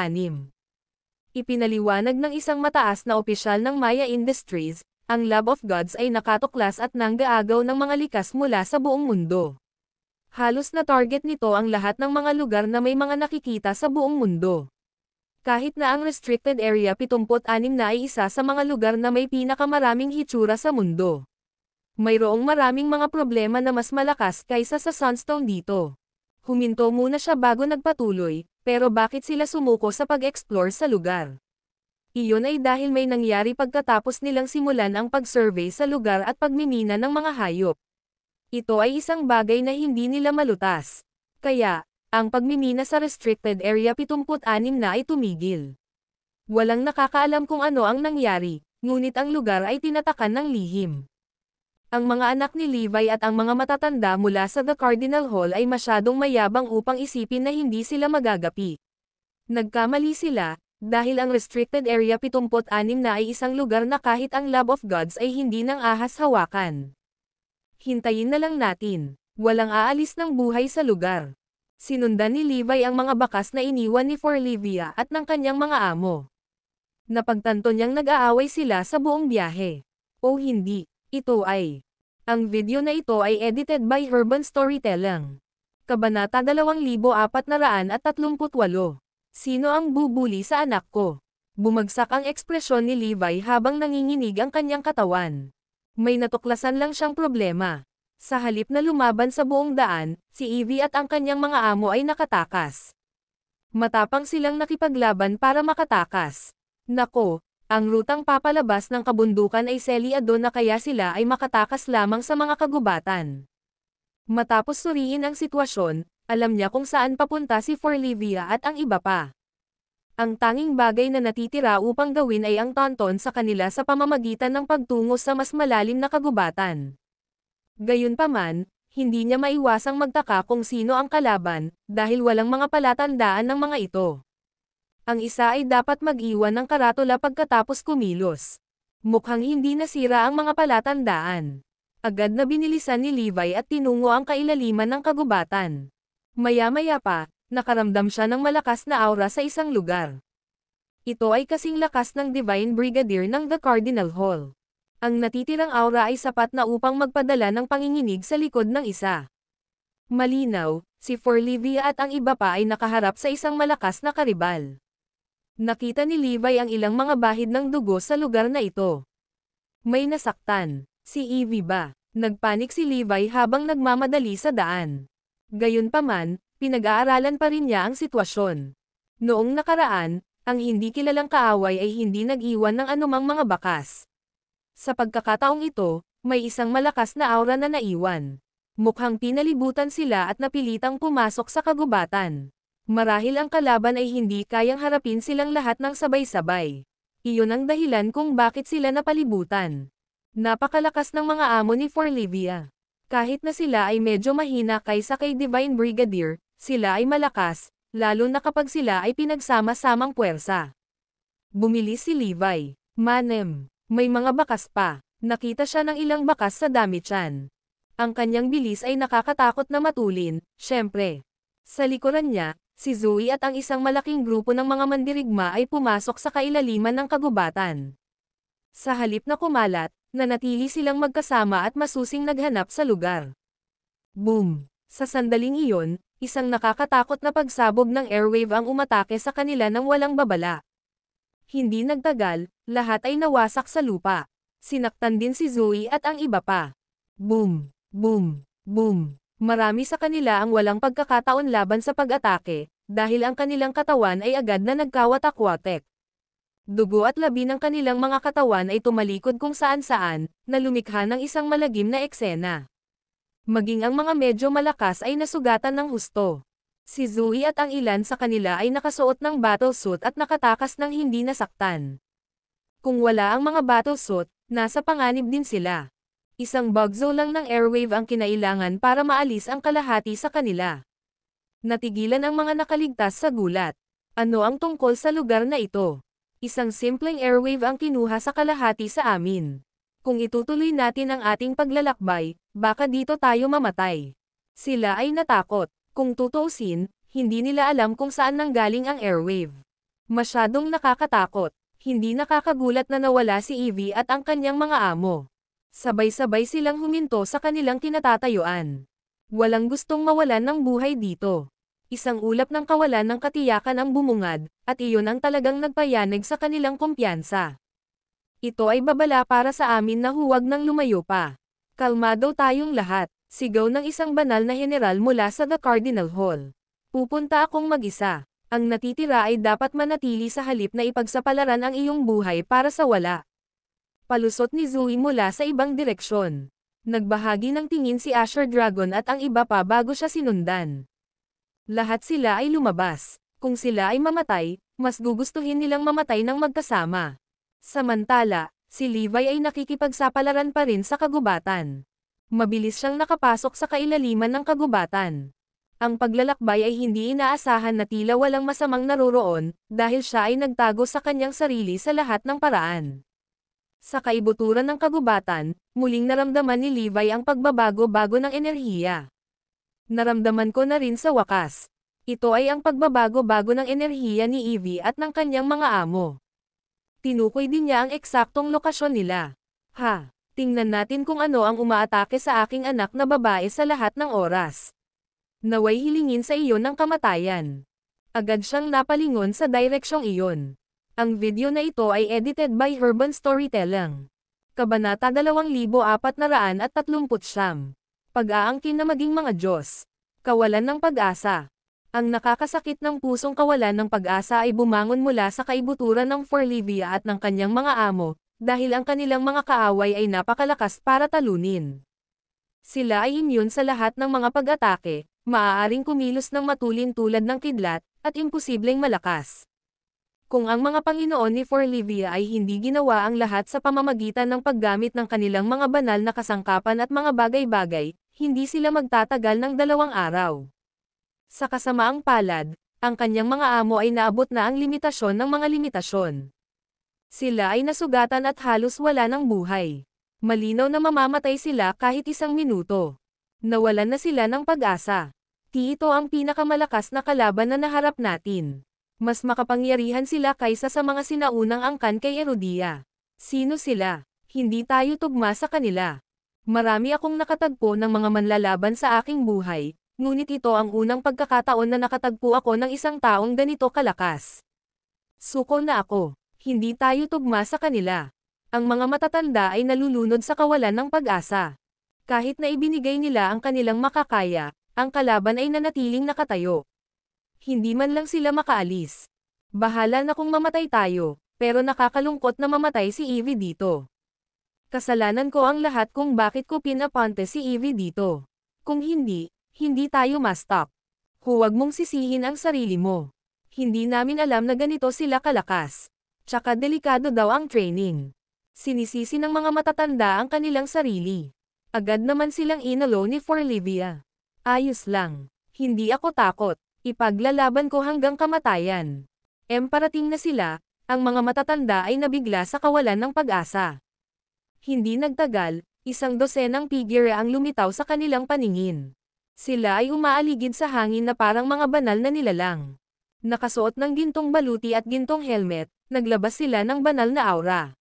Ipinaliwanag ng isang mataas na opisyal ng Maya Industries, ang Lab of Gods ay nakatuklas at nanggaagaw ng mga likas mula sa buong mundo. Halos na target nito ang lahat ng mga lugar na may mga nakikita sa buong mundo. Kahit na ang Restricted Area 76 na ay isa sa mga lugar na may pinakamaraming hitsura sa mundo. Mayroong maraming mga problema na mas malakas kaysa sa Sunstone dito. Huminto muna siya bago nagpatuloy, pero bakit sila sumuko sa pag-explore sa lugar? Iyon ay dahil may nangyari pagkatapos nilang simulan ang pag-survey sa lugar at pagmimina ng mga hayop. Ito ay isang bagay na hindi nila malutas. Kaya, ang pagmimina sa Restricted Area 76 na ay tumigil. Walang nakakaalam kung ano ang nangyari, ngunit ang lugar ay tinatakan ng lihim. Ang mga anak ni Levi at ang mga matatanda mula sa The Cardinal Hall ay masyadong mayabang upang isipin na hindi sila magagapi. Nagkamali sila, dahil ang Restricted Area 76 na ay isang lugar na kahit ang Lab of Gods ay hindi nang ahas hawakan. Hintayin na lang natin. Walang aalis ng buhay sa lugar. Sinundan ni Levi ang mga bakas na iniwan ni Forlivia at ng kanyang mga amo. Napagtanto niyang nag-aaway sila sa buong biyahe. O hindi. Ito ay. Ang video na ito ay edited by Urban Storytelling. Kabanata 2438. Sino ang bubuli sa anak ko? Bumagsak ang ekspresyon ni Levi habang nanginginig ang kanyang katawan. May natuklasan lang siyang problema. Sa halip na lumaban sa buong daan, si Evie at ang kanyang mga amo ay nakatakas. Matapang silang nakipaglaban para makatakas. Nako! Ang rutang papalabas ng kabundukan ay selyado na kaya sila ay makatakas lamang sa mga kagubatan. Matapos suriin ang sitwasyon, alam niya kung saan papunta si Forlivia at ang iba pa. Ang tanging bagay na natitira upang gawin ay ang tauntaun sa kanila sa pamamagitan ng pagtungo sa mas malalim na kagubatan. Gayunpaman, hindi niya maiwasang magtaka kung sino ang kalaban, dahil walang mga palatandaan ng mga ito. Ang isa ay dapat mag-iwan ng karatula pagkatapos kumilos. Mukhang hindi nasira ang mga palatandaan. Agad na binilisan ni Levi at tinungo ang kailaliman ng kagubatan. Maya-maya pa, nakaramdam siya ng malakas na aura sa isang lugar. Ito ay kasing lakas ng Divine Brigadier ng The Cardinal Hall. Ang natitirang aura ay sapat na upang magpadala ng panginginig sa likod ng isa. Malinaw, si Forlivia at ang iba pa ay nakaharap sa isang malakas na karibal. Nakita ni Levi ang ilang mga bahid ng dugo sa lugar na ito. May nasaktan. Si Evie ba? Nagpanik si Levi habang nagmamadali sa daan. Gayunpaman, pinag-aaralan pa rin niya ang sitwasyon. Noong nakaraan, ang hindi kilalang kaaway ay hindi nag-iwan ng anumang mga bakas. Sa pagkakataong ito, may isang malakas na aura na naiwan. Mukhang pinalibutan sila at napilitang pumasok sa kagubatan. Marahil ang kalaban ay hindi kayang harapin silang lahat ng sabay-sabay. Iyon ang dahilan kung bakit sila napalibutan. Napakalakas ng mga amo ni Forlivia. Kahit na sila ay medyo mahina kaysa kay Divine Brigadier, Sila ay malakas, lalo na kapag sila ay pinagsama-samang puwersa. Bumilis si Levi. Manem, may mga bakas pa. Nakita siya ng ilang bakas sa dami tiyan. Ang kanyang bilis ay nakakatakot na matulin, syempre. Sa likuran niya, si Zoe at ang isang malaking grupo ng mga mandirigma ay pumasok sa kailaliman ng kagubatan. Sa halip na kumalat, nanatili silang magkasama at masusing naghanap sa lugar. Boom! Sa sandaling iyon, isang nakakatakot na pagsabog ng airwave ang umatake sa kanila nang walang babala. Hindi nagtagal, lahat ay nawasak sa lupa. Sinaktan din si Zoe at ang iba pa. Boom! Boom! Boom! Marami sa kanila ang walang pagkakataon laban sa pag-atake, dahil ang kanilang katawan ay agad na nagkawatak-watek. Dugo at labi ng kanilang mga katawan ay tumalikod kung saan-saan, na lumikha ng isang malagim na eksena. Maging ang mga medyo malakas ay nasugatan ng husto. Si Zoe at ang ilan sa kanila ay nakasuot ng battlesuit at nakatakas ng hindi nasaktan. Kung wala ang mga battlesuit, nasa panganib din sila. Isang bugzo lang ng airwave ang kinailangan para maalis ang kalahati sa kanila. Natigilan ang mga nakaligtas sa gulat. Ano ang tungkol sa lugar na ito? Isang simpleng airwave ang kinuha sa kalahati sa amin. Kung itutuloy natin ang ating paglalakbay, baka dito tayo mamatay. Sila ay natakot. Kung tutuusin, hindi nila alam kung saan nanggaling ang airwave. Masyadong nakakatakot. Hindi nakakagulat na nawala si Evie at ang kanyang mga amo. Sabay-sabay silang huminto sa kanilang kinatatayuan. Walang gustong mawalan ng buhay dito. Isang ulap ng kawalan ng katiyakan ang bumungad, at iyon ang talagang nagpayanig sa kanilang kumpiyansa. Ito ay babala para sa amin na huwag nang lumayo pa. Kalmado tayong lahat. Sigaw ng isang banal na general mula sa The Cardinal Hall. Pupunta akong mag-isa. Ang natitira ay dapat manatili sa halip na ipagsapalaran ang iyong buhay para sa wala. Palusot ni Zoe mula sa ibang direksyon. Nagbahagi ng tingin si Asher Dragon at ang iba pa bago siya sinundan. Lahat sila ay lumabas. Kung sila ay mamatay, mas gugustuhin nilang mamatay ng magkasama. Samantala, si Levi ay nakikipagsapalaran pa rin sa kagubatan. Mabilis siyang nakapasok sa kailaliman ng kagubatan. Ang paglalakbay ay hindi inaasahan na tila walang masamang naroroon, dahil siya ay nagtago sa kanyang sarili sa lahat ng paraan. Sa kaibuturan ng kagubatan, muling naramdaman ni Levi ang pagbabago-bago ng enerhiya. Naramdaman ko na rin sa wakas. Ito ay ang pagbabago-bago ng enerhiya ni Evie at ng kanyang mga amo. Tinukoy din niya ang eksaktong lokasyon nila. Ha! Tingnan natin kung ano ang umaatake sa aking anak na babae sa lahat ng oras. Naway hilingin sa iyo ng kamatayan. Agad siyang napalingon sa direksyong iyon. Ang video na ito ay edited by Urban Storytelling. Kabanata 2439. Pag-aangkin na maging mga Diyos. Kawalan ng pag-asa. Ang nakakasakit ng pusong kawalan ng pag-asa ay bumangon mula sa kaibuturan ng Forlivia at ng kanyang mga amo, dahil ang kanilang mga kaaway ay napakalakas para talunin. Sila ay immune sa lahat ng mga pag-atake, maaaring kumilos ng matulin tulad ng kidlat, at imposibleng malakas. Kung ang mga Panginoon ni Forlivia ay hindi ginawa ang lahat sa pamamagitan ng paggamit ng kanilang mga banal na kasangkapan at mga bagay-bagay, hindi sila magtatagal ng 2 araw. Sa kasamaang palad, ang kanyang mga amo ay naabot na ang limitasyon ng mga limitasyon. Sila ay nasugatan at halos wala ng buhay. Malinaw na mamamatay sila kahit 1 minuto. Nawalan na sila ng pag-asa. Ito ang pinakamalakas na kalaban na naharap natin. Mas makapangyarihan sila kaysa sa mga sinaunang angkan kay Erodia. Sino sila? Hindi tayo tugma sa kanila. Marami akong nakatagpo ng mga manlalaban sa aking buhay, ngunit ito ang unang pagkakataon na nakatagpo ako ng isang taong ganito kalakas. Suko na ako. Hindi tayo tugma sa kanila. Ang mga matatanda ay nalulunod sa kawalan ng pag-asa. Kahit na ibinigay nila ang kanilang makakaya, ang kalaban ay nanatiling nakatayo. Hindi man lang sila makaalis. Bahala na kung mamatay tayo, pero nakakalungkot na mamatay si Evie dito. Kasalanan ko ang lahat kung bakit ko pinapunte si Evie dito. Kung hindi, hindi tayo ma-stop. Huwag mong sisihin ang sarili mo. Hindi namin alam na ganito sila kalakas. Tsaka delikado daw ang training. Sinisisi ng mga matatanda ang kanilang sarili. Agad naman silang inalo ni Forlivia. Ayos lang. Hindi ako takot. Ipaglalaban ko hanggang kamatayan. Parating na sila, ang mga matatanda ay nabigla sa kawalan ng pag-asa. Hindi nagtagal, isang dosenang figure ang lumitaw sa kanilang paningin. Sila ay umaaligid sa hangin na parang mga banal na nilalang. Nakasuot ng gintong baluti at gintong helmet, naglabas sila ng banal na aura.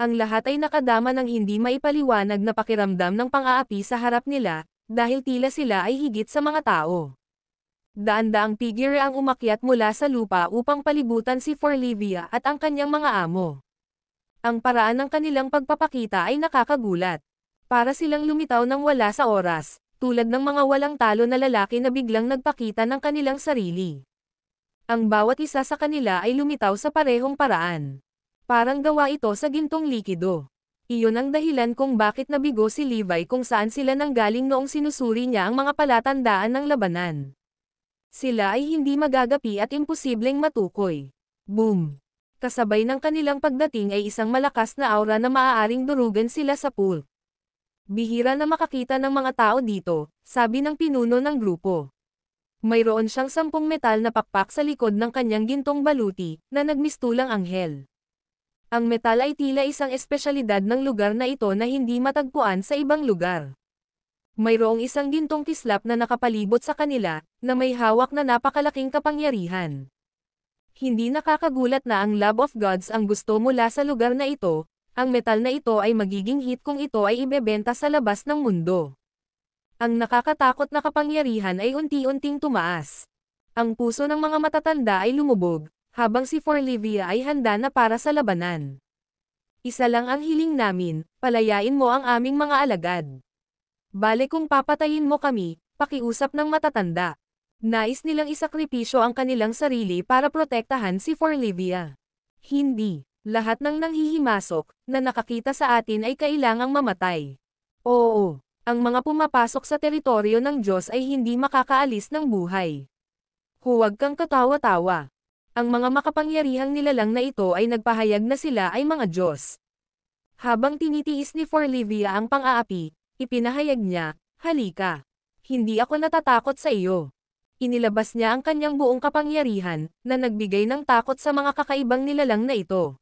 Ang lahat ay nakadama ng hindi maipaliwanag na pakiramdam ng pang-aapi sa harap nila, dahil tila sila ay higit sa mga tao. Daan-daang figure ang umakyat mula sa lupa upang palibutan si Forlivia at ang kanyang mga amo. Ang paraan ng kanilang pagpapakita ay nakakagulat. Para silang lumitaw ng wala sa oras, tulad ng mga walang talo na lalaki na biglang nagpakita ng kanilang sarili. Ang bawat isa sa kanila ay lumitaw sa parehong paraan. Parang gawa ito sa gintong likido. Iyon ang dahilan kung bakit nabigo si Levi kung saan sila nanggaling noong sinusuri niya ang mga palatandaan ng labanan. Sila ay hindi magagapi at imposibleng matukoy. Boom! Kasabay ng kanilang pagdating ay isang malakas na aura na maaaring durugan sila sa pool. Bihira na makakita ng mga tao dito, sabi ng pinuno ng grupo. Mayroon siyang 10 metal na pakpak sa likod ng kanyang gintong baluti, na nagmistulang anghel. Ang metal ay tila isang espesyalidad ng lugar na ito na hindi matagpuan sa ibang lugar. Mayroong isang gintong kislap na nakapalibot sa kanila, na may hawak na napakalaking kapangyarihan. Hindi nakakagulat na ang Love of Gods ang gusto mula sa lugar na ito, ang metal na ito ay magiging hit kung ito ay ibebenta sa labas ng mundo. Ang nakakatakot na kapangyarihan ay unti-unting tumaas. Ang puso ng mga matatanda ay lumubog, habang si Forlivia ay handa na para sa labanan. Isa lang ang hiling namin, palayain mo ang aming mga alagad. Bale kung papatayin mo kami, pakiusap ng matatanda. Nais nilang isakripisyo ang kanilang sarili para protektahan si Forlivia. Hindi, lahat ng nanghihimasok, na nakakita sa atin ay kailangang mamatay. Oo, ang mga pumapasok sa teritoryo ng Diyos ay hindi makakaalis ng buhay. Huwag kang katawa-tawa. Ang mga makapangyarihang nilalang na ito ay nagpahayag na sila ay mga Diyos. Habang tinitiis ni Forlivia ang pang-aapi, ipinahayag niya, halika. Hindi ako natatakot sa iyo. Inilabas niya ang kanyang buong kapangyarihan, na nagbigay ng takot sa mga kakaibang nilalang na ito.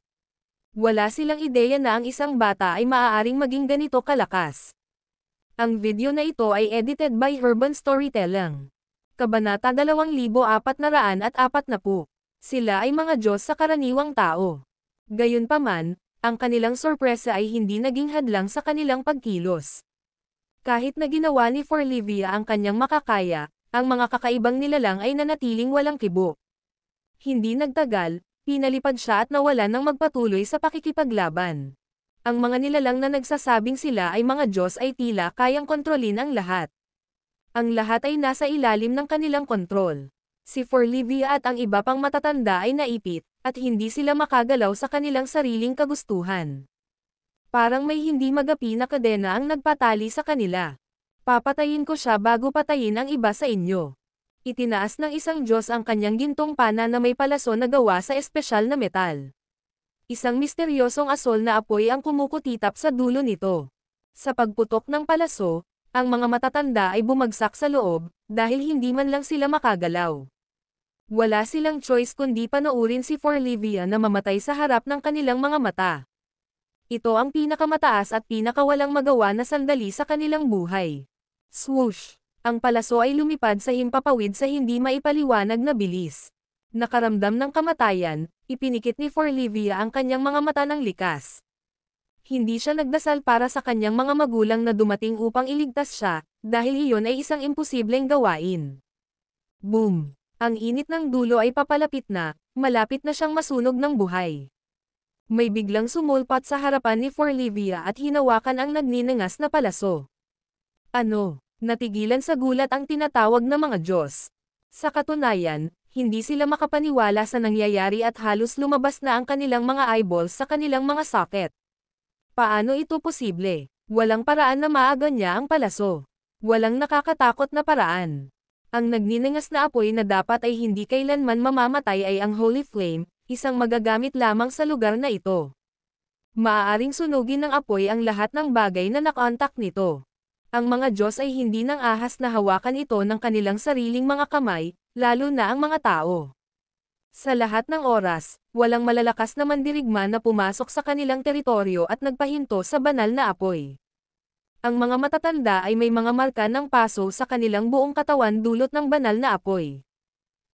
Wala silang ideya na ang isang bata ay maaaring maging ganito kalakas. Ang video na ito ay edited by Urban Storytelling. Kabanata 2440. Sila ay mga Diyos sa karaniwang tao. Gayunpaman, ang kanilang sorpresa ay hindi naging hadlang sa kanilang pagkilos. Kahit na ginawa ni Forlivia ang kanyang makakaya, ang mga kakaibang nilalang ay nanatiling walang kibo. Hindi nagtagal, pinalipad siya at nawalan ng magpatuloy sa pakikipaglaban. Ang mga nilalang na nagsasabing sila ay mga Diyos ay tila kayang kontrolin ang lahat. Ang lahat ay nasa ilalim ng kanilang kontrol. Si Forlivia at ang iba pang matatanda ay naipit, at hindi sila makagalaw sa kanilang sariling kagustuhan. Parang may hindi magapi na kadena ang nagpatali sa kanila. Papatayin ko siya bago patayin ang iba sa inyo. Itinaas ng isang Diyos ang kanyang gintong pana na may palaso na gawa sa espesyal na metal. Isang misteryosong asol na apoy ang kumukutitap sa dulo nito. Sa pagputok ng palaso, ang mga matatanda ay bumagsak sa loob, dahil hindi man lang sila makagalaw. Wala silang choice kundi panoorin si Forlivia na mamatay sa harap ng kanilang mga mata. Ito ang pinakamataas at pinakawalang magawa na sandali sa kanilang buhay. Swoosh! Ang palaso ay lumipad sa himpapawid sa hindi maipaliwanag na bilis. Nakaramdam ng kamatayan, ipinikit ni Forlivia ang kanyang mga mata ng likas. Hindi siya nagdasal para sa kanyang mga magulang na dumating upang iligtas siya, dahil iyon ay isang imposibleng gawain. Boom! Ang init ng dulo ay papalapit na, malapit na siyang masunog ng buhay. May biglang sumulpat sa harapan ni Forlivia at hinawakan ang nagninangas na palaso. Ano? Natigilan sa gulat ang tinatawag na mga Diyos. Sa katunayan, hindi sila makapaniwala sa nangyayari at halos lumabas na ang kanilang mga eyeballs sa kanilang mga socket. Paano ito posible? Walang paraan na maagan niya ang palaso. Walang nakakatakot na paraan. Ang nagninangas na apoy na dapat ay hindi kailanman mamamatay ay ang Holy Flame, isang magagamit lamang sa lugar na ito. Maaaring sunugin ng apoy ang lahat ng bagay na nakontak nito. Ang mga Diyos ay hindi nang ahas na hawakan ito ng kanilang sariling mga kamay, lalo na ang mga tao. Sa lahat ng oras, walang malalakas na mandirigma na pumasok sa kanilang teritoryo at nagpahinto sa banal na apoy. Ang mga matatanda ay may mga marka ng paso sa kanilang buong katawan dulot ng banal na apoy.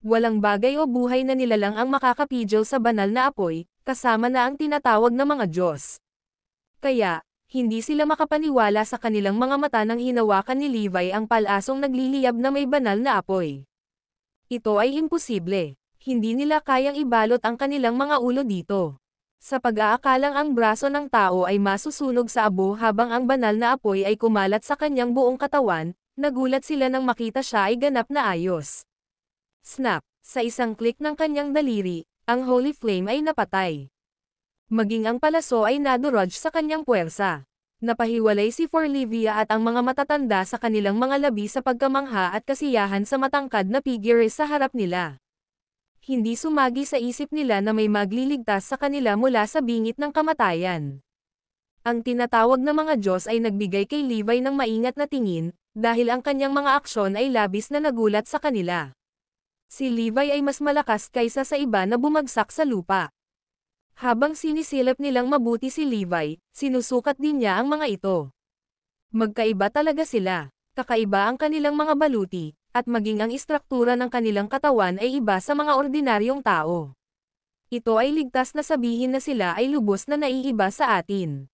Walang bagay o buhay na nilalang ang makakapigil sa banal na apoy, kasama na ang tinatawag na mga Diyos. Kaya, hindi sila makapaniwala sa kanilang mga mata nang hinawakan ni Levi ang palasong nagliliyab na may banal na apoy. Ito ay imposible. Hindi nila kayang ibalot ang kanilang mga ulo dito. Sa pag-aakalang ang braso ng tao ay masusunog sa abo habang ang banal na apoy ay kumalat sa kanyang buong katawan, nagulat sila nang makita siya ay ganap na ayos. Snap! Sa isang click ng kanyang daliri, ang holy flame ay napatay. Maging ang palaso ay nadurog sa kanyang puwersa. Napahiwalay si Forlivia at ang mga matatanda sa kanilang mga labi sa pagkamangha at kasiyahan sa matangkad na figure sa harap nila. Hindi sumagi sa isip nila na may magliligtas sa kanila mula sa bingit ng kamatayan. Ang tinatawag na mga Diyos ay nagbigay kay Levi ng maingat na tingin, dahil ang kanyang mga aksyon ay labis na nagulat sa kanila. Si Levi ay mas malakas kaysa sa iba na bumagsak sa lupa. Habang sinisilip nilang mabuti si Levi, sinusukat din niya ang mga ito. Magkaiba talaga sila. Kakaiba ang kanilang mga baluti, at maging ang istruktura ng kanilang katawan ay iba sa mga ordinaryong tao. Ito ay ligtas na sabihin na sila ay lubos na naiiba sa atin.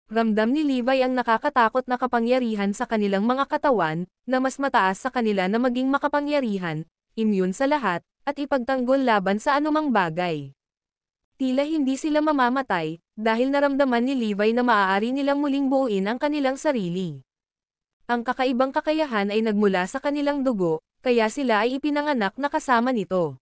Ramdam ni Levi ang nakakatakot na kapangyarihan sa kanilang mga katawan, na mas mataas sa kanila na maging makapangyarihan, immune sa lahat, at ipagtanggol laban sa anumang bagay. Tila hindi sila mamamatay, dahil naramdaman ni Levi na maaari nilang muling buuin ang kanilang sarili. Ang kakaibang kakayahan ay nagmula sa kanilang dugo, kaya sila ay ipinanganak na kasama nito.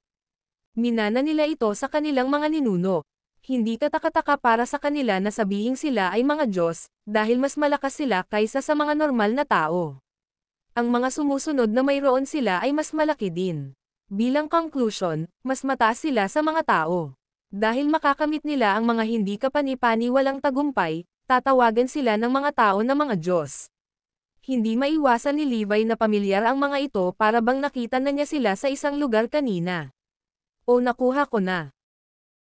Minana nila ito sa kanilang mga ninuno. Hindi katakataka para sa kanila na sabihing sila ay mga Diyos, dahil mas malakas sila kaysa sa mga normal na tao. Ang mga sumusunod na mayroon sila ay mas malaki din. Bilang conclusion, mas mataas sila sa mga tao. Dahil makakamit nila ang mga hindi kapani-paniwalang tagumpay, tatawagan sila ng mga tao na mga Diyos. Hindi maiwasan ni Levi na pamilyar ang mga ito para bang nakita na niya sila sa isang lugar kanina. O nakuha ko na.